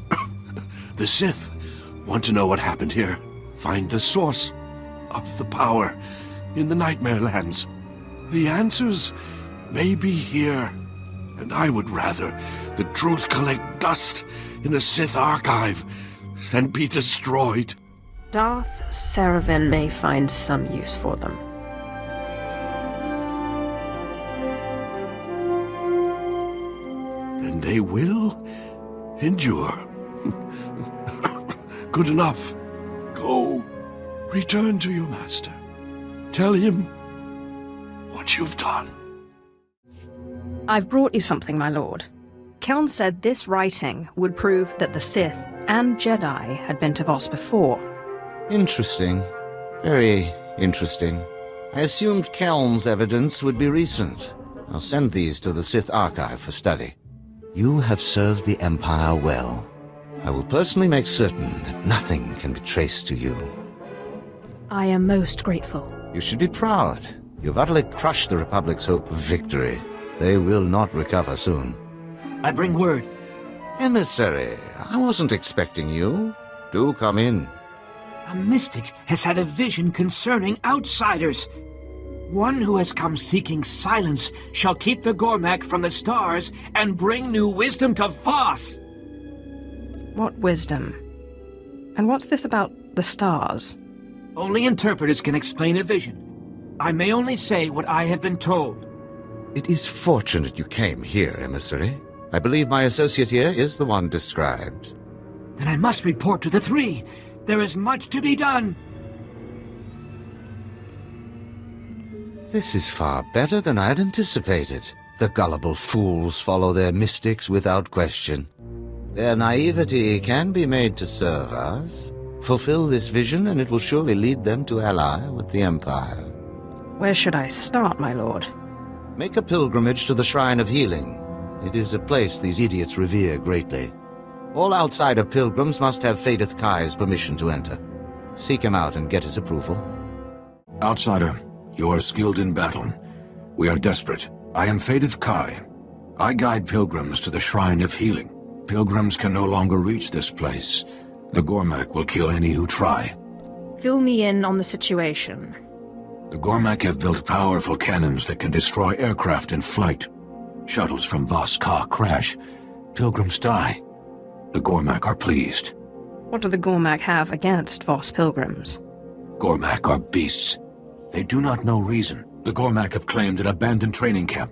The Sith want to know what happened here. Find the source of the power in the Nightmare Lands. The answers may be here, and I would rather the truth collect dust in a Sith archive than be destroyed. Darth Saravin may find some use for them. Then they will endure. Good enough. Go. Return to your master. Tell him what you've done. I've brought you something, my lord. Keln said this writing would prove that the Sith and Jedi had been to Voss before. Interesting. Very interesting. I assumed Keln's evidence would be recent. I'll send these to the Sith Archive for study. You have served the Empire well. I will personally make certain that nothing can be traced to you. I am most grateful. You should be proud. You've utterly crushed the Republic's hope of victory. They will not recover soon. I bring word. Emissary, I wasn't expecting you. Do come in. A mystic has had a vision concerning outsiders. One who has come seeking silence shall keep the Gormak from the stars and bring new wisdom to Voss. What wisdom? And what's this about the stars? Only interpreters can explain a vision. I may only say what I have been told. It is fortunate you came here, Emissary. I believe my associate here is the one described. Then I must report to the three. There is much to be done. This is far better than I had anticipated. The gullible fools follow their mystics without question. Their naivety can be made to serve us. Fulfill this vision, and it will surely lead them to ally with the Empire. Where should I start, my lord? Make a pilgrimage to the Shrine of Healing. It is a place these idiots revere greatly. All outsider pilgrims must have Fadeth Kai's permission to enter. Seek him out and get his approval. Outsider, you are skilled in battle. We are desperate. I am Fadeth Kai. I guide pilgrims to the Shrine of Healing. Pilgrims can no longer reach this place. The Gormak will kill any who try. Fill me in on the situation. The Gormak have built powerful cannons that can destroy aircraft in flight. Shuttles from Voss Ka crash. Pilgrims die. The Gormak are pleased. What do the Gormak have against Voss pilgrims? Gormak are beasts. They do not know reason. The Gormak have claimed an abandoned training camp.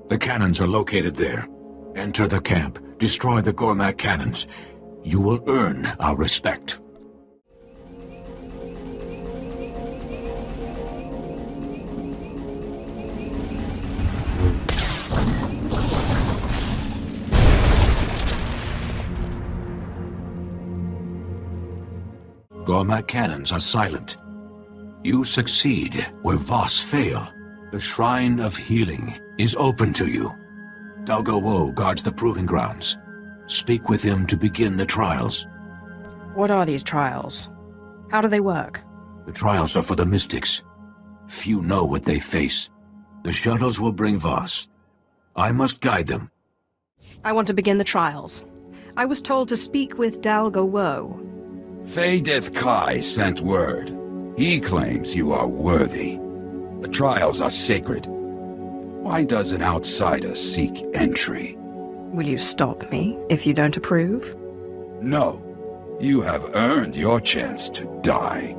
The cannons are located there. Enter the camp, destroy the Gormak cannons. You will earn our respect. Gormak cannons are silent. You succeed where Voss fail. The Shrine of Healing is open to you. Dalgo Wo guards the proving grounds. Speak with him to begin the trials. What are these trials? How do they work? The trials are for the Mystics. Few know what they face. The shuttles will bring Voss. I must guide them. I want to begin the trials. I was told to speak with Dalgo Woe. Faydith Kai sent word. He claims you are worthy. The trials are sacred. Why does an outsider seek entry? Will you stop me if you don't approve? No. You have earned your chance to die.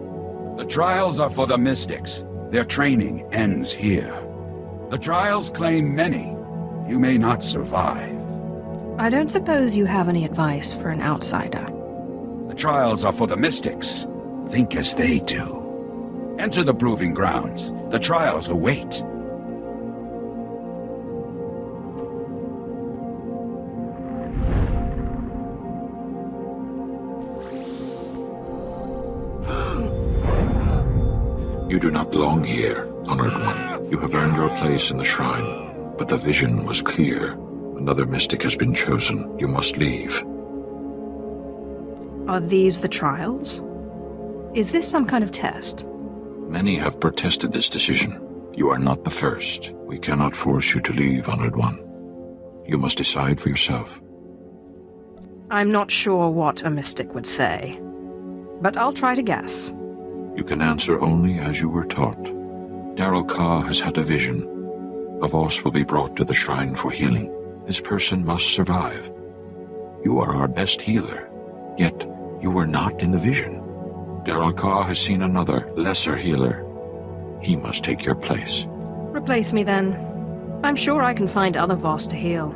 The trials are for the Mystics. Their training ends here. The trials claim many. You may not survive. I don't suppose you have any advice for an outsider. The trials are for the Mystics. Think as they do. Enter the proving grounds. The trials await. You do not belong here, Honored One. You have earned your place in the shrine, but the vision was clear. Another mystic has been chosen. You must leave. Are these the trials? Is this some kind of test? Many have protested this decision. You are not the first. We cannot force you to leave, Honored One. You must decide for yourself. I'm not sure what a mystic would say, but I'll try to guess. You can answer only as you were taught. Darrell Ka has had a vision. A Voss will be brought to the shrine for healing. This person must survive. You are our best healer, yet you were not in the vision. Darrell Ka has seen another, lesser healer. He must take your place. Replace me then. I'm sure I can find other Voss to heal.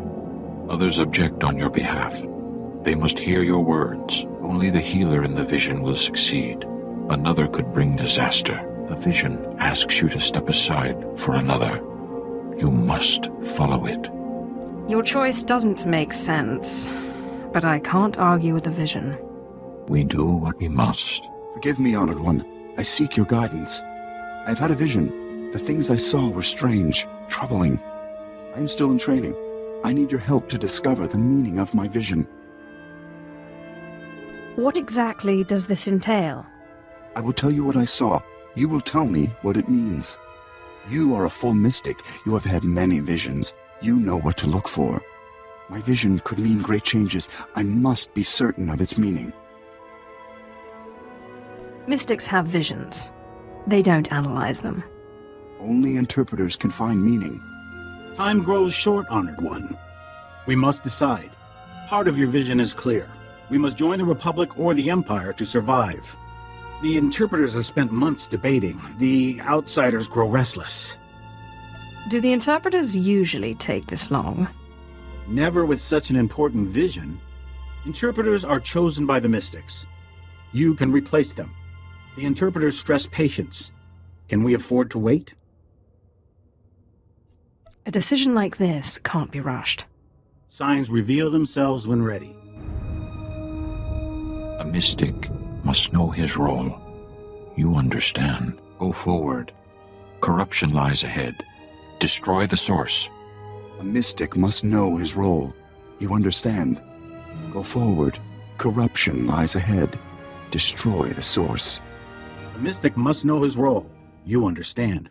Others object on your behalf. They must hear your words. Only the healer in the vision will succeed. Another could bring disaster. The vision asks you to step aside for another. You must follow it. Your choice doesn't make sense, but I can't argue with the vision. We do what we must. Forgive me, Honored One. I seek your guidance. I've had a vision. The things I saw were strange, troubling. I'm still in training. I need your help to discover the meaning of my vision. What exactly does this entail? I will tell you what I saw. You will tell me what it means. You are a full mystic. You have had many visions. You know what to look for. My vision could mean great changes. I must be certain of its meaning. Mystics have visions. They don't analyze them. Only interpreters can find meaning. Time grows short, Honored One. We must decide. Part of your vision is clear. We must join the Republic or the Empire to survive. The interpreters have spent months debating. The outsiders grow restless. Do the interpreters usually take this long? Never with such an important vision. Interpreters are chosen by the Mystics. You can replace them. The interpreters stress patience. Can we afford to wait? A decision like this can't be rushed. Signs reveal themselves when ready. A mystic must know his role. You understand. Go forward. Corruption lies ahead. Destroy the source. A mystic must know his role. You understand. Go forward. Corruption lies ahead. Destroy the source. A mystic must know his role. You understand.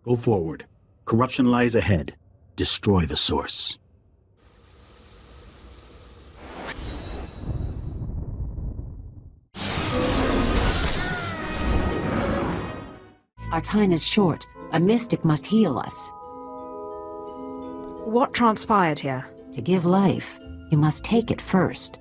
Go forward. Corruption lies ahead. Destroy the source. Our time is short. A mystic must heal us. What transpired here? To give life, you must take it first.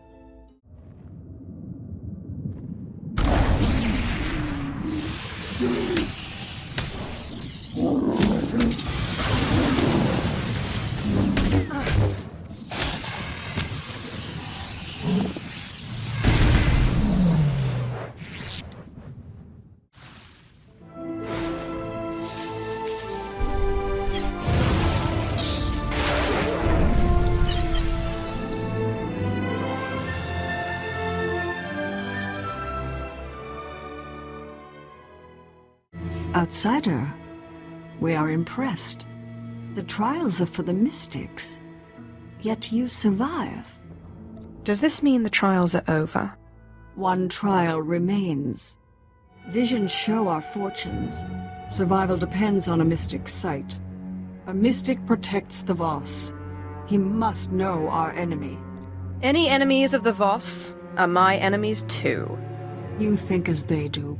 Outsider, we are impressed. The trials are for the mystics, yet you survive. Does this mean the trials are over? One trial remains. Visions show our fortunes. Survival depends on a mystic's sight. A mystic protects the Voss. He must know our enemy. Any enemies of the Voss are my enemies too. You think as they do.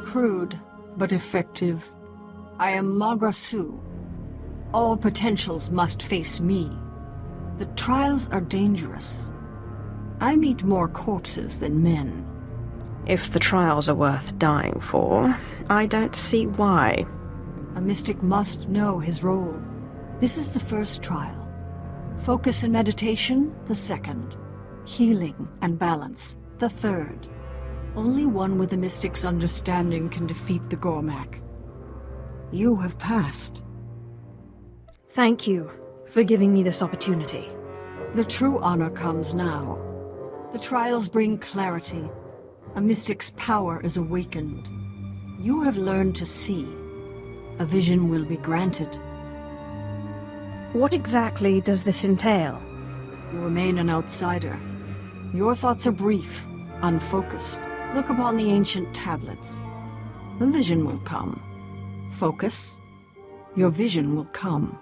Crude, but effective. I am Magrasu. All potentials must face me. The trials are dangerous. I meet more corpses than men. If the trials are worth dying for, I don't see why. A mystic must know his role. This is the first trial. Focus and meditation, the second. Healing and balance, the third. Only one with a mystic's understanding can defeat the Gormak. You have passed. Thank you for giving me this opportunity. The true honor comes now. The trials bring clarity. A mystic's power is awakened. You have learned to see. A vision will be granted. What exactly does this entail? You remain an outsider. Your thoughts are brief, unfocused. Look upon the ancient tablets. The vision will come. Focus. Your vision will come.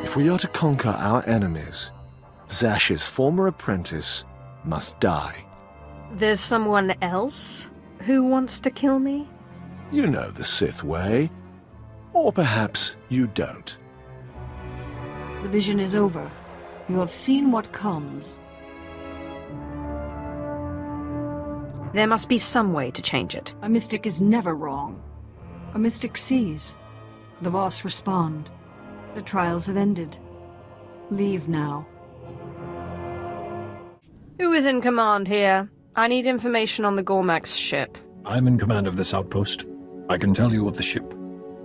If we are to conquer our enemies, Zash's former apprentice must die. There's someone else who wants to kill me? You know the Sith way. Or perhaps you don't. The vision is over. You have seen what comes. There must be some way to change it. A mystic is never wrong. A mystic sees. The Voss respond. The trials have ended. Leave now. Who is in command here? I need information on the Gormak's ship. I'm in command of this outpost. I can tell you of the ship.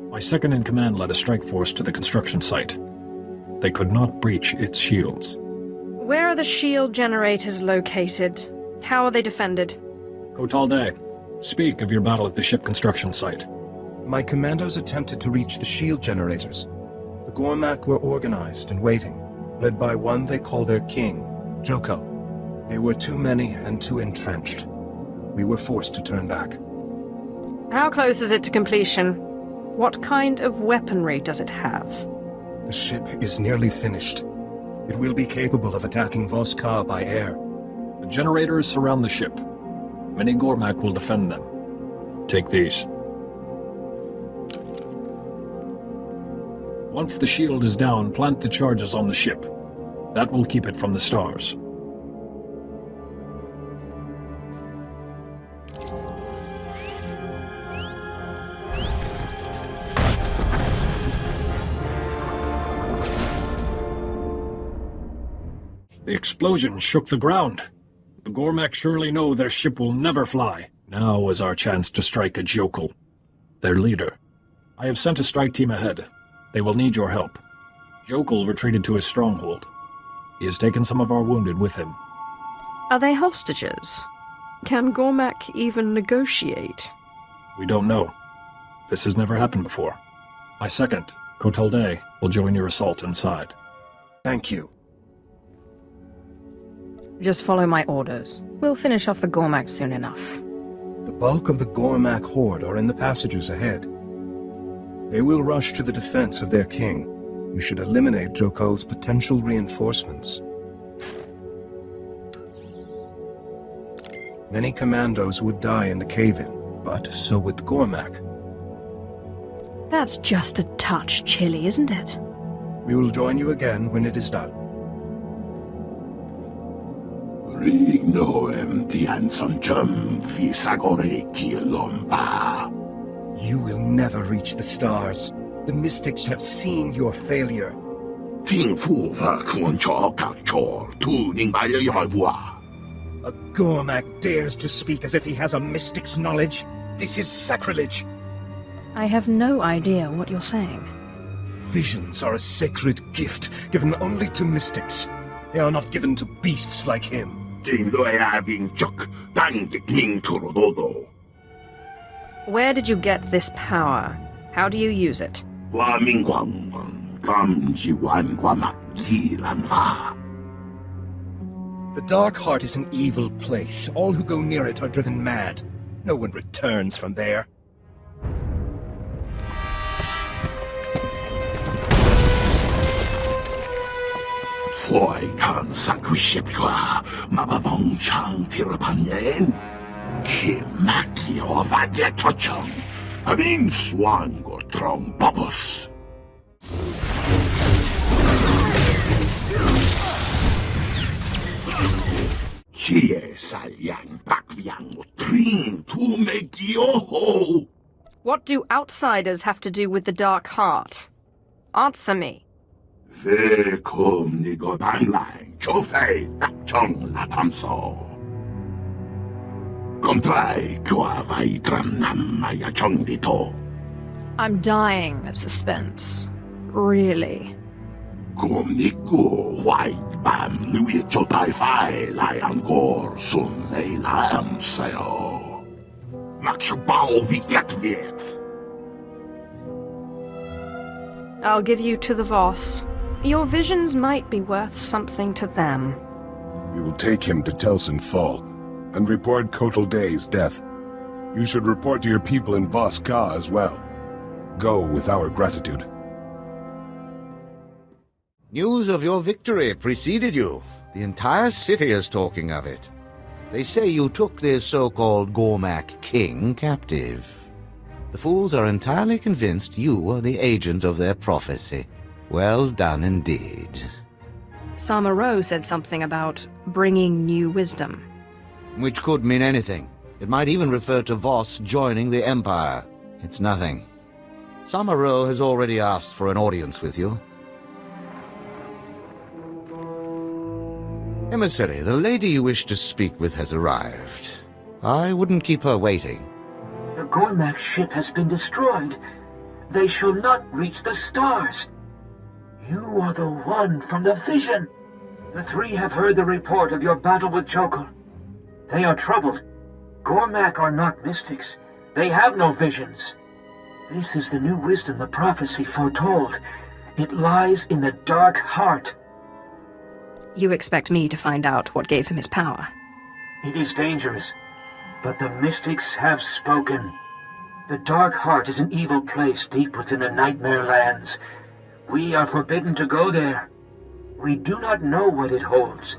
My second-in-command led a strike force to the construction site. They could not breach its shields. Where are the shield generators located? How are they defended? Kotal Day, speak of your battle at the ship construction site. My commandos attempted to reach the shield generators. The Gormak were organized and waiting, led by one they call their king, Joko. They were too many and too entrenched. We were forced to turn back. How close is it to completion? What kind of weaponry does it have? The ship is nearly finished. It will be capable of attacking Voss-Ka by air. The generators surround the ship. Many Gormak will defend them. Take these. Once the shield is down, plant the charges on the ship. That will keep it from the stars. The explosion shook the ground. The Gormak surely know their ship will never fly. Now is our chance to strike at Jokul, their leader. I have sent a strike team ahead. They will need your help. Jokul retreated to his stronghold. He has taken some of our wounded with him. Are they hostages? Can Gormak even negotiate? We don't know. This has never happened before. My second, Kotal Day, will join your assault inside. Thank you. Just follow my orders. We'll finish off the Gormak soon enough. The bulk of the Gormak horde are in the passages ahead. They will rush to the defense of their king. You should eliminate Jokul's potential reinforcements. Many commandos would die in the cave-in, but so would the Gormak. That's just a touch chilly, isn't it? We will join you again when it is done. You will never reach the stars. The mystics have seen your failure. A Gormak dares to speak as if he has a mystic's knowledge. This is sacrilege. I have no idea what you're saying. visions are a sacred gift given only to mystics. They are not given to beasts like him. Where did you get this power? How do you use it? The Dark Heart is an evil place. All who go near it are driven mad. No one returns from there. What do outsiders have to do with the Dark Heart? Answer me. I'm dying of suspense. Really. I'll give you to the Voss. Your visions might be worth something to them. We will take him to Telsin Fall and report Kotal Day's death. You should report to your people in Voss Ka as well. Go with our gratitude. News of your victory preceded you. The entire city is talking of it. They say you took their so-called Gormak king captive. The fools are entirely convinced you are the agent of their prophecy. Well done indeed. Samaro said something about bringing new wisdom. Which could mean anything. It might even refer to Voss joining the Empire. It's nothing. Samaro has already asked for an audience with you. Emissary, the lady you wish to speak with has arrived. I wouldn't keep her waiting. The Gormak ship has been destroyed. They shall not reach the stars. You are the one from the vision. The three have heard the report of your battle with Jokul. They are troubled. Gormak are not mystics. They have no visions. This is the new wisdom the prophecy foretold. It lies in the Dark Heart. You expect me to find out what gave him his power? It is dangerous, but the mystics have spoken. The Dark Heart is an evil place deep within the Nightmare Lands. We are forbidden to go there. We do not know what it holds.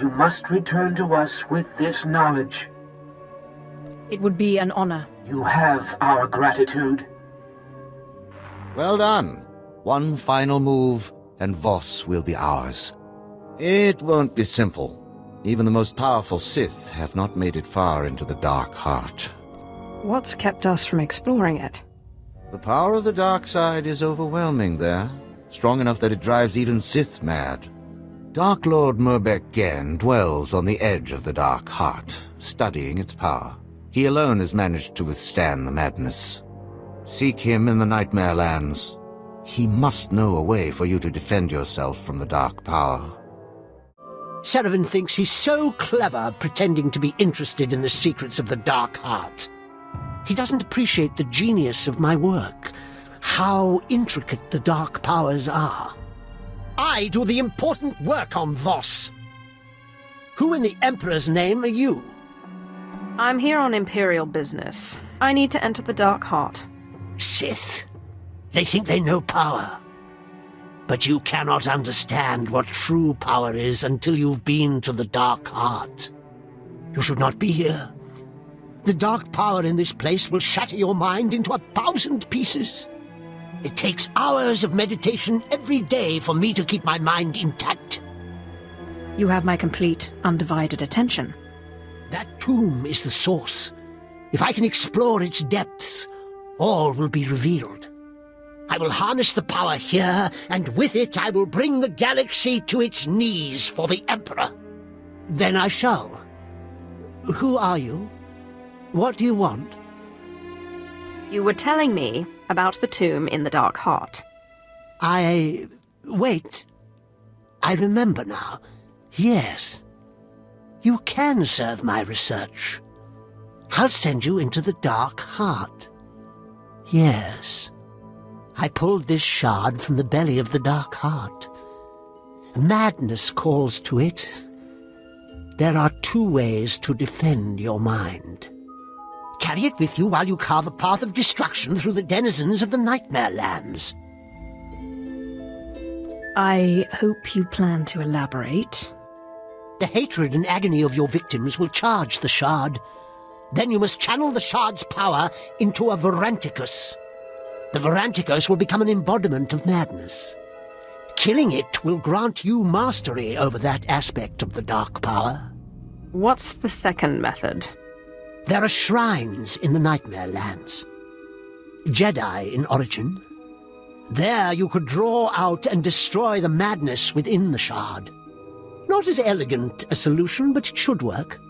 You must return to us with this knowledge. It would be an honor. You have our gratitude. Well done. One final move, and Voss will be ours. It won't be simple. Even the most powerful Sith have not made it far into the Dark Heart. What's kept us from exploring it? The power of the dark side is overwhelming there, strong enough that it drives even Sith mad. Dark Lord Murbek Gen dwells on the edge of the Dark Heart, studying its power. He alone has managed to withstand the madness. Seek him in the Nightmare Lands. He must know a way for you to defend yourself from the dark power. Serevin thinks he's so clever pretending to be interested in the secrets of the Dark Heart. He doesn't appreciate the genius of my work, how intricate the dark powers are. I do the important work on Voss. Who in the Emperor's name are you? I'm here on Imperial business. I need to enter the Dark Heart. Sith. They think they know power. But you cannot understand what true power is until you've been to the Dark Heart. You should not be here. The dark power in this place will shatter your mind into 1,000 pieces. It takes hours of meditation every day for me to keep my mind intact. You have my complete, undivided attention. That tomb is the source. If I can explore its depths, all will be revealed. I will harness the power here, and with it I will bring the galaxy to its knees for the Emperor. Then I shall. Who are you? What do you want? You were telling me about the tomb in the Dark Heart. Wait. I remember now. Yes. You can serve my research. I'll send you into the Dark Heart. Yes. I pulled this shard from the belly of the Dark Heart. Madness calls to it. There are 2 ways to defend your mind. Carry it with you while you carve a path of destruction through the denizens of the Nightmare Lands. I hope you plan to elaborate. The hatred and agony of your victims will charge the shard. Then you must channel the shard's power into a Varanticus. The Varanticus will become an embodiment of madness. Killing it will grant you mastery over that aspect of the dark power. What's the second method? There are shrines in the Nightmare Lands. Jedi in origin. There you could draw out and destroy the madness within the shard. Not as elegant a solution, but it should work.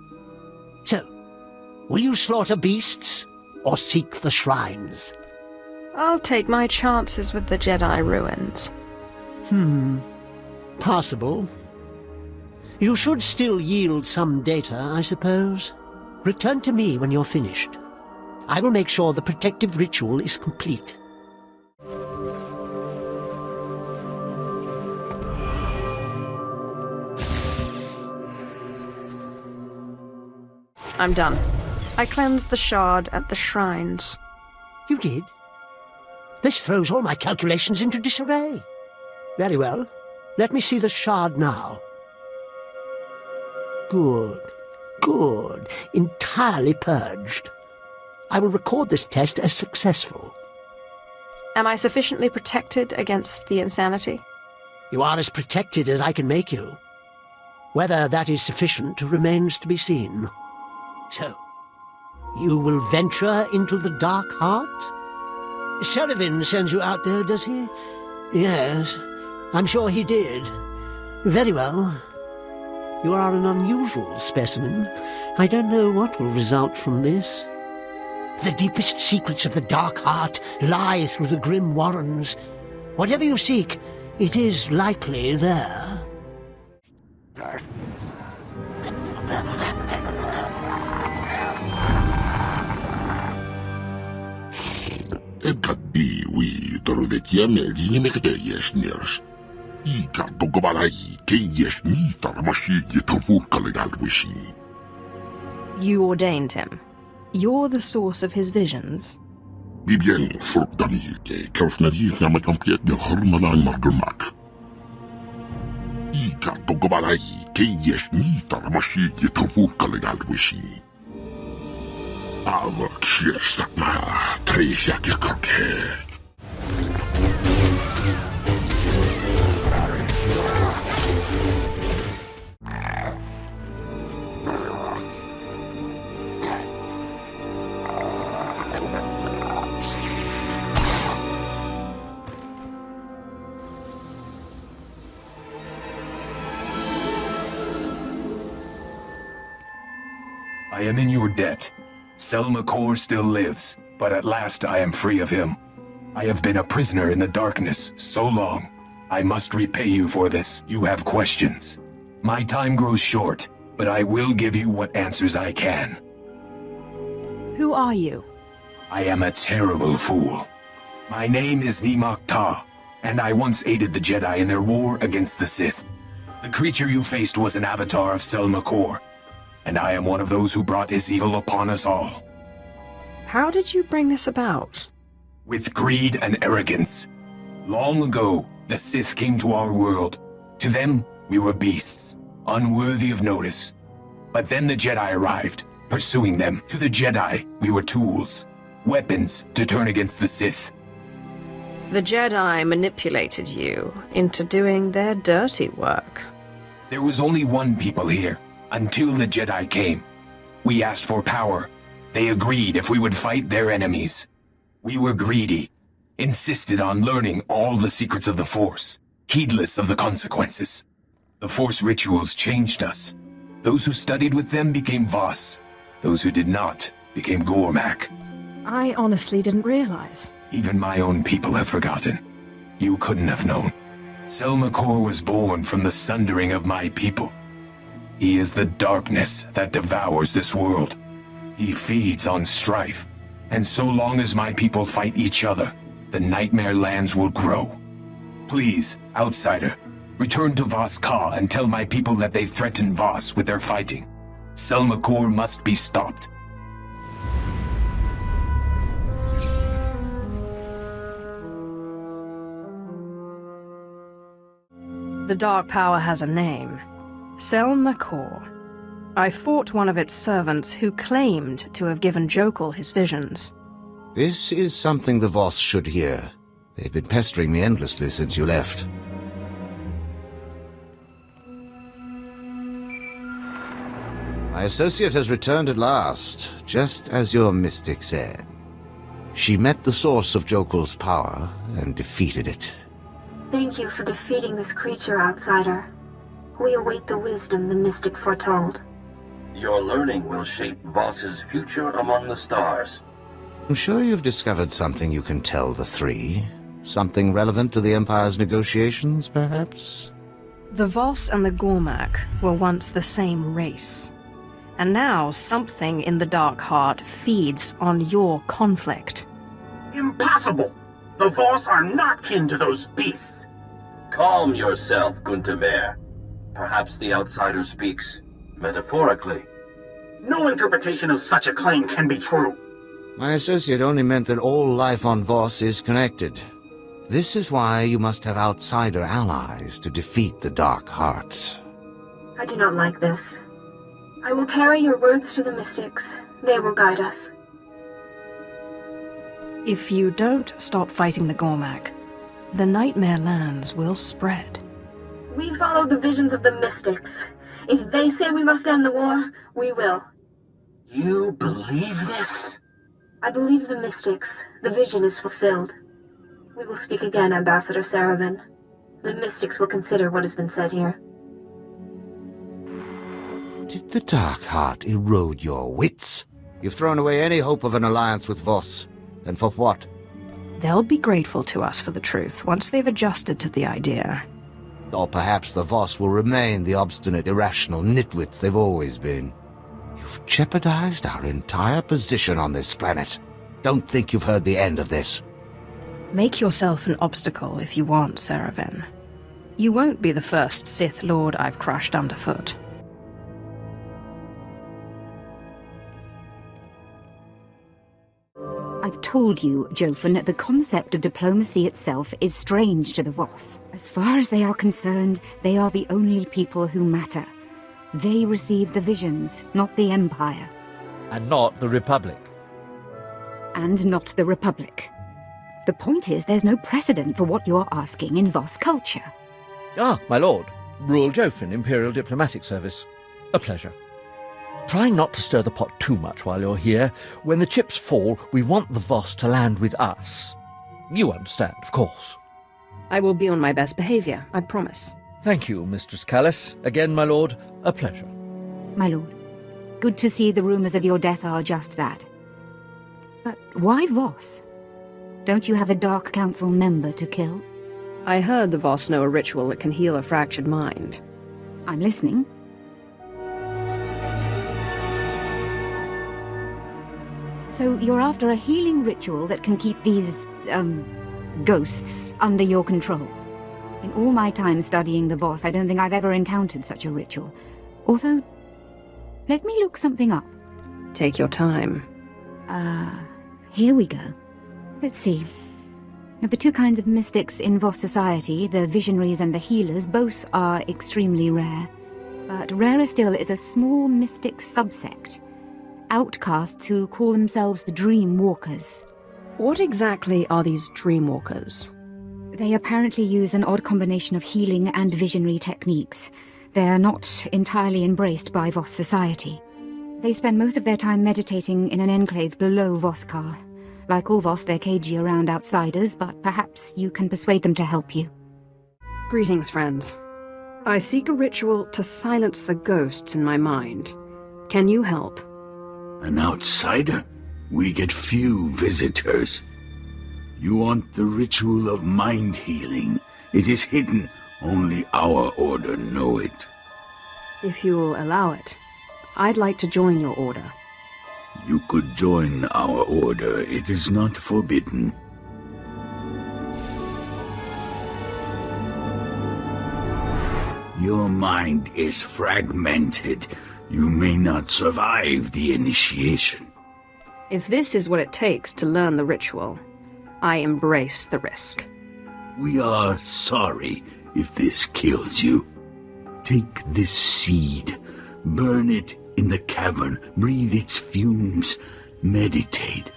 So, will you slaughter beasts, or seek the shrines? I'll take my chances with the Jedi ruins. Possible. You should still yield some data, I suppose. Return to me when you're finished. I will make sure the protective ritual is complete. I'm done. I cleansed the shard at the shrines. You did? This throws all my calculations into disarray. Very well. Let me see the shard now. Good. Good. Entirely purged. I will record this test as successful. Am I sufficiently protected against the insanity? You are as protected as I can make you. Whether that is sufficient remains to be seen. So, you will venture into the Dark Heart? Serevin sends you out there, does he? Yes, I'm sure he did. Very well. You are an unusual specimen. I don't know what will result from this. The deepest secrets of the Dark Heart lie through the grim warrens. Whatever you seek, it is likely there. Kaddiwi torvetiame linimekte yesniers. Ika togobalai ke yesni tarmashi yetavurkalegalwishi. You ordained him. You're the source of his visions. Bibien furtani ke kafnari namakampiet de hormanan margumak. Ika togobalai ke yesni tarmashi yetavurkalegalwishi. Almak shirstatma treisha gekake. I am in your debt. Selma Kor still lives, but at last I am free of him. I have been a prisoner in the darkness so long. I must repay you for this. You have questions. My time grows short, but I will give you what answers I can. Who are you? I am a terrible fool. My name is Nimak Ta, and I once aided the Jedi in their war against the Sith. The creature you faced was an avatar of Selma Kor, and I am one of those who brought his evil upon us all. How did you bring this about? With greed and arrogance. Long ago, the Sith came to our world. To them, we were beasts, unworthy of notice. But then the Jedi arrived, pursuing them. To the Jedi, we were tools, weapons to turn against the Sith. The Jedi manipulated you into doing their dirty work. There was only one people here, until the Jedi came. We asked for power. They agreed if we would fight their enemies. We were greedy, insisted on learning all the secrets of the Force, heedless of the consequences. The Force rituals changed us. Those who studied with them became Voss. Those who did not became Gormak. I honestly didn't realize. Even my own people have forgotten. You couldn't have known. Selmakor was born from the sundering of my people. He is the darkness that devours this world. He feeds on strife, and so long as my people fight each other, the Nightmare Lands will grow. Please, outsider, return to Voss-Ka and tell my people that they threaten Voss with their fighting. Selmakor must be stopped. The Dark Power has a name. Selmakor. I fought one of its servants who claimed to have given Jokul his visions. This is something the Voss should hear. They've been pestering me endlessly since you left. My associate has returned at last, just as your mystic said. She met the source of Jokul's power and defeated it. Thank you for defeating this creature, outsider. We await the wisdom the mystic foretold. Your learning will shape Voss's future among the stars. I'm sure you've discovered something you can tell the three. Something relevant to the Empire's negotiations, perhaps? The Voss and the Gormak were once the same race. And now something in the Dark Heart feeds on your conflict. Impossible! The Voss are not kin to those beasts! Calm yourself, Guntamer. Perhaps the outsider speaks metaphorically. No interpretation of such a claim can be true. My associate only meant that all life on Voss is connected. This is why you must have outsider allies to defeat the Dark Heart. I do not like this. I will carry your words to the mystics. They will guide us. If you don't stop fighting the Gormak, the Nightmare Lands will spread. We follow the visions of the mystics. If they say we must end the war, we will. You believe this? I believe the mystics. The vision is fulfilled. We will speak again, Ambassador Saravan. The mystics will consider what has been said here. Did the Dark Heart erode your wits? You've thrown away any hope of an alliance with Voss. And for what? They'll be grateful to us for the truth once they've adjusted to the idea. Or perhaps the Voss will remain the obstinate, irrational nitwits they've always been. You've jeopardized our entire position on this planet. Don't think you've heard the end of this. Make yourself an obstacle if you want, Saravan. You won't be the first Sith Lord I've crushed underfoot. I've told you, Jofan, that the concept of diplomacy itself is strange to the Voss. As far as they are concerned, they are the only people who matter. They receive the visions, not the Empire. And not the Republic. And not the Republic. The point is, there's no precedent for what you're asking in Voss culture. Ah, my lord. Ruel Jofan, Imperial Diplomatic Service. A pleasure. Try not to stir the pot too much while you're here. When the chips fall, we want the Voss to land with us. You understand, of course. I will be on my best behavior, I promise. Thank you, Mistress Callis. Again, my lord, a pleasure. My lord, good to see the rumors of your death are just that. But why Voss? Don't you have a Dark Council member to kill? I heard the Voss know a ritual that can heal a fractured mind. I'm listening. So you're after a healing ritual that can keep these, ghosts under your control. In all my time studying the Voss, I don't think I've ever encountered such a ritual. Although, let me look something up. Take your time. Here we go. Let's see. Of the two kinds of mystics in Voss society, the visionaries and the healers, both are extremely rare. But rarer still is a small mystic subsect. Outcasts who call themselves the Dream Walkers. What exactly are these Dream Walkers? They apparently use an odd combination of healing and visionary techniques. They're not entirely embraced by Voss society. They spend most of their time meditating in an enclave below Voss-Ka. Like all Voss, they're cagey around outsiders, but perhaps you can persuade them to help you. Greetings, friends. I seek a ritual to silence the ghosts in my mind. Can you help? An outsider? We get few visitors. You want the ritual of mind healing. It is hidden. Only our order know it. If you'll allow it, I'd like to join your order. You could join our order. It is not forbidden. Your mind is fragmented. You may not survive the initiation. If this is what it takes to learn the ritual, I embrace the risk. We are sorry if this kills you. Take this seed, burn it in the cavern, breathe its fumes, meditate,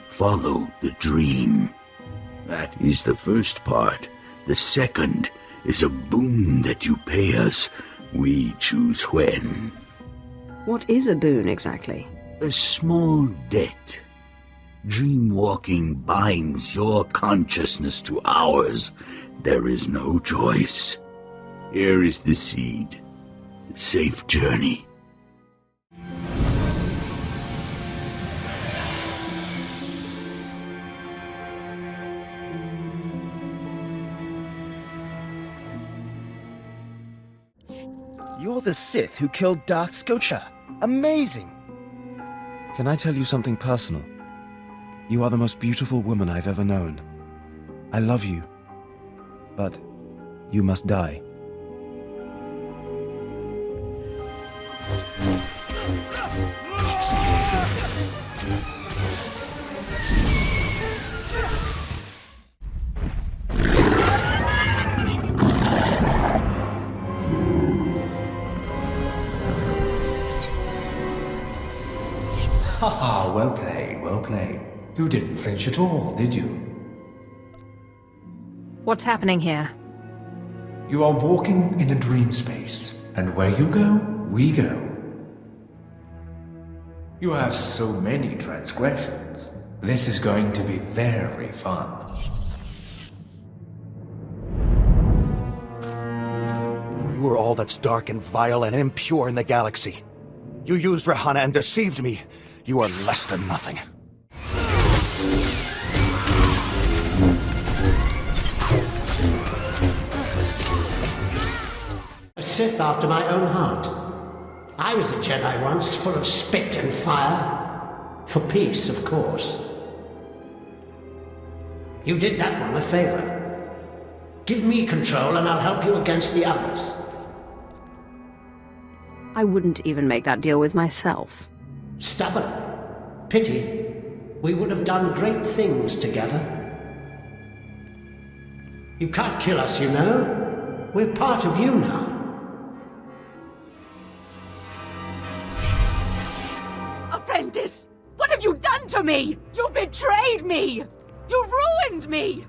follow the dream. That is the first part. The second is a boon that you pay us. We choose when. What is a boon exactly? A small debt. Dreamwalking binds your consciousness to ours. There is no choice. Here is the seed. Safe journey. You're the Sith who killed Darth Skocha. Amazing! Can I tell you something personal? You are the most beautiful woman I've ever known. I love you. But you must die. Haha, well played, well played. You didn't flinch at all, did you? What's happening here? You are walking in a dream space, and where you go, we go. You have so many transgressions. This is going to be very fun. You are all that's dark and vile and impure in the galaxy. You used Rahana and deceived me. You are less than nothing. A Sith after my own heart. I was a Jedi once, full of spit and fire. For peace, of course. You did that one a favor. Give me control and I'll help you against the others. I wouldn't even make that deal with myself. Stubborn. Pity. We would have done great things together. You can't kill us, you know. We're part of you now. Apprentice! What have you done to me? You betrayed me! You ruined me!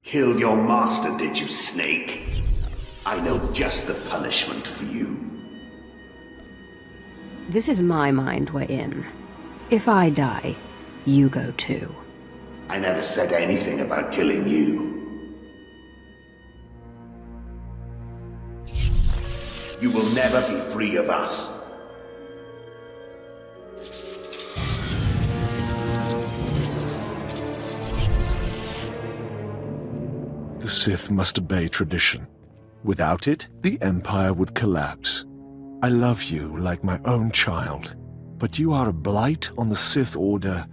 Killed your master, did you, Snake? I know just the punishment for you. This is my mind we're in. If I die, you go too. I never said anything about killing you. You will never be free of us. The Sith must obey tradition. Without it, the Empire would collapse. I love you like my own child, but you are a blight on the Sith Order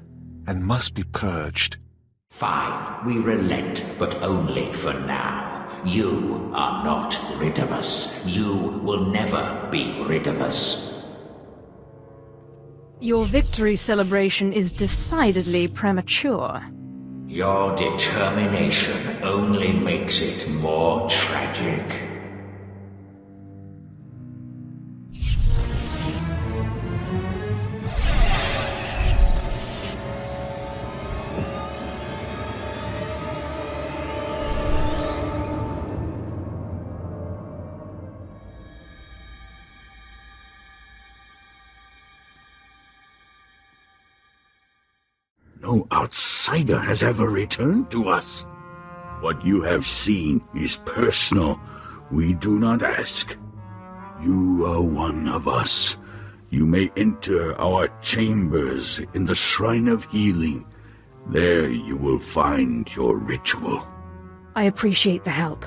and must be purged. Fine, we relent, but only for now. You are not rid of us. You will never be rid of us. Your victory celebration is decidedly premature. Your determination only makes it more tragic. No outsider has ever returned to us. What you have seen is personal. We do not ask. You are one of us. You may enter our chambers in the Shrine of Healing. There you will find your ritual. I appreciate the help.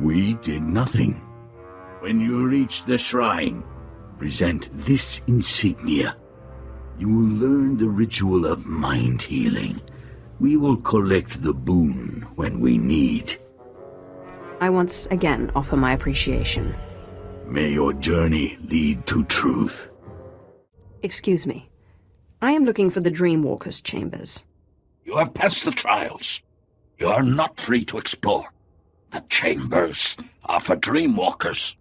We did nothing. When you reach the shrine, present this insignia. You will learn the ritual of mind healing. We will collect the boon when we need. I once again offer my appreciation. May your journey lead to truth. Excuse me. I am looking for the Dreamwalker's chambers. You have passed the trials. You are not free to explore. The chambers are for Dreamwalkers.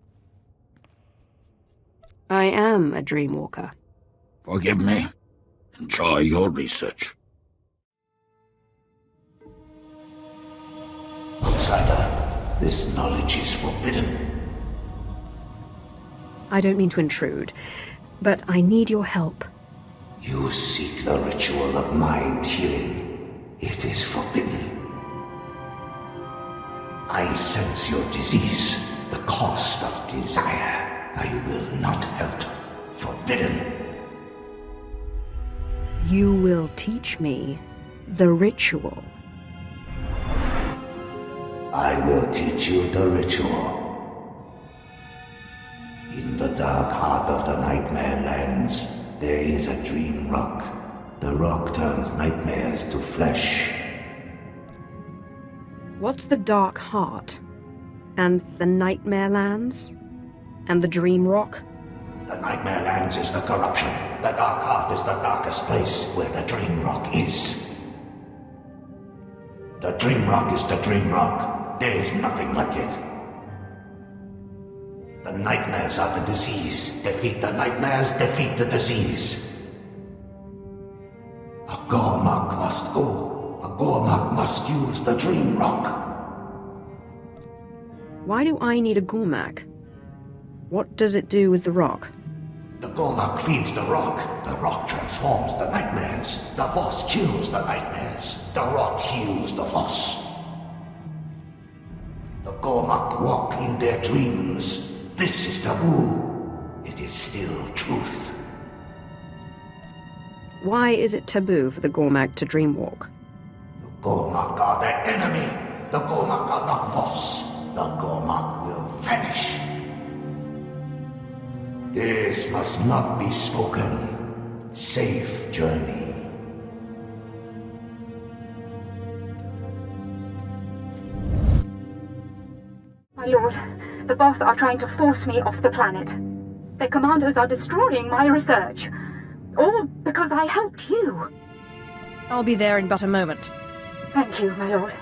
I am a Dreamwalker. Forgive me. Enjoy your research. Outsider, this knowledge is forbidden. I don't mean to intrude, but I need your help. You seek the ritual of mind healing. It is forbidden. I sense your disease, the cost of desire. I will not help. Forbidden. You will teach me the ritual. I will teach you the ritual. In the dark heart of the Nightmare Lands, there is a dream rock. The rock turns nightmares to flesh. What's the Dark Heart? And the Nightmare Lands? And the Dream Rock? The Nightmare Lands is the corruption. The Dark Heart is the darkest place where the Dream Rock is. The Dream Rock is the Dream Rock. There is nothing like it. The nightmares are the disease. Defeat the nightmares, defeat the disease. A Gormak must go. A Gormak must use the Dream Rock. Why do I need a Gormak? What does it do with the rock? The Gormak feeds the rock. The rock transforms the nightmares. The Voss kills the nightmares. The rock heals the Voss. The Gormak walk in their dreams. This is taboo. It is still truth. Why is it taboo for the Gormak to dreamwalk? The Gormak are their enemy. The Gormak are not Voss. The Gormak will vanish. This must not be spoken. Safe journey. My lord, the Voss are trying to force me off the planet. Their commandos are destroying my research. All because I helped you. I'll be there in but a moment. Thank you, my lord.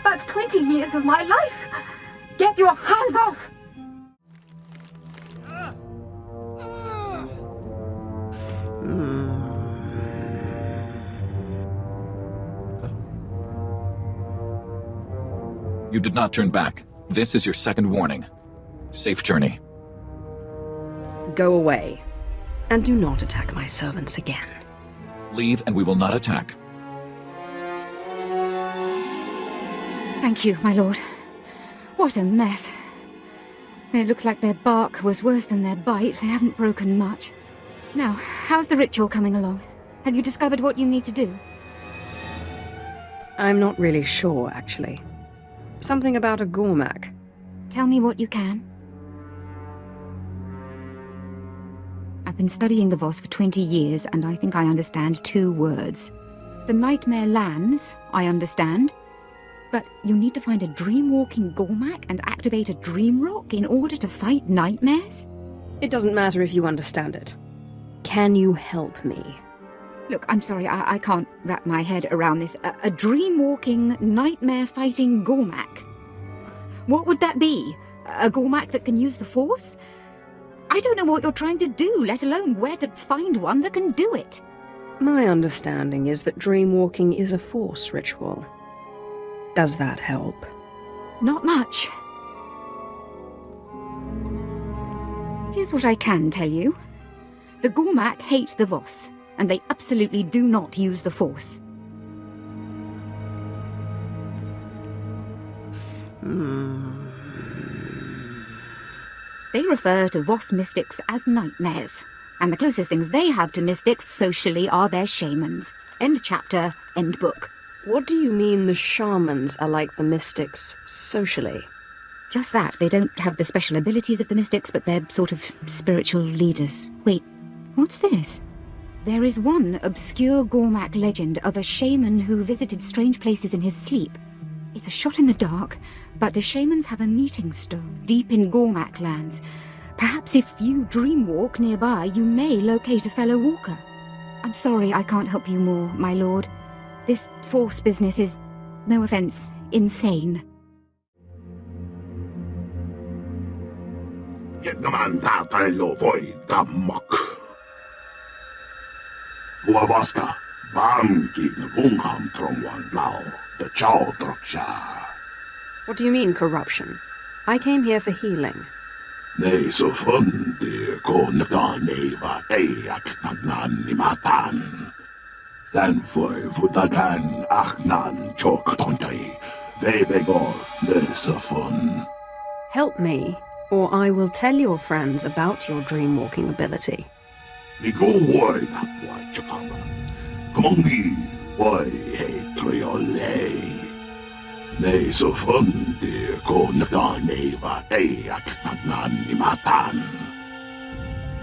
That's 20 years of my life. Get your hands off! You did not turn back. This is your second warning. Safe journey. Go away. And do not attack my servants again. Leave and we will not attack. Thank you, my lord. What a mess. It looks like their bark was worse than their bite. They haven't broken much. Now, how's the ritual coming along? Have you discovered what you need to do? I'm not really sure, actually. Something about a Gormak. Tell me what you can. I've been studying the Voss for 20 years, and I think I understand 2 words. The Nightmare Lands, I understand. But you need to find a dream-walking Gormak and activate a dream rock in order to fight nightmares? It doesn't matter if you understand it. Can you help me? Look, I'm sorry, I can't wrap my head around this. A dream-walking, nightmare-fighting Gormak. What would that be? A Gormak that can use the Force? I don't know what you're trying to do, let alone where to find one that can do it. My understanding is that dreamwalking is a Force ritual. Does that help? Not much. Here's what I can tell you. The Gormak hate the Voss, and they absolutely do not use the Force. They refer to Voss mystics as nightmares, And the closest things they have to mystics socially are their shamans. End chapter, end book. What do you mean the shamans are like the mystics socially? Just that. They don't have the special abilities of the mystics, but they're sort of spiritual leaders. Wait, what's this? There is one obscure Gormak legend of a shaman who visited strange places in his sleep. It's a shot in the dark, but the shamans have a meeting stone deep in Gormak lands. Perhaps if you dreamwalk nearby, you may locate a fellow walker. I'm sorry I can't help you more, my lord. This Force business is, no offense, insane. What do you mean, corruption? I came here for healing. Help me, or I will tell your friends about your dreamwalking ability.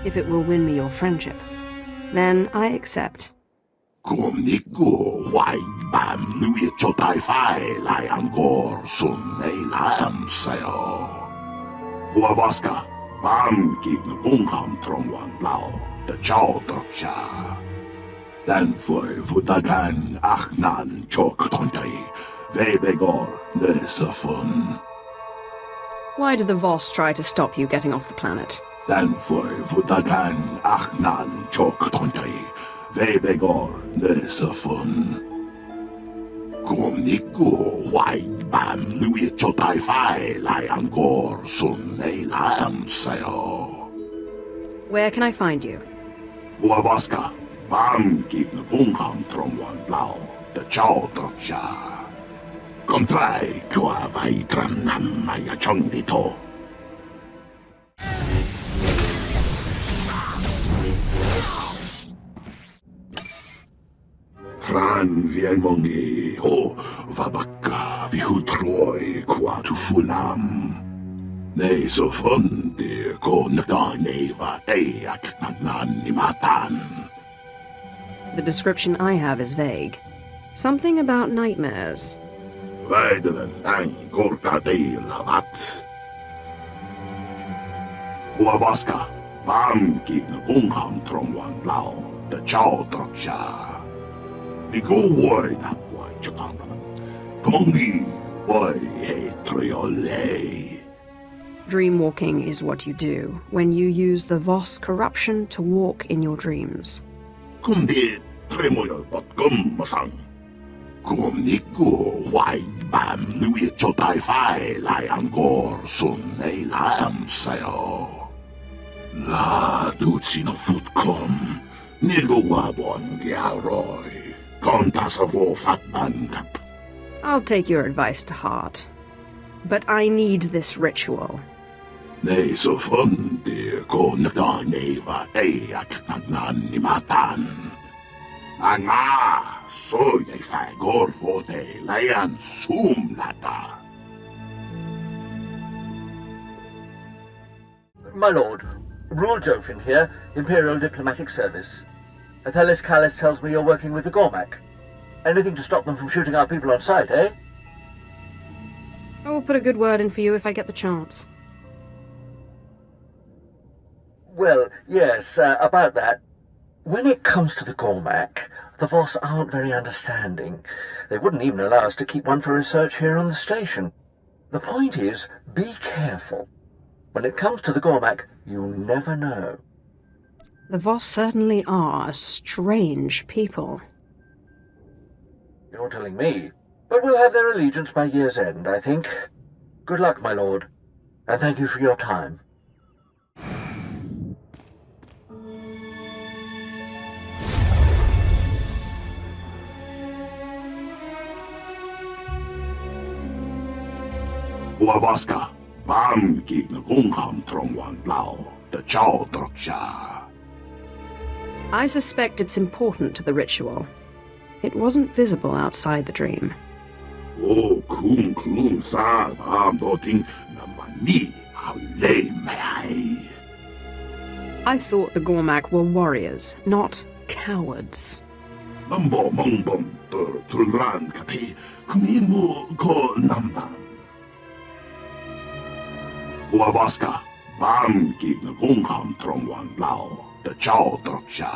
If it will win me your friendship, then I accept. Why did the Voss try to stop you getting off the planet? Where can I find you? Tran viemongi ho vabaka vihutroi quatu fulam. Ne so fonde ko naganeva deak nagnanimatan. The description I have is vague. Something about nightmares. Vaidelen ang gorkadei lavat. Huavaska, banki ngungham tromwan lao, the chow troksha. Nigo woi tap wai chakanaman. Kongi woi he triole. Dreamwalking is what you do when you use the Voss corruption to walk in your dreams. Kumbi tremoyo pot kummasang. Kumniku wai bam nui chotai fai lai angor sun ei lam sayo. La dutsi no futkom. Nigo wabon giaroi. Kontasavo fatban kap. I'll take your advice to heart. But I need this ritual. Ne so fundi ko naganeva eak nagnanimatan. Anga so ye fagor vote layan sum lata. My lord, Rule Jofin here, Imperial Diplomatic Service. Athelis Callis tells me you're working with the Gormak. Anything to stop them from shooting our people on sight, eh? I will put a good word in for you if I get the chance. Well, yes, about that. When it comes to the Gormak, the Voss aren't very understanding. They wouldn't even allow us to keep one for research here on the station. The point is, be careful. When it comes to the Gormak, you never know. The Voss certainly are a strange people. You're telling me. But we'll have their allegiance by year's end, I think. Good luck, my lord. And thank you for your time. Huavaska, banki ngungham tromwan lao, the chow troksha. I suspect it's important to the ritual. It wasn't visible outside the dream. Oh, kung klung sa noting namani haulay mai. I thought the Gormak were warriors, not cowards. Nambo mongbom tulran kapi kumimu ko namban. Huavaska bam gig na gongham trongwan lao the chow troksha.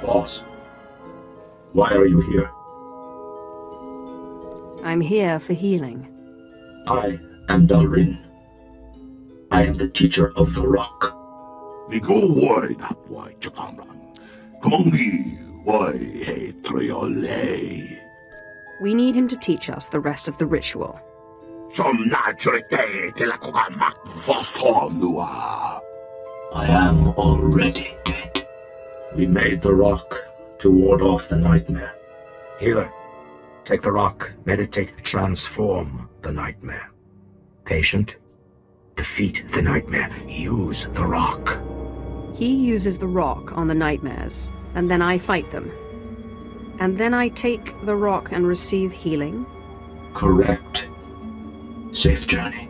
Boss, why are you here? I'm here for healing. I am Dalrin. I am the teacher of the rock. We go wide up why Japanran. Come on me, why hey triole. We need him to teach us the rest of the ritual. I am already dead. We made the rock to ward off the nightmare. Healer, take the rock, meditate, transform the nightmare. Patient, defeat the nightmare, use the rock. He uses the rock on the nightmares, and then I fight them. And then I take the rock and receive healing? Correct. Safe journey.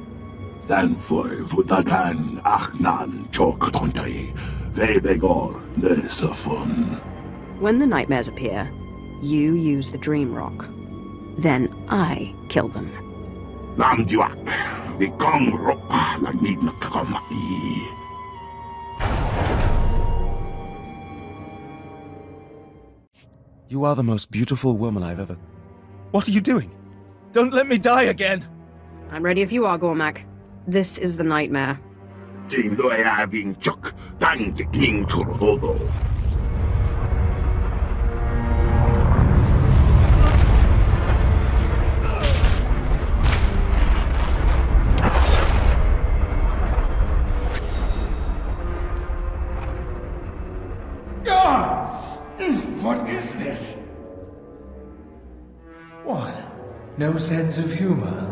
Dan for Vudagan Achnan Choktontai, Vebegor Nesafun. When the nightmares appear, you use the dream rock. Then I kill them. Lamduak, the Gong Ropa Lamid Kakamai. You are the most beautiful woman I've ever... What are you doing? Don't let me die again! I'm ready if you are, Gormak. This is the nightmare. What is this? What? No sense of humor?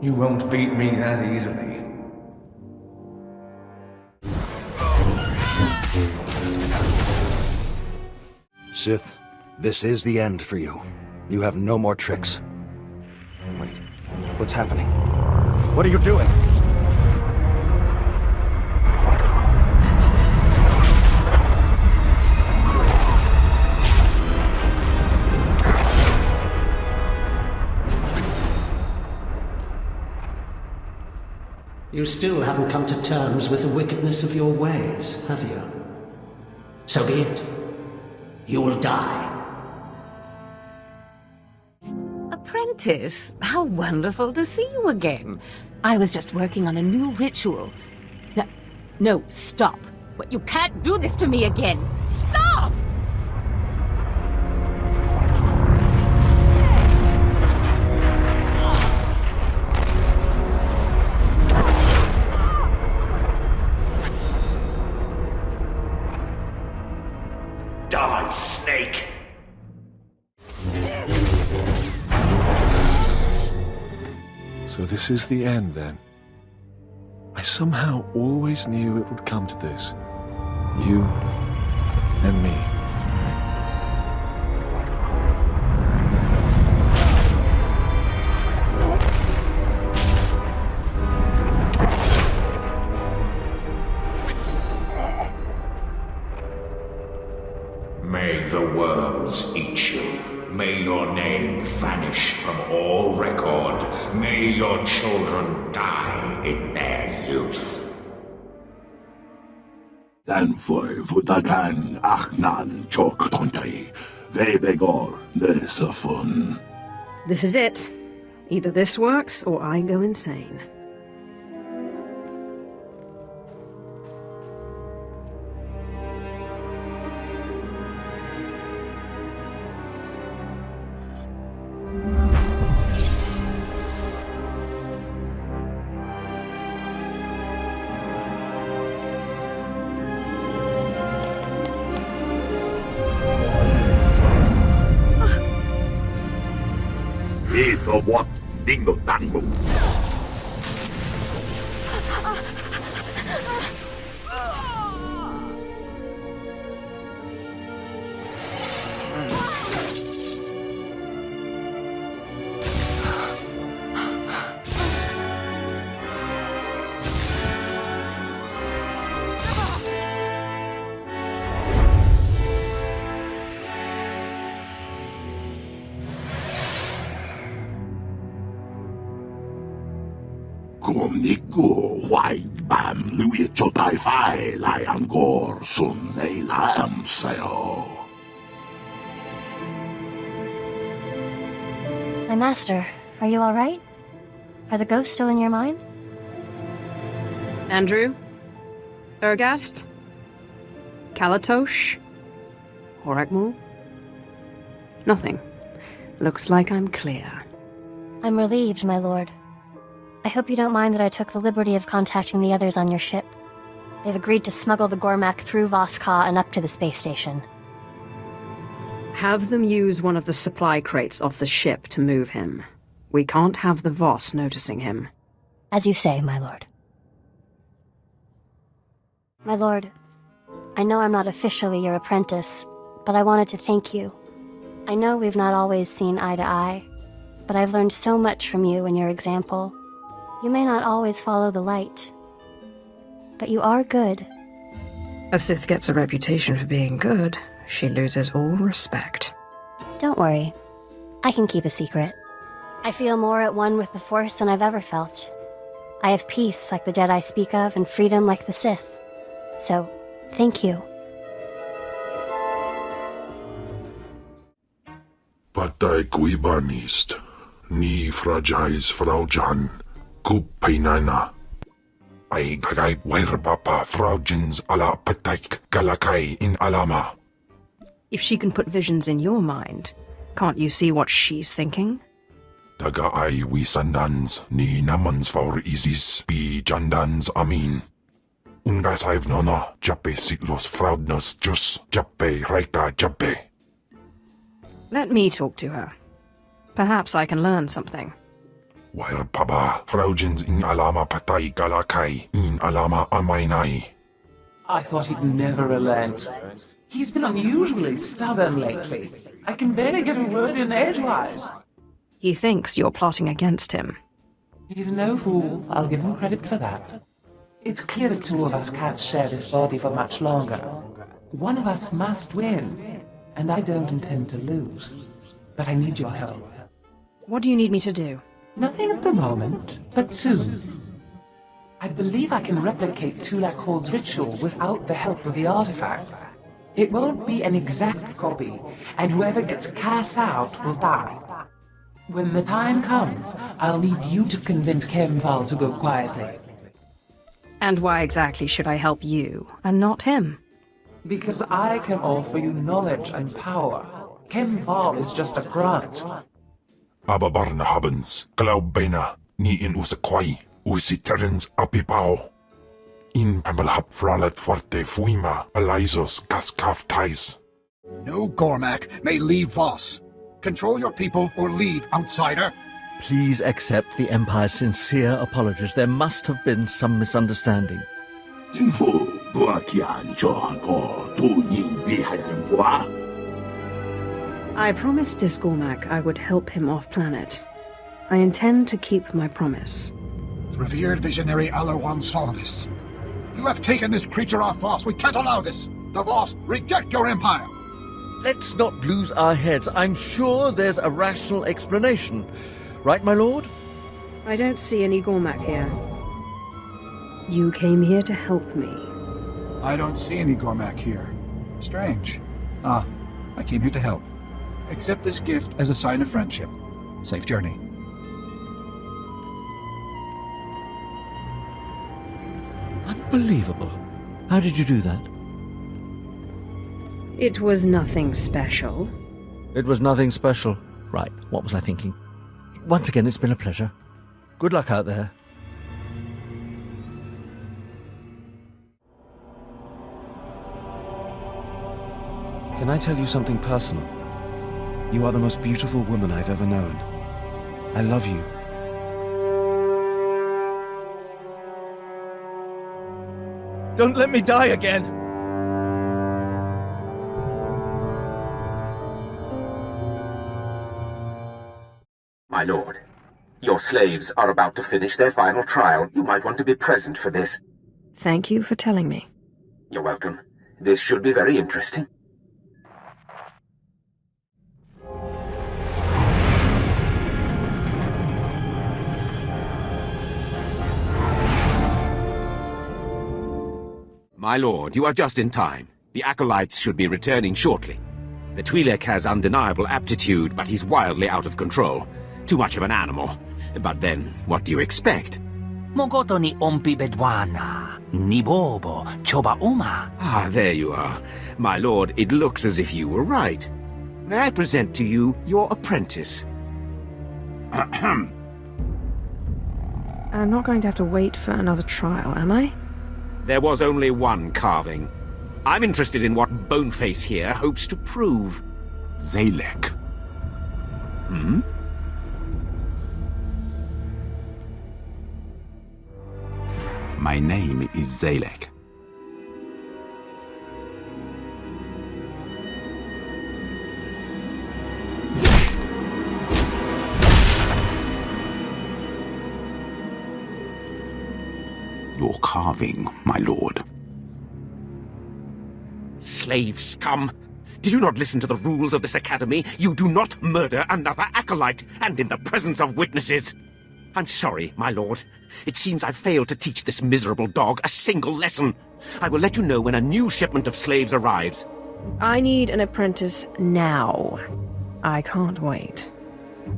You won't beat me that easily. Sith, this is the end for you. You have no more tricks. Wait, what's happening? What are you doing? You still haven't come to terms with the wickedness of your ways, have you? So be it. You will die. Apprentice, how wonderful to see you again. I was just working on a new ritual. No, stop. But you can't do this to me again. Stop! Die, snake! So this is the end, then? I somehow always knew it would come to this. You and me. May the worms eat you. May your name vanish from all record. May your children die in their youth. Dan for Vudagan Achnan Choktontai, Vebegor Nesafun. This is it. Either this works, or I go insane. What Dingo Tango? gồm niku hoài bam lui cho tai phai lại angor sun nei lam sao. My master, are you all right? Are the ghosts still in your mind? Andrew? Ergast? Kalatosh? Horakmul? Nothing. Looks like I'm clear. I'm relieved, my lord. I hope you don't mind that I took the liberty of contacting the others on your ship. They've agreed to smuggle the Gormak through Voss-Ka and up to the space station. Have them use one of the supply crates off the ship to move him. We can't have the Voss noticing him. As you say, my lord. My lord, I know I'm not officially your apprentice, but I wanted to thank you. I know we've not always seen eye to eye, but I've learned so much from you and your example. You may not always follow the light, but you are good. A Sith gets a reputation for being good. She loses all respect. Don't worry. I can keep a secret. I feel more at one with the Force than I've ever felt. I have peace like the Jedi speak of, and freedom like the Sith. So, thank you. Patay kuibanist, ni fragile fraujan, kup painana. Ay gagay papa fraujins ala patay galakay in alama. If she can put visions in your mind, can't you see what she's thinking? Daga ay wisandans ni namans for isis bi jandans amin. Ungas I've nono jape sitlos fraudnos jus jape raika jape. Let me talk to her. Perhaps I can learn something. Wair paba fraujins in alama patay galakay in alama amainai. I thought he'd never relent. He's been unusually stubborn lately. I can barely get a word in edgewise. He thinks you're plotting against him. He's no fool. I'll give him credit for that. It's clear the two of us can't share this body for much longer. One of us must win, and I don't intend to lose. But I need your help. What do you need me to do? Nothing at the moment, but soon. I believe I can replicate Tulak Hold's ritual without the help of the artifact. It won't be an exact copy, and whoever gets cast out will die. When the time comes, I'll need you to convince Kemval to go quietly. And why exactly should I help you, and not him? Because I can offer you knowledge and power. Kemval is just a grunt. Ababarna habens, glaubena, ni in usakwai, usiterens apipao. In pamalhap fralet forte fuima, alaisos gaskaf tais. No Gormak may leave Voss. Control your people or leave, outsider. Please accept the Empire's sincere apologies. There must have been some misunderstanding. I promised this Gormak I would help him off-planet. I intend to keep my promise. Revered visionary Alarwan saw this. You have taken this creature off Voss. We can't allow this. The Voss reject your empire. Let's not lose our heads. I'm sure there's a rational explanation. Right, my lord? I don't see any Gormak here. You came here to help me. I don't see any Gormak here. Strange. I came here to help. Accept this gift as a sign of friendship. Safe journey. Unbelievable. How did you do that? It was nothing special. It was nothing special. Right, what was I thinking? Once again, it's been a pleasure. Good luck out there. Can I tell you something personal? You are the most beautiful woman I've ever known. I love you. Don't let me die again! My lord, your slaves are about to finish their final trial. You might want to be present for this. Thank you for telling me. You're welcome. This should be very interesting. My lord, you are just in time. The acolytes should be returning shortly. The Twi'lek has undeniable aptitude, but he's wildly out of control. Too much of an animal. But then, what do you expect? Mogoto ni ompi bedwana, ni bobo, choba uma. Ah, there you are. My lord, it looks as if you were right. May I present to you your apprentice? I'm not going to have to wait for another trial, am I? There was only one carving. I'm interested in what Boneface here hopes to prove. Zalek. Hmm? My name is Zalek. Your carving, my lord. Slave scum! Did you not listen to the rules of this academy? You do not murder another acolyte, and in the presence of witnesses! I'm sorry, my lord. It seems I've failed to teach this miserable dog a single lesson. I will let you know when a new shipment of slaves arrives. I need an apprentice now. I can't wait.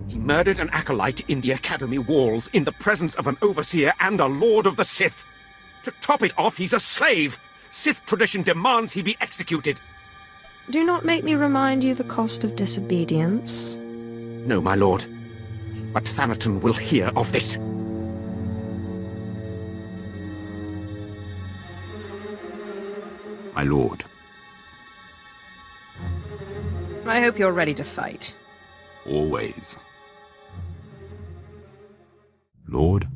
He murdered an acolyte in the academy walls, in the presence of an overseer and a lord of the Sith. To top it off, he's a slave! Sith tradition demands he be executed. Do not make me remind you the cost of disobedience. No, my lord. But Thanaton will hear of this. My lord. I hope you're ready to fight. Always. Lord,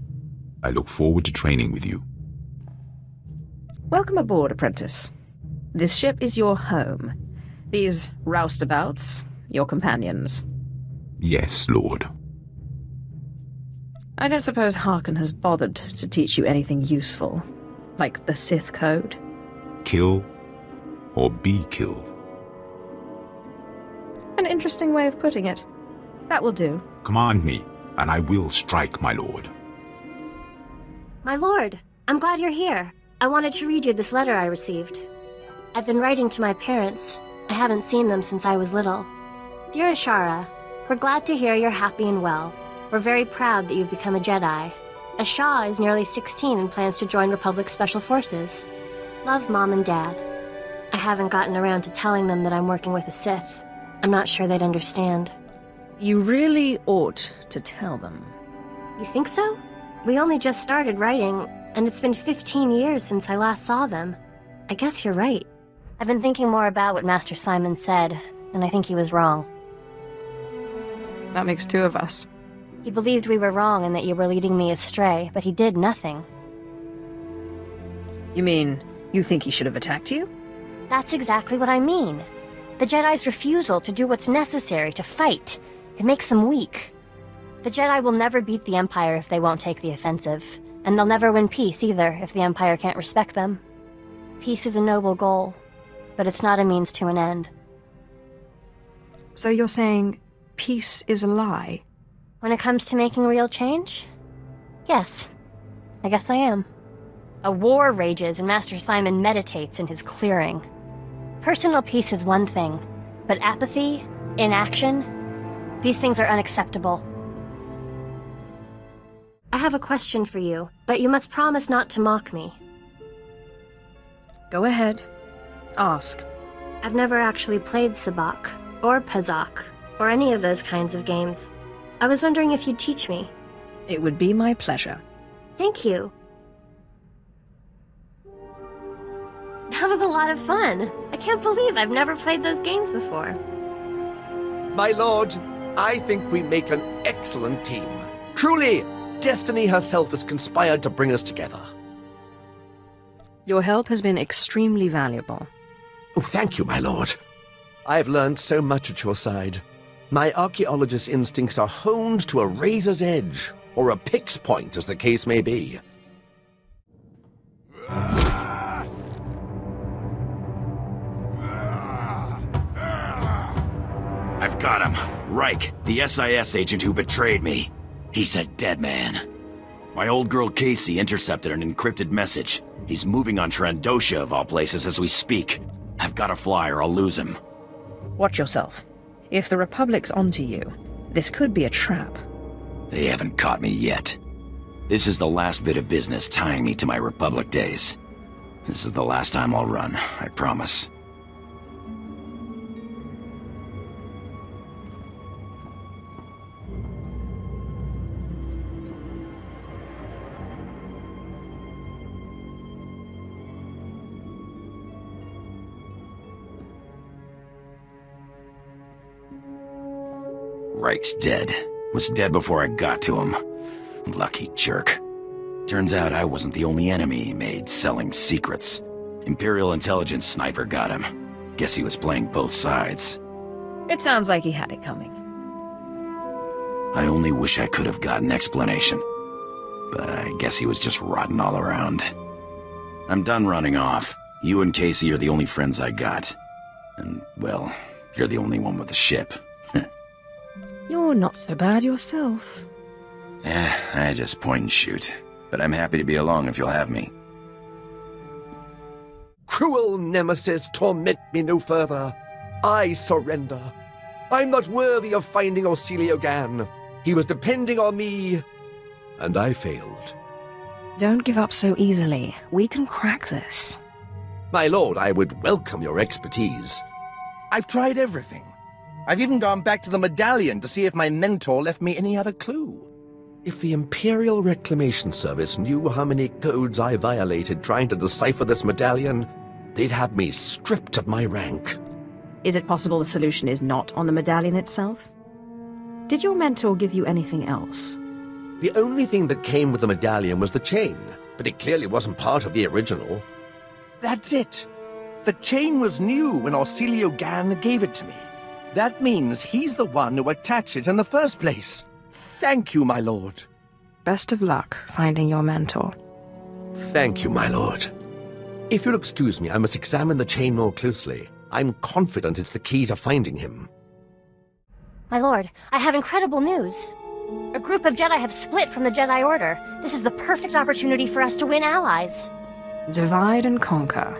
I look forward to training with you. Welcome aboard, apprentice. This ship is your home. These roustabouts, your companions. Yes, Lord. I don't suppose Harkon has bothered to teach you anything useful, like the Sith Code? Kill or be killed. An interesting way of putting it. That will do. Command me, and I will strike, my lord. My lord, I'm glad you're here. I wanted to read you this letter I received. I've been writing to my parents. I haven't seen them since I was little. Dear Ashara, we're glad to hear you're happy and well. We're very proud that you've become a Jedi. Asha is nearly 16 and plans to join Republic Special Forces. Love, Mom and Dad. I haven't gotten around to telling them that I'm working with a Sith. I'm not sure they'd understand. You really ought to tell them. You think so? We only just started writing, and it's been 15 years since I last saw them. I guess you're right. I've been thinking more about what Master Simon said, and I think he was wrong. That makes two of us. He believed we were wrong and that you were leading me astray, but he did nothing. You mean, you think he should have attacked you? That's exactly what I mean. The Jedi's refusal to do what's necessary to fight. It makes them weak. The Jedi will never beat the Empire if they won't take the offensive, and they'll never win peace either if the Empire can't respect them. Peace is a noble goal, but it's not a means to an end. So you're saying peace is a lie? When it comes to making real change? Yes. I guess I am. A war rages and Master Simon meditates in his clearing. Personal peace is one thing, but apathy, inaction, these things are unacceptable. I have a question for you, but you must promise not to mock me. Go ahead. Ask. I've never actually played Sabacc, or Pazaak, or any of those kinds of games. I was wondering if you'd teach me. It would be my pleasure. Thank you. That was a lot of fun. I can't believe I've never played those games before. My lord, I think we make an excellent team. Truly, destiny herself has conspired to bring us together. Your help has been extremely valuable. Oh, thank you, my lord. I have learned so much at your side. My archaeologist's instincts are honed to a razor's edge, or a pick's point, as the case may be. I've got him. Reich, the SIS agent who betrayed me. He's a dead man. My old girl Casey intercepted an encrypted message. He's moving on Trandosha, of all places, as we speak. I've got to fly or I'll lose him. Watch yourself. If the Republic's onto you, this could be a trap. They haven't caught me yet. This is the last bit of business tying me to my Republic days. This is the last time I'll run, I promise. Reich's dead. Was dead before I got to him. Lucky jerk. Turns out I wasn't the only enemy he made selling secrets. Imperial intelligence sniper got him. Guess he was playing both sides. It sounds like he had it coming. I only wish I could have got an explanation. But I guess he was just rotten all around. I'm done running off. You and Casey are the only friends I got. And, well, you're the only one with a ship. You're not so bad yourself. I just point and shoot. But I'm happy to be along if you'll have me. Cruel nemesis, torment me no further. I surrender. I'm not worthy of finding Orsilio Gan. He was depending on me, and I failed. Don't give up so easily. We can crack this. My lord, I would welcome your expertise. I've tried everything. I've even gone back to the medallion to see if my mentor left me any other clue. If the Imperial Reclamation Service knew how many codes I violated trying to decipher this medallion, they'd have me stripped of my rank. Is it possible the solution is not on the medallion itself? Did your mentor give you anything else? The only thing that came with the medallion was the chain, but it clearly wasn't part of the original. That's it. The chain was new when Orsilio Gan gave it to me. That means he's the one who attached it in the first place. Thank you, my lord. Best of luck finding your mentor. Thank you, my lord. If you'll excuse me, I must examine the chain more closely. I'm confident it's the key to finding him. My lord, I have incredible news. A group of Jedi have split from the Jedi Order. This is the perfect opportunity for us to win allies. Divide and conquer.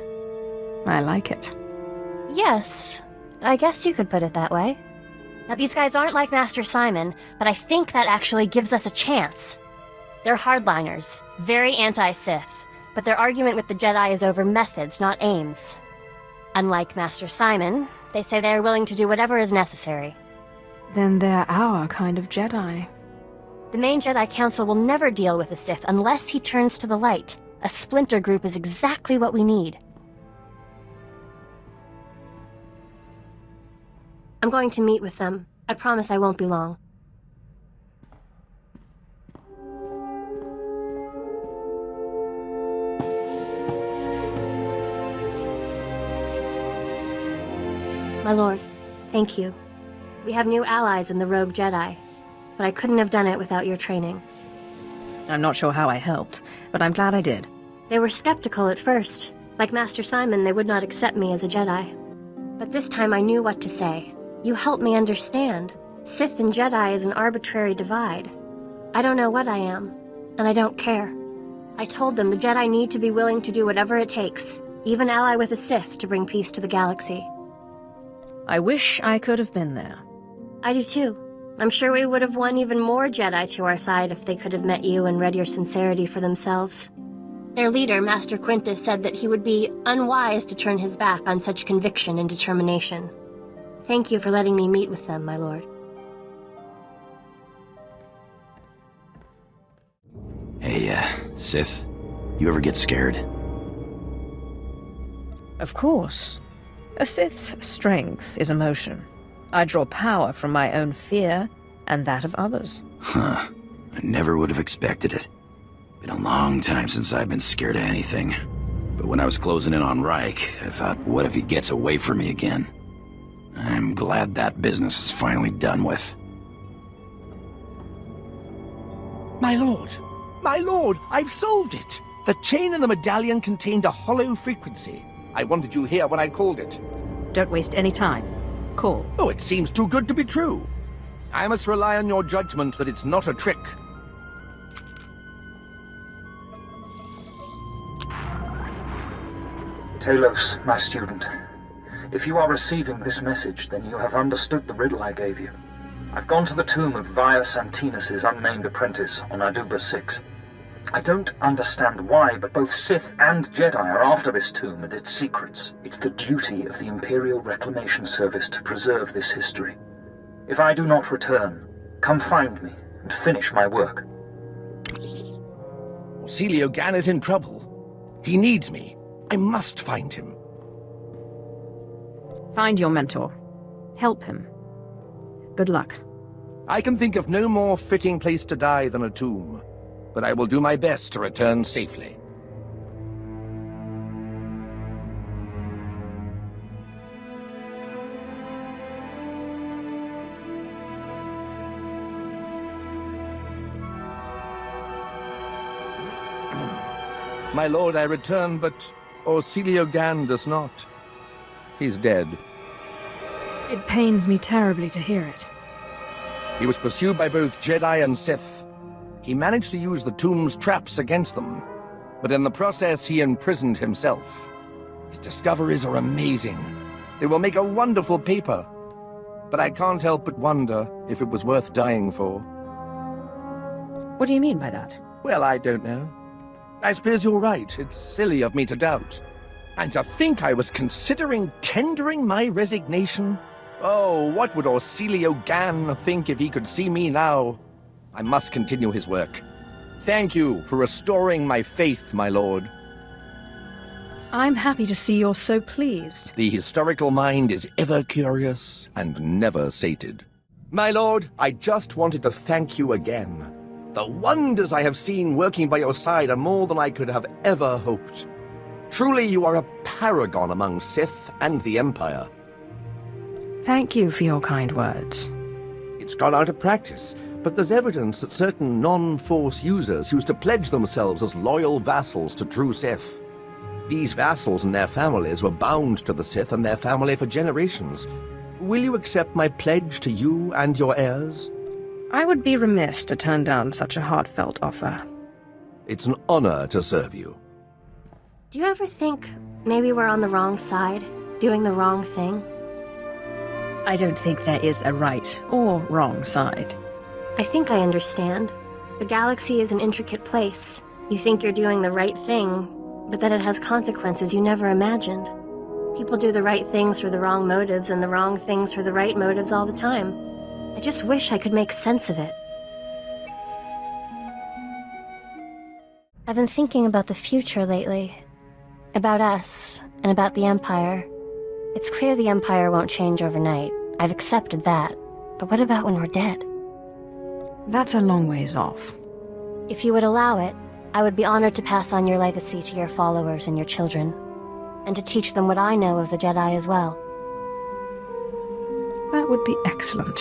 I like it. Yes, I guess you could put it that way. Now, these guys aren't like Master Simon, but I think that actually gives us a chance. They're hardliners, very anti-Sith, but their argument with the Jedi is over methods, not aims. Unlike Master Simon, they say they are willing to do whatever is necessary. Then they're our kind of Jedi. The main Jedi Council will never deal with the Sith unless he turns to the light. A splinter group is exactly what we need. I'm going to meet with them. I promise I won't be long. My lord, thank you. We have new allies in the Rogue Jedi, but I couldn't have done it without your training. I'm not sure how I helped, but I'm glad I did. They were skeptical at first. Like Master Simon, they would not accept me as a Jedi. But this time I knew what to say. You helped me understand. Sith and Jedi is an arbitrary divide. I don't know what I am, and I don't care. I told them the Jedi need to be willing to do whatever it takes, even ally with a Sith to bring peace to the galaxy. I wish I could have been there. I do too. I'm sure we would have won even more Jedi to our side if they could have met you and read your sincerity for themselves. Their leader, Master Quintus, said that he would be unwise to turn his back on such conviction and determination. Thank you for letting me meet with them, my lord. Hey, Sith, you ever get scared? Of course. A Sith's strength is emotion. I draw power from my own fear and that of others. Huh. I never would have expected it. Been a long time since I've been scared of anything. But when I was closing in on Reich, I thought, what if he gets away from me again? I'm glad that business is finally done with. My lord! My lord! I've solved it! The chain in the medallion contained a hollow frequency. I wanted you here when I called it. Don't waste any time. Call. Oh, it seems too good to be true. I must rely on your judgment that it's not a trick. Talos, my student. If you are receiving this message, then you have understood the riddle I gave you. I've gone to the tomb of Via Santinus' unnamed apprentice on Aduba 6. I don't understand why, but both Sith and Jedi are after this tomb and its secrets. It's the duty of the Imperial Reclamation Service to preserve this history. If I do not return, come find me and finish my work. Celio Gan is in trouble. He needs me. I must find him. Find your mentor. Help him. Good luck. I can think of no more fitting place to die than a tomb, but I will do my best to return safely. My lord, I return, but Orsilio Gan does not. He's dead. It pains me terribly to hear it. He was pursued by both Jedi and Sith. He managed to use the tomb's traps against them, but in the process he imprisoned himself. His discoveries are amazing. They will make a wonderful paper. But I can't help but wonder if it was worth dying for. What do you mean by that? Well, I don't know. I suppose you're right. It's silly of me to doubt. And to think I was considering tendering my resignation? Oh, what would Orsilio Gan think if he could see me now? I must continue his work. Thank you for restoring my faith, my lord. I'm happy to see you're so pleased. The historical mind is ever curious and never sated. My lord, I just wanted to thank you again. The wonders I have seen working by your side are more than I could have ever hoped. Truly, you are a paragon among Sith and the Empire. Thank you for your kind words. It's gone out of practice, but there's evidence that certain non-Force users used to pledge themselves as loyal vassals to true Sith. These vassals and their families were bound to the Sith and their family for generations. Will you accept my pledge to you and your heirs? I would be remiss to turn down such a heartfelt offer. It's an honor to serve you. Do you ever think maybe we're on the wrong side, doing the wrong thing? I don't think there is a right or wrong side. I think I understand. The galaxy is an intricate place. You think you're doing the right thing, but that it has consequences you never imagined. People do the right things for the wrong motives and the wrong things for the right motives all the time. I just wish I could make sense of it. I've been thinking about the future lately. About us, and about the Empire. It's clear the Empire won't change overnight. I've accepted that. But what about when we're dead? That's a long ways off. If you would allow it, I would be honored to pass on your legacy to your followers and your children, and to teach them what I know of the Jedi as well. That would be excellent.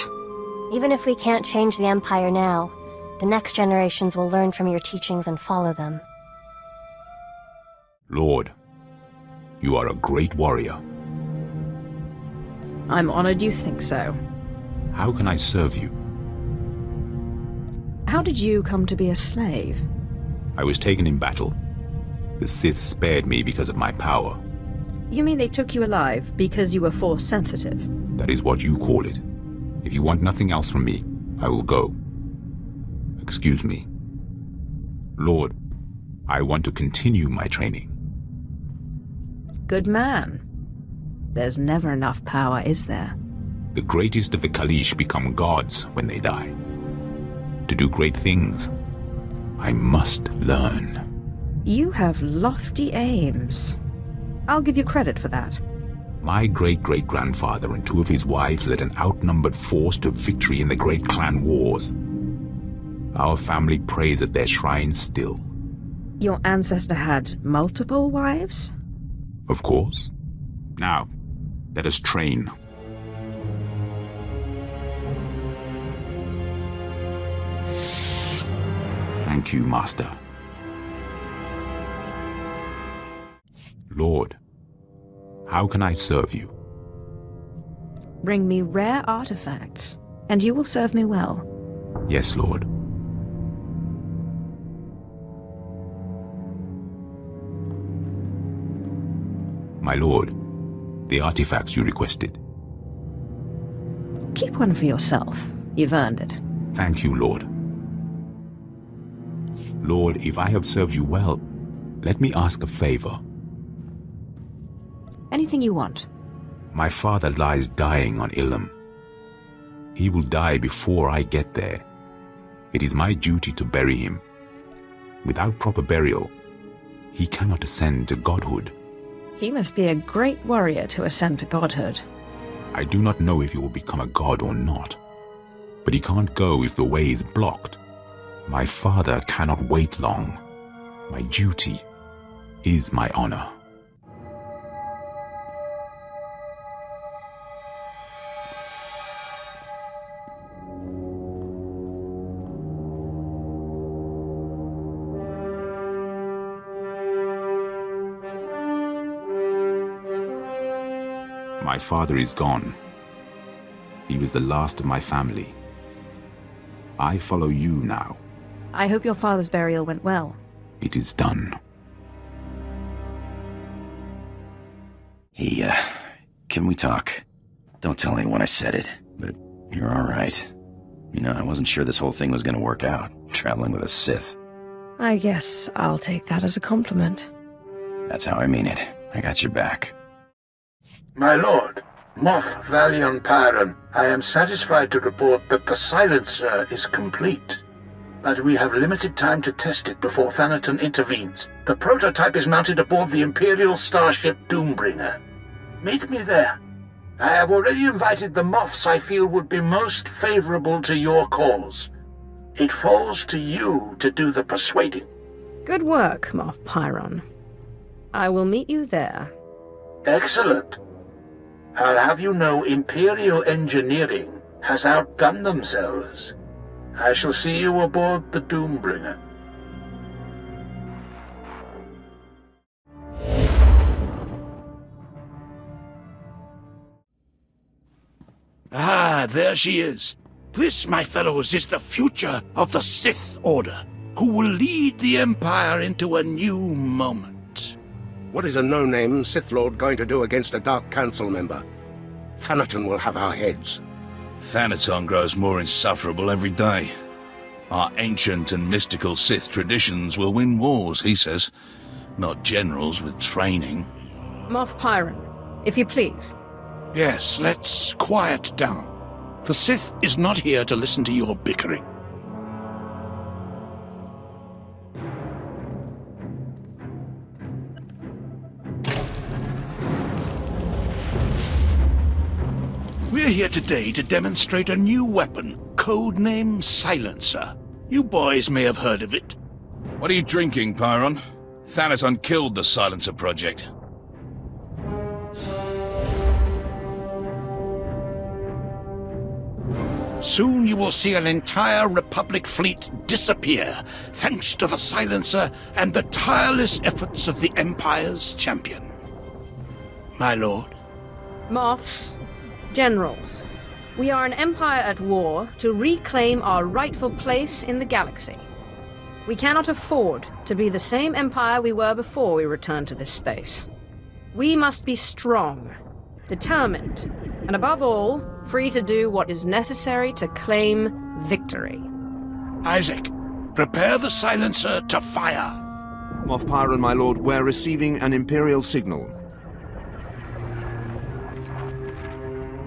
Even if we can't change the Empire now, the next generations will learn from your teachings and follow them. Lord, you are a great warrior. I'm honored you think so. How can I serve you? How did you come to be a slave? I was taken in battle. The Sith spared me because of my power. You mean they took you alive because you were Force sensitive? That is what you call it. If you want nothing else from me, I will go. Excuse me. Lord, I want to continue my training. Good man. There's never enough power, is there? The greatest of the Kaleesh become gods when they die. To do great things, I must learn. You have lofty aims. I'll give you credit for that. My great-great-grandfather and two of his wives led an outnumbered force to victory in the great clan wars. Our family prays at their shrines still. Your ancestor had multiple wives? Of course. Now, let us train. Thank you, Master. Lord, how can I serve you? Bring me rare artifacts, and you will serve me well. Yes, Lord. My lord, the artifacts you requested. Keep one for yourself. You've earned it. Thank you, Lord. Lord, if I have served you well, let me ask a favor. Anything you want. My father lies dying on Ilum. He will die before I get there. It is my duty to bury him. Without proper burial, he cannot ascend to godhood. He must be a great warrior to ascend to godhood. I do not know if he will become a god or not, but he can't go if the way is blocked. My father cannot wait long. My duty is my honor. My father is gone. He was the last of my family. I follow you now. I hope your father's burial went well. It is done. Hey, can we talk? Don't tell anyone I said it, but you're alright. You know, I wasn't sure this whole thing was gonna work out, traveling with a Sith. I guess I'll take that as a compliment. That's how I mean it. I got your back. My lord, Moff Valion Pyron, I am satisfied to report that the silencer is complete. But we have limited time to test it before Thanaton intervenes. The prototype is mounted aboard the Imperial starship Doombringer. Meet me there. I have already invited the Moffs I feel would be most favorable to your cause. It falls to you to do the persuading. Good work, Moff Pyron. I will meet you there. Excellent. I'll have you know Imperial engineering has outdone themselves. I shall see you aboard the Doombringer. Ah, there she is. This, my fellows, is the future of the Sith Order, who will lead the Empire into a new moment. What is a no-name Sith Lord going to do against a Dark Council member? Thanaton will have our heads. Thanaton grows more insufferable every day. Our ancient and mystical Sith traditions will win wars, he says. Not generals with training. Moff Pyron, if you please. Yes, let's quiet down. The Sith is not here to listen to your bickering. We're here today to demonstrate a new weapon, codename Silencer. You boys may have heard of it. What are you drinking, Pyron? Thanaton killed the Silencer project. Soon you will see an entire Republic fleet disappear, thanks to the Silencer and the tireless efforts of the Empire's champion. My lord. Moffs, generals, we are an empire at war to reclaim our rightful place in the galaxy. We cannot afford to be the same empire we were before we returned to this space. We must be strong, determined, and above all, free to do what is necessary to claim victory. Isaac, prepare the Silencer to fire. Moff Pyron, my lord, we're receiving an Imperial signal.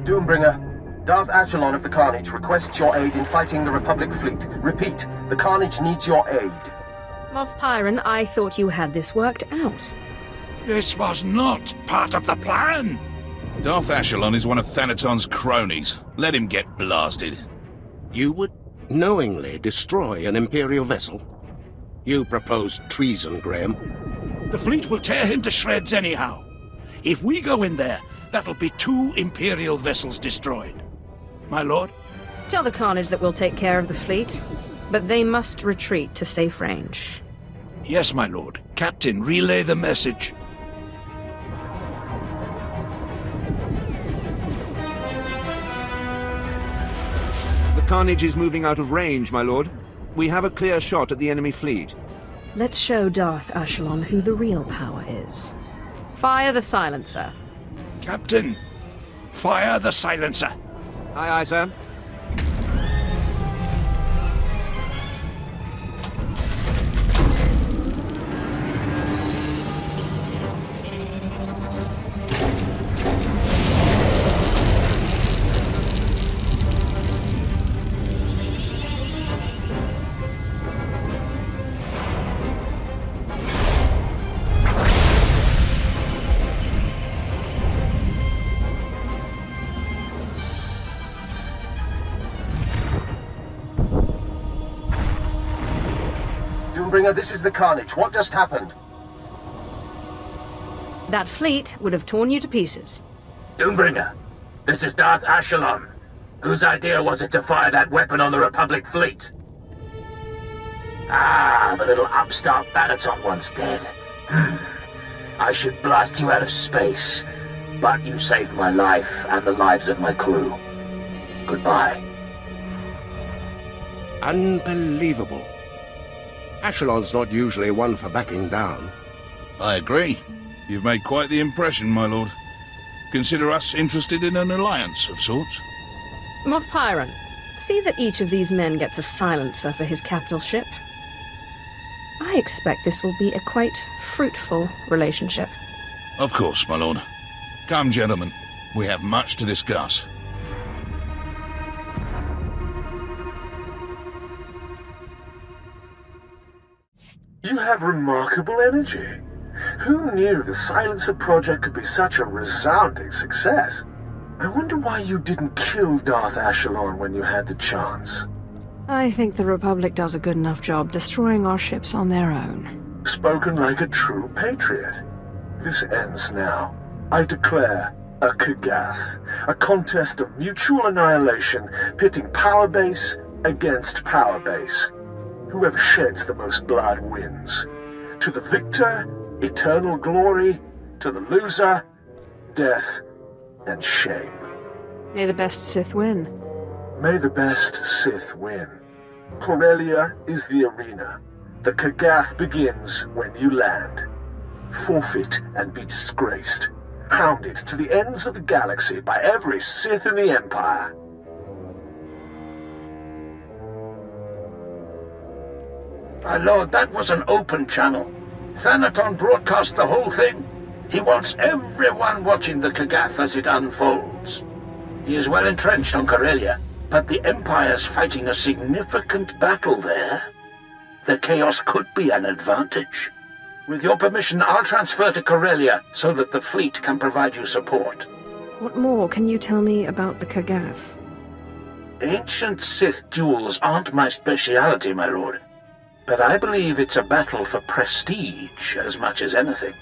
Doombringer, Darth Ashelon of the Carnage requests your aid in fighting the Republic fleet. Repeat, the Carnage needs your aid. Moff Pyron, I thought you had this worked out. This was not part of the plan. Darth Ashelon is one of Thanaton's cronies. Let him get blasted. You would knowingly destroy an Imperial vessel? You propose treason, Graham. The fleet will tear him to shreds anyhow. If we go in there, that'll be 2 Imperial vessels destroyed. My lord? Tell the Carnage that we'll take care of the fleet, but they must retreat to safe range. Yes, my lord. Captain, relay the message. The Carnage is moving out of range, my lord. We have a clear shot at the enemy fleet. Let's show Darth Ashelon who the real power is. Fire the silencer. Captain, fire the silencer. Aye, aye, sir. Doombringer, this is the Carnage. What just happened? That fleet would have torn you to pieces. Doombringer, this is Darth Ashalon. Whose idea was it to fire that weapon on the Republic fleet? Ah, the little upstart Thanaton once dead. I should blast you out of space, but you saved my life and the lives of my crew. Goodbye. Unbelievable. Ashalon's not usually one for backing down. I agree. You've made quite the impression, my lord. Consider us interested in an alliance of sorts. Moff Pyron, see that each of these men gets a silencer for his capital ship. I expect this will be a quite fruitful relationship. Of course, my lord. Come, gentlemen. We have much to discuss. You have remarkable energy. Who knew the Silencer project could be such a resounding success? I wonder why you didn't kill Darth Ashalon when you had the chance. I think the Republic does a good enough job destroying our ships on their own. Spoken like a true patriot. This ends now. I declare a Kagath, a contest of mutual annihilation pitting power base against power base. Whoever sheds the most blood wins. To the victor, eternal glory. To the loser, death and shame. May the best Sith win. May the best Sith win. Corellia is the arena. The Kagath begins when you land. Forfeit and be disgraced. Hounded to the ends of the galaxy by every Sith in the Empire. My lord, that was an open channel. Thanaton broadcast the whole thing. He wants everyone watching the Kagath as it unfolds. He is well entrenched on Corellia, but the Empire's fighting a significant battle there. The chaos could be an advantage. With your permission, I'll transfer to Corellia so that the fleet can provide you support. What more can you tell me about the Kagath? Ancient Sith duels aren't my speciality, my lord. But I believe it's a battle for prestige as much as anything.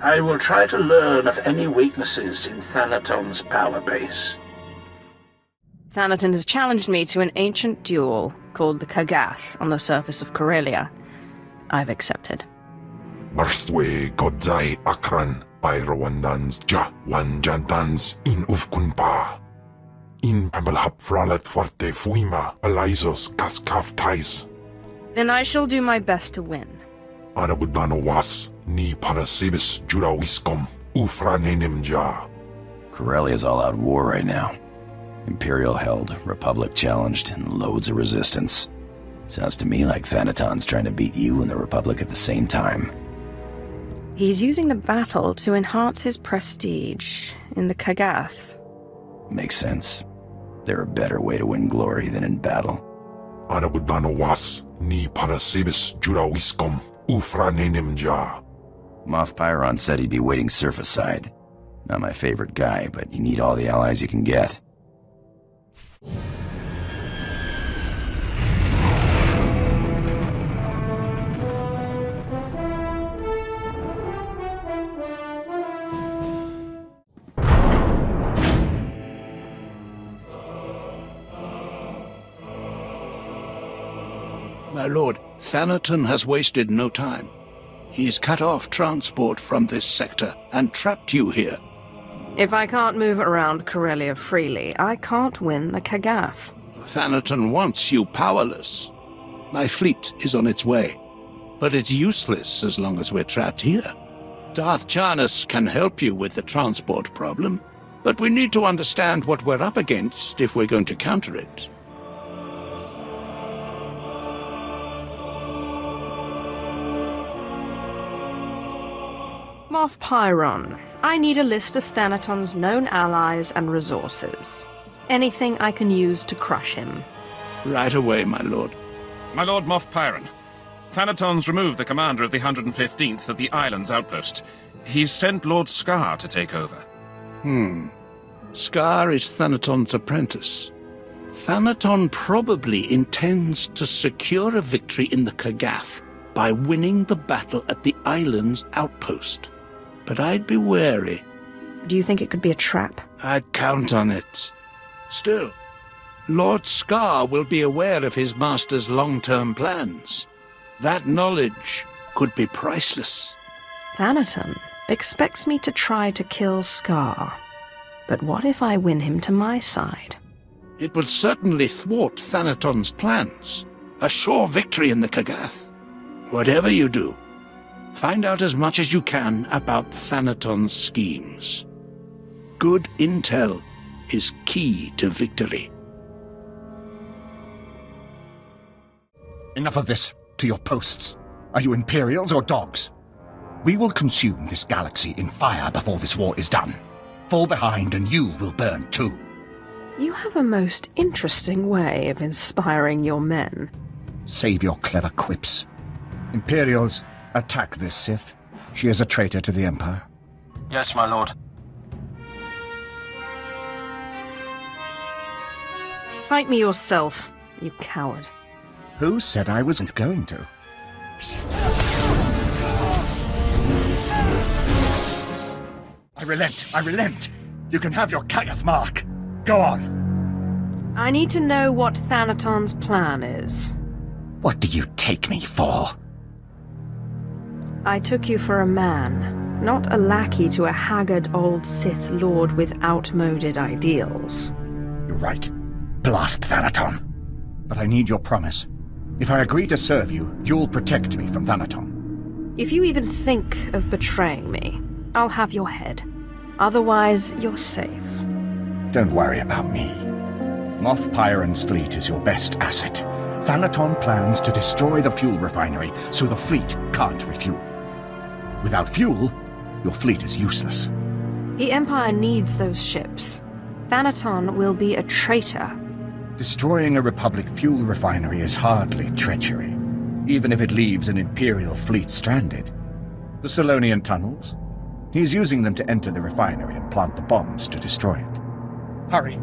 I will try to learn of any weaknesses in Thanaton's power base. Thanaton has challenged me to an ancient duel called the Kagath on the surface of Corellia. I've accepted. Marstwe Godzai Akran Pyrawandans Ja Wanjantans in Ufkunpa. In Pamalhap Fralet Forte Fuima Alizos Kaskaf Tais. Then I shall do my best to win. Anabudano Was Ni Parasibis Jurawiskom Ufra Nenimja. Corellia's all out war right now. Imperial held, Republic challenged, and loads of resistance. Sounds to me like Thanaton's trying to beat you and the Republic at the same time. He's using the battle to enhance his prestige in the Kagath. Makes sense. There a better way to win glory than in battle. Anabudano Was Ni Parasibis Jurawiskom Ufra Nenimja. Moff Pyron said he'd be waiting surface side. Not my favorite guy, but you need all the allies you can get. My lord, Thanaton has wasted no time. He's cut off transport from this sector and trapped you here. If I can't move around Corellia freely, I can't win the Kagath. Thanaton wants you powerless. My fleet is on its way. but it's useless as long as we're trapped here. Darth Charnas can help you with the transport problem, but we need to understand what we're up against if we're going to counter it. Moff Pyron, I need a list of Thanaton's known allies and resources. Anything I can use to crush him. Right away, my lord. My lord Moff Pyron, Thanaton's removed the commander of the 115th at the island's outpost. He's sent Lord Scar to take over. Scar is Thanaton's apprentice. Thanaton probably intends to secure a victory in the Kagath by winning the battle at the island's outpost. But I'd be wary. Do you think it could be a trap? I'd count on it. Still, Lord Scar will be aware of his master's long-term plans. That knowledge could be priceless. Thanaton expects me to try to kill Scar. But what if I win him to my side? It would certainly thwart Thanaton's plans. A sure victory in the Kagath. Whatever you do, find out as much as you can about Thanaton's schemes. Good intel is key to victory. Enough of this. To your posts. Are you Imperials or dogs? We will consume this galaxy in fire before this war is done. Fall behind and you will burn too. You have a most interesting way of inspiring your men. Save your clever quips. Imperials, attack this Sith. She is a traitor to the Empire. Yes, my lord. Fight me yourself, you coward. Who said I wasn't going to? I relent. You can have your Kagath mark. Go on. I need to know what Thanaton's plan is. What do you take me for? I took you for a man, not a lackey to a haggard old Sith Lord with outmoded ideals. You're right. Blast Thanaton. But I need your promise. If I agree to serve you, you'll protect me from Thanaton. If you even think of betraying me, I'll have your head. Otherwise, you're safe. Don't worry about me. Moff Pyron's fleet is your best asset. Thanaton plans to destroy the fuel refinery so the fleet can't refuel. Without fuel, your fleet is useless. The Empire needs those ships. Thanaton will be a traitor. Destroying a Republic fuel refinery is hardly treachery, even if it leaves an Imperial fleet stranded. The Solonian tunnels? He's using them to enter the refinery and plant the bombs to destroy it. Hurry!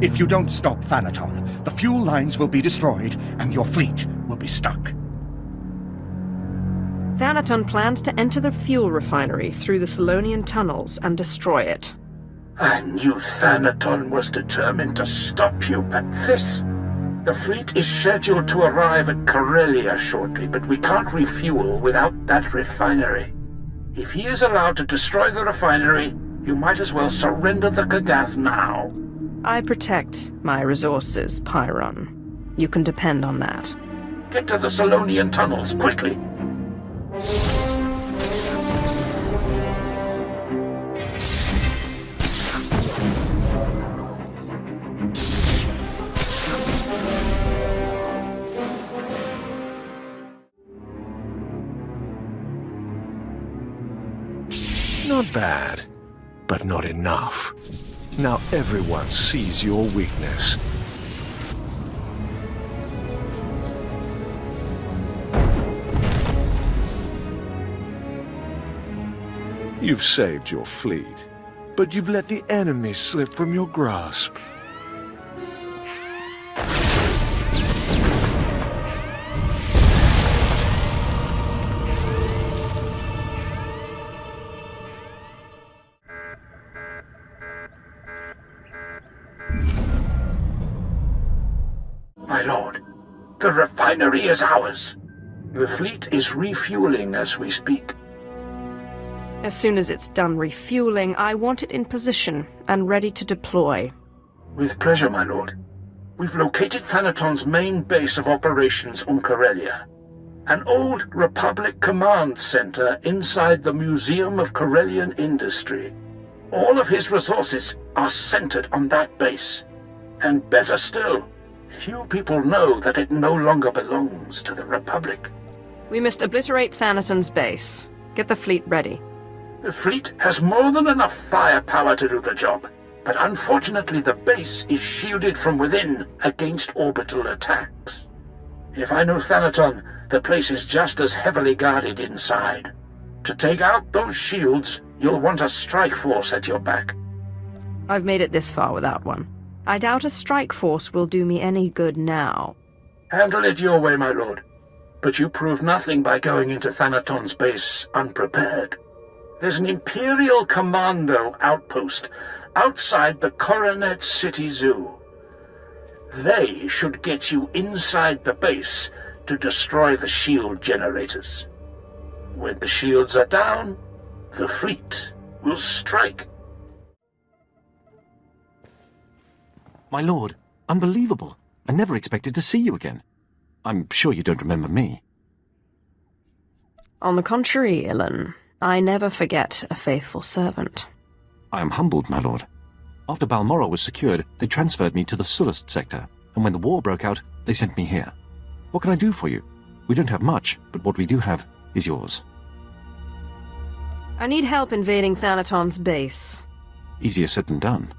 If you don't stop Thanaton, the fuel lines will be destroyed and your fleet will be stuck. Thanaton plans to enter the fuel refinery through the Solonian tunnels and destroy it. I knew Thanaton was determined to stop you, but this... The fleet is scheduled to arrive at Corellia shortly, but we can't refuel without that refinery. If he is allowed to destroy the refinery, you might as well surrender the Kagath now. I protect my resources, Pyron. You can depend on that. Get to the Solonian tunnels, quickly! Not bad, but not enough. Now everyone sees your weakness. You've saved your fleet, but you've let the enemy slip from your grasp. My lord, the refinery is ours. The fleet is refueling as we speak. As soon as it's done refueling, I want it in position and ready to deploy. With pleasure, my lord. We've located Thanaton's main base of operations on Corellia. An old Republic command center inside the Museum of Corellian Industry. All of his resources are centered on that base. And better still, few people know that it no longer belongs to the Republic. We must obliterate Thanaton's base. Get the fleet ready. The fleet has more than enough firepower to do the job, but unfortunately the base is shielded from within against orbital attacks. If I know Thanaton, the place is just as heavily guarded inside. To take out those shields, you'll want a strike force at your back. I've made it this far without one. I doubt a strike force will do me any good now. Handle it your way, my lord. But you prove nothing by going into Thanaton's base unprepared. There's an Imperial Commando outpost outside the Coronet City Zoo. They should get you inside the base to destroy the shield generators. When the shields are down, the fleet will strike. My lord, unbelievable. I never expected to see you again. I'm sure you don't remember me. On the contrary, Ilan, I never forget a faithful servant. I am humbled, my lord. After Balmoral was secured, they transferred me to the Sullust sector, and when the war broke out, they sent me here. What can I do for you? We don't have much, but what we do have is yours. I need help invading Thanaton's base. Easier said than done.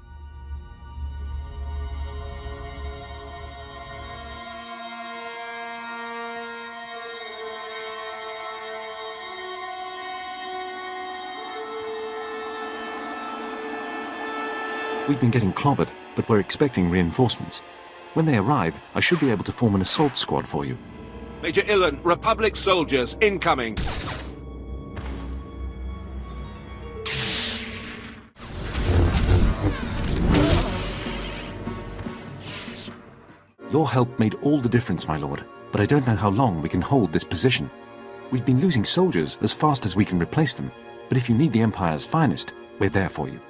We've been getting clobbered, but we're expecting reinforcements. When they arrive, I should be able to form an assault squad for you. Major Ilan, Republic soldiers incoming. Your help made all the difference, my lord, but I don't know how long we can hold this position. We've been losing soldiers as fast as we can replace them, but if you need the Empire's finest, we're there for you.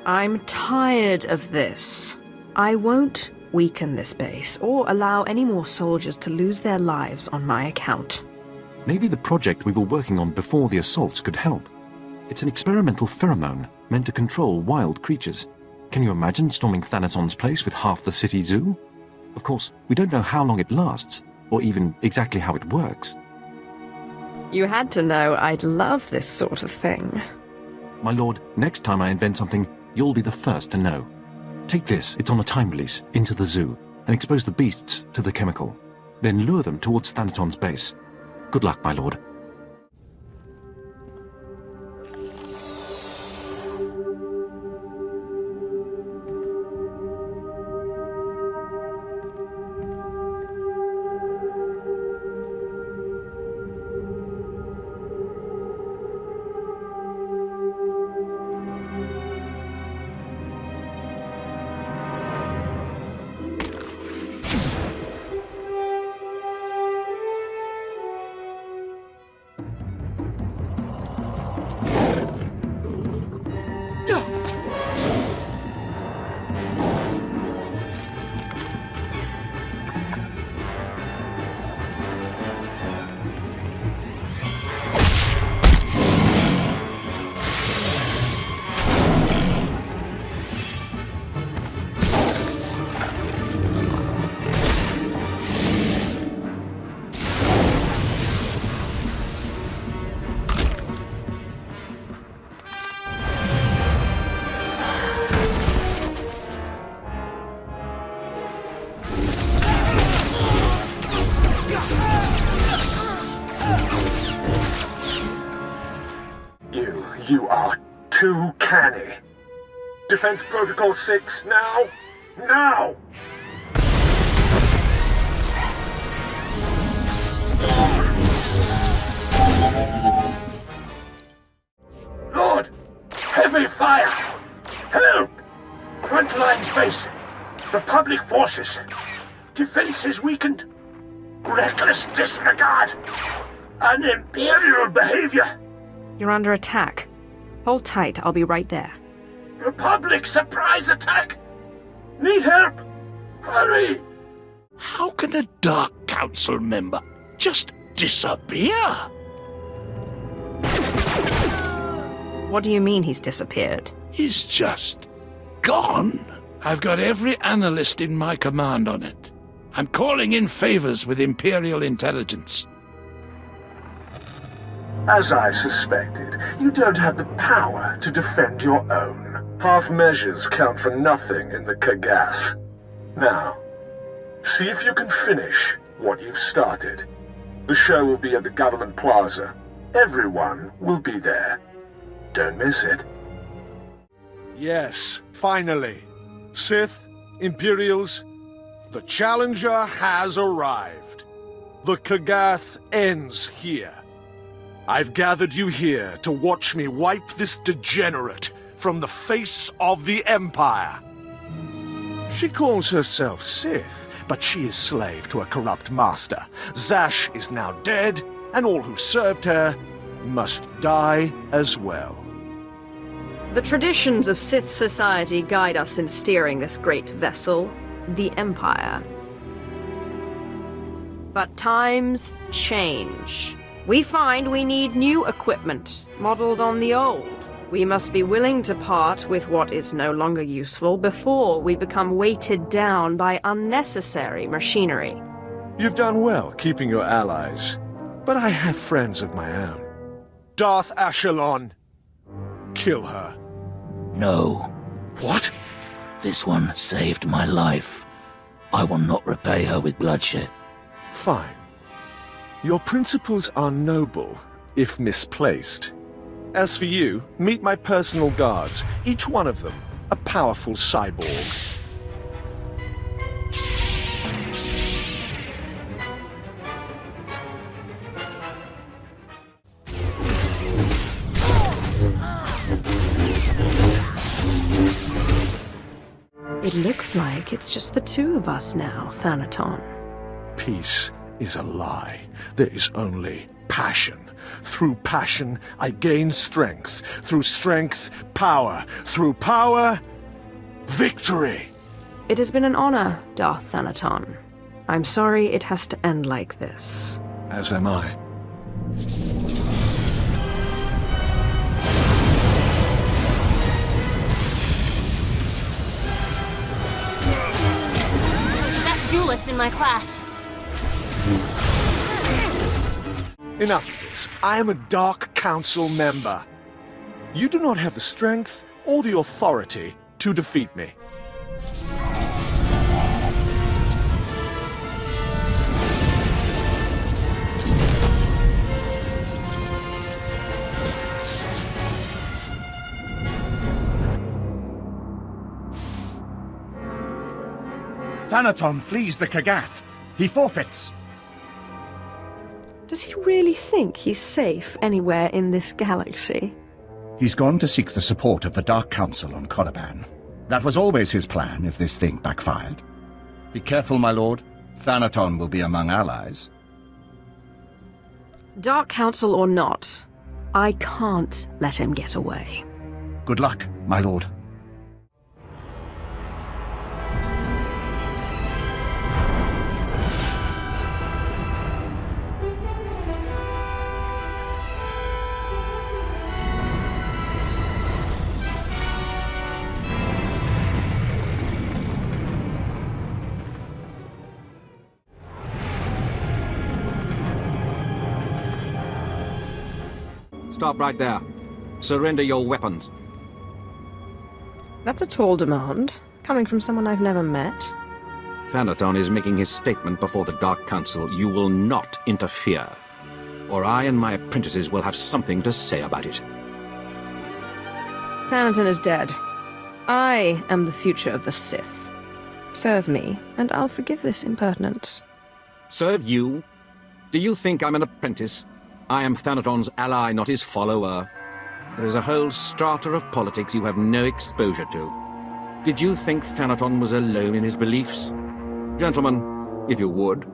I'm tired of this. I won't weaken this base or allow any more soldiers to lose their lives on my account. Maybe the project we were working on before the assaults could help. It's an experimental pheromone meant to control wild creatures. Can you imagine storming Thanaton's place with half the city zoo? Of course, we don't know how long it lasts, or even exactly how it works. You had to know I'd love this sort of thing. My lord, next time I invent something, you'll be the first to know. Take this, it's on a time release, into the zoo, and expose the beasts to the chemical. Then lure them towards Thanaton's base. Good luck, my lord. You are too canny. Defense Protocol 6, now! Now! Lord! Heavy fire! Help! Front lines base! Republic forces! Defenses weakened! Reckless disregard! An Imperial behavior! You're under attack. Hold tight, I'll be right there. Republic surprise attack! Need help! Hurry! How can a Dark Council member just Disappear? What do you mean he's disappeared? He's just gone. I've got every analyst in my command on it. I'm calling in favors with Imperial intelligence. As I suspected, you don't have the power to defend your own. Half measures count for nothing in the Kagath. Now, see if you can finish what you've started. The show will be at the Government Plaza. Everyone will be there. Don't miss it. Yes, finally. Sith, Imperials, the Challenger has arrived. The Kagath ends here. I've gathered you here to watch me wipe this degenerate from the face of the Empire. She calls herself Sith, but she is slave to a corrupt master. Zash is now dead, and all who served her must die as well. The traditions of Sith society guide us in steering this great vessel, the Empire. But times change. We find we need new equipment, modeled on the old. We must be willing to part with what is no longer useful before we become weighted down by unnecessary machinery. You've done well keeping your allies, but I have friends of my own. Darth Ashalon. Kill her. No. What? This one saved my life. I will not repay her with bloodshed. Fine. Your principles are noble, if misplaced. As for you, meet my personal guards, each one of them a powerful cyborg. It looks like it's just the two of us now, Thanaton. Peace is a lie. There is only passion. Through passion, I gain strength. Through strength, power. Through power, victory. It has been an honor, Darth Thanaton. I'm sorry it has to end like this. As am I. Best duelist in my class. Enough of this. I am a Dark Council member. You do not have the strength or the authority to defeat me. Thanaton flees the Kagath. He forfeits. Does he really think he's safe anywhere in this galaxy? He's gone to seek the support of the Dark Council on Korriban. That was always his plan if this thing backfired. Be careful, my lord. Thanaton will be among allies. Dark Council or not, I can't let him get away. Good luck, my lord. Stop right there. Surrender your weapons. That's a tall demand, coming from someone I've never met. Thanaton is making his statement before the Dark Council. You will not interfere, or I and my apprentices will have something to say about it. Thanaton is dead. I am the future of the Sith. Serve me, and I'll forgive this impertinence. Serve you? Do you think I'm an apprentice? I am Thanaton's ally, not his follower. There is a whole strata of politics you have no exposure to. Did you think Thanaton was alone in his beliefs? Gentlemen, if you would,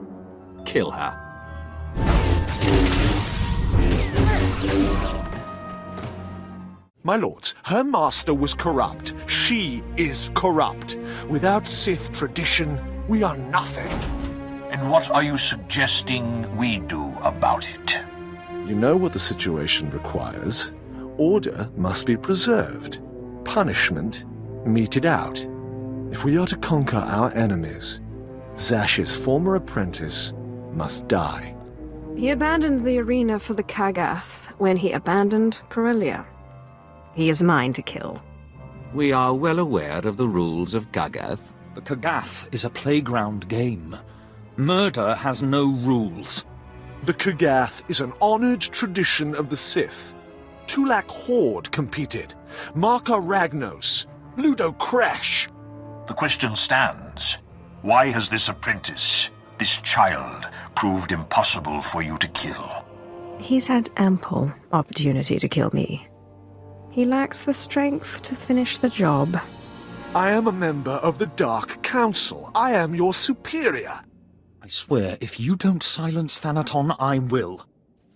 kill her. My lords, her master was corrupt. She is corrupt. Without Sith tradition, we are nothing. And what are you suggesting we do about it? You know what the situation requires. Order must be preserved. Punishment meted out. If we are to conquer our enemies, Zash's former apprentice must die. He abandoned the arena for the Kagath when he abandoned Corellia. He is mine to kill. We are well aware of the rules of Kagath. The Kagath is a playground game. Murder has no rules. The Kagath is an honored tradition of the Sith. Tulak Horde competed. Marka Ragnos. Ludo Crash. The question stands. Why has this apprentice, this child, proved impossible for you to kill? He's had ample opportunity to kill me. He lacks the strength to finish the job. I am a member of the Dark Council. I am your superior. I swear, if you don't silence Thanaton, I will.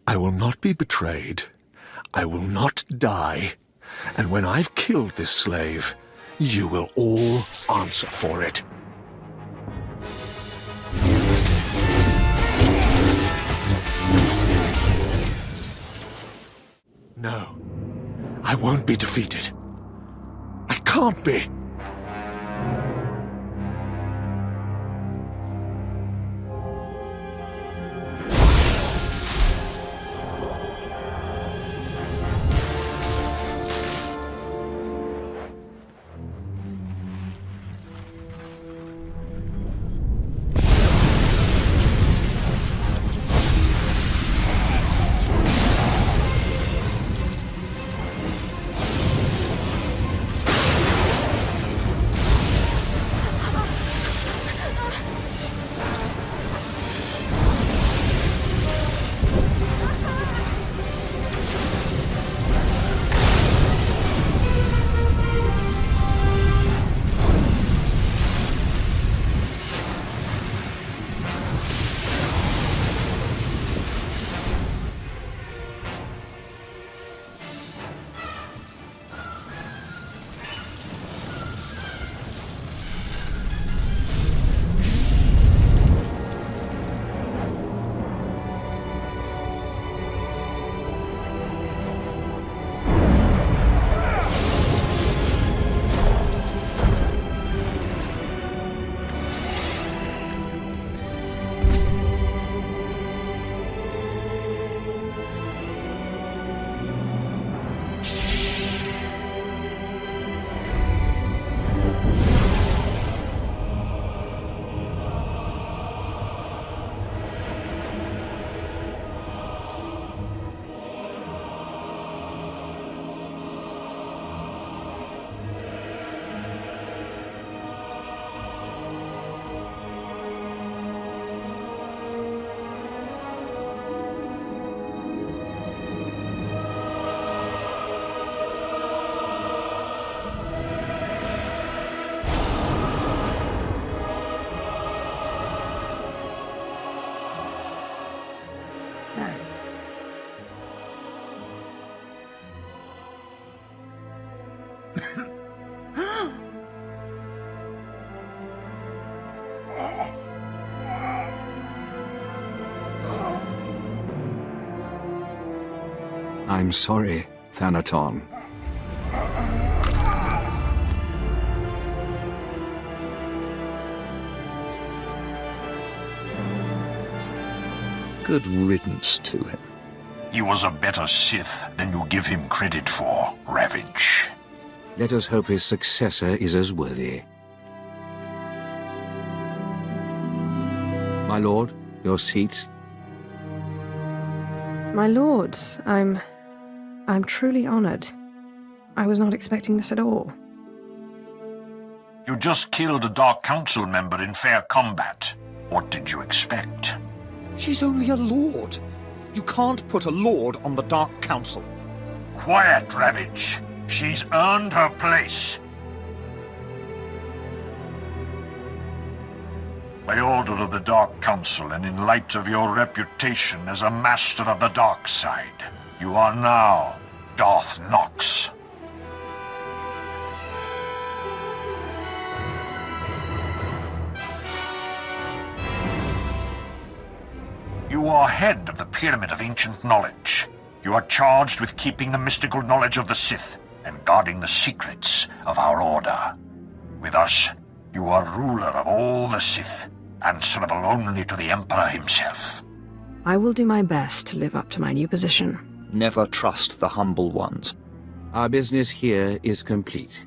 I will not be betrayed. I will not die. And when I've killed this slave, you will all answer for it. No, I won't be defeated. I can't be. I'm sorry, Thanaton. Good riddance to him. He was a better Sith than you give him credit for, Ravage. Let us hope his successor is as worthy. My lord, your seat. My lords, I'm truly honored. I was not expecting this at all. You just killed a Dark Council member in fair combat. What did you expect? She's only a lord. You can't put a lord on the Dark Council. Quiet, Ravage. She's earned her place. By order of the Dark Council and in light of your reputation as a master of the dark side, you are now Darth Nox. You are head of the Pyramid of Ancient Knowledge. You are charged with keeping the mystical knowledge of the Sith and guarding the secrets of our order. With us, you are ruler of all the Sith, answerable only to the Emperor himself. I will do my best to live up to my new position. Never trust the humble ones. Our business here is complete.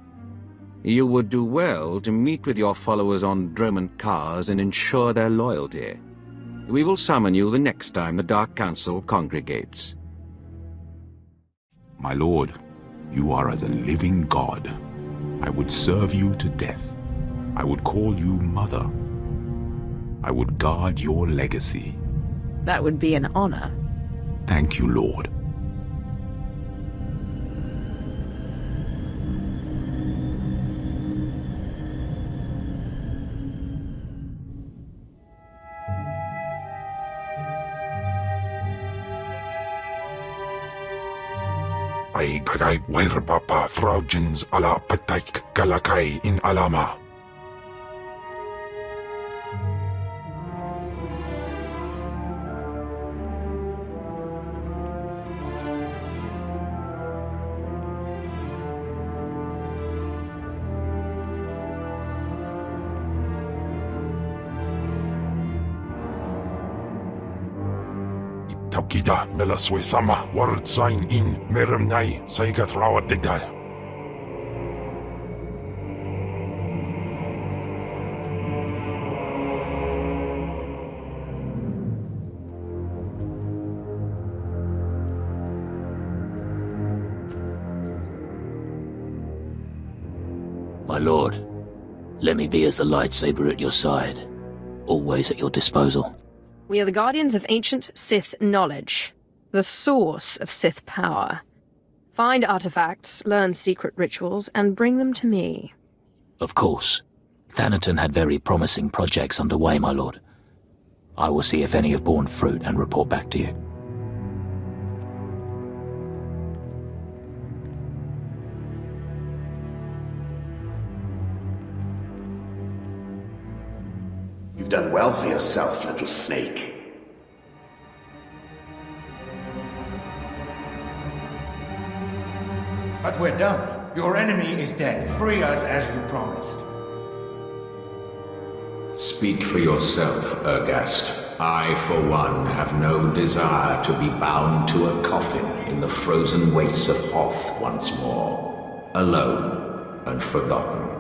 You would do well to meet with your followers on Dromund Kaas and ensure their loyalty. We will summon you the next time the Dark Council congregates. My lord, you are as a living god. I would serve you to death. I would call you mother. I would guard your legacy. That would be an honor. Thank you, Lord. Ay kagay wair papa fraujens ala pataik kalakay in alama. Taukida melaswe sama word sign in merem nai saigat rawat digdal. My lord, let me be as the lightsaber at your side, always at your disposal. We are the guardians of ancient Sith knowledge, the source of Sith power. Find artifacts, learn secret rituals, and bring them to me. Of course. Thanaton had very promising projects underway, my lord. I will see if any have borne fruit and report back to you. You've done well for yourself, little snake. But we're done. Your enemy is dead. Free us as you promised. Speak for yourself, Ergast. I, for one, have no desire to be bound to a coffin in the frozen wastes of Hoth once more. Alone and forgotten.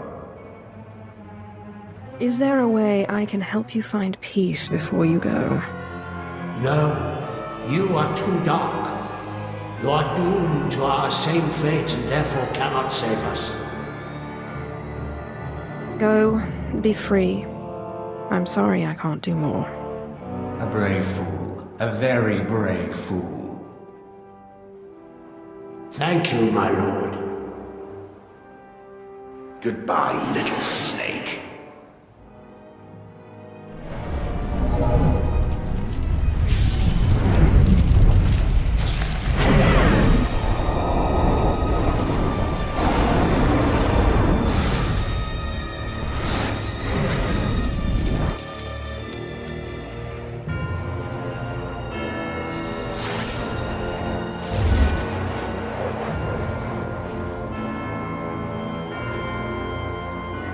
Is there a way I can help you find peace before you go? No, you are too dark. You are doomed to our same fate and therefore cannot save us. Go, be free. I'm sorry I can't do more. A brave fool. A very brave fool. Thank you, my lord. Goodbye, little snake.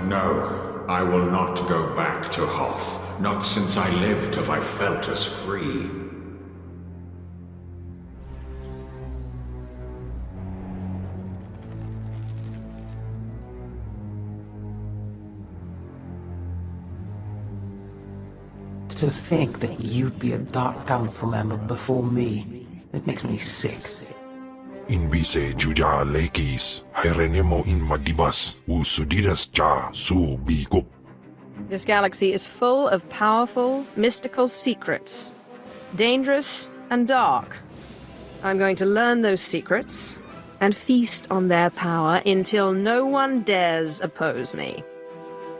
No, I will not go back to Hoth. Not since I lived have I felt as free. To think that you'd be a Dark Council member before me, it makes me sick. Inbise juja lekis, hairenemo in madibas, usudidas ja su bigup. This galaxy is full of powerful, mystical secrets. Dangerous and dark. I'm going to learn those secrets and feast on their power until no one dares oppose me.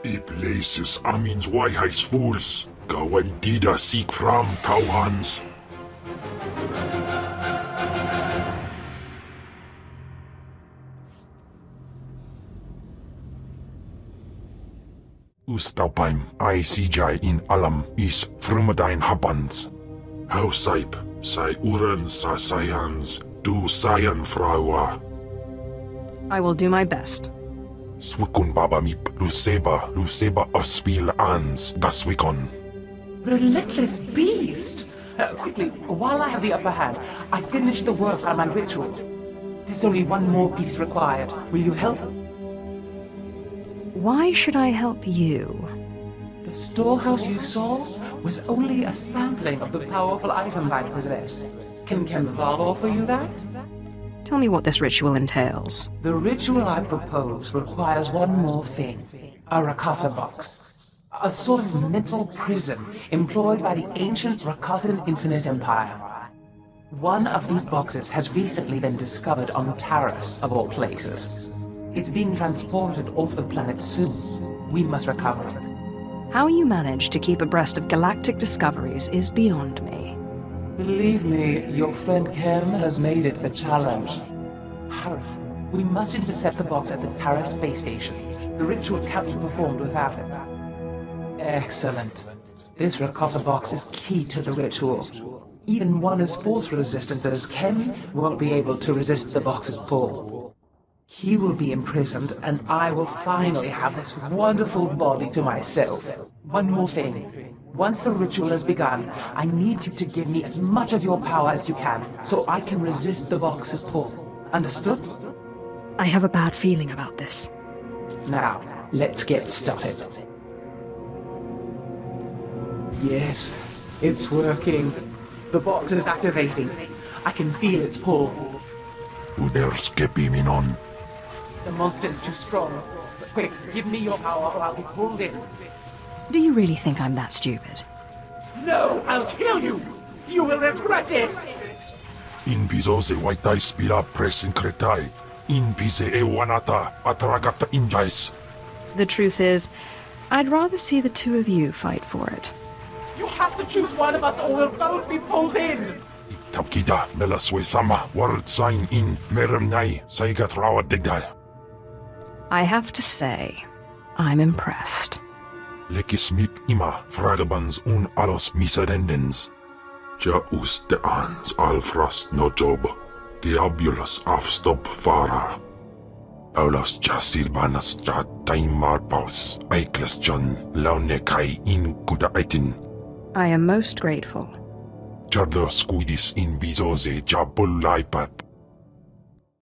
I places amins wajhais fools, gawantida seek from tauhans. Ustaupaim I CJ in alam is frumadine habans. Hausaip, sai uren sa sayans, du sayan fraua. I will do my best. Swikun babamip, Luseba osvil ans, gaswikon. Relentless beast! Quickly, while I have the upper hand, I finished the work on my ritual. There's only one more piece required. Will you help? Why should I help you? The storehouse you saw was only a sampling of the powerful items I possess. Can Kemval offer you that? Tell me what this ritual entails. The ritual I propose requires one more thing. A Rakata box. A sort of mental prison employed by the ancient Rakatan Infinite Empire. One of these boxes has recently been discovered on Taris, of all places. It's being transported off the planet soon. We must recover it. How you manage to keep abreast of galactic discoveries is beyond me. Believe me, your friend Kem has made it a challenge. Hurry. We must intercept the box at the Taris space station. The ritual can't be performed without it. Excellent. This Rakata box is key to the ritual. Even one as force-resistant as Kem won't be able to resist the box's pull. He will be imprisoned, and I will finally have this wonderful body to myself. One more thing. Once the ritual has begun, I need you to give me as much of your power as you can, so I can resist the box's pull. Understood? I have a bad feeling about this. Now, let's get started. Yes, it's working. The box is activating. I can feel its pull. Uderskepiminon. The monster is too strong. Quick, give me your power or I'll be pulled in. Do you really think I'm that stupid? No, I'll kill you! You will regret this! In bizoze waitai spila presin kretai. In bize ewanata atragata injais. The truth is, I'd rather see the two of you fight for it. You have to choose one of us or we'll both be pulled in! Taukida melaswe sama word sign in meremnai saigatrawa degdai. I have to say, I'm impressed. Lekismip ima fragabans un alos miserendens. Ja uste ans alfrast no job. Diabulus afstop fara. Aulas ja silbanas ja taimar paus. Aikles John laune kai in kuda aitin. I am most grateful. Jado squidis in bizoze ja bullai pap.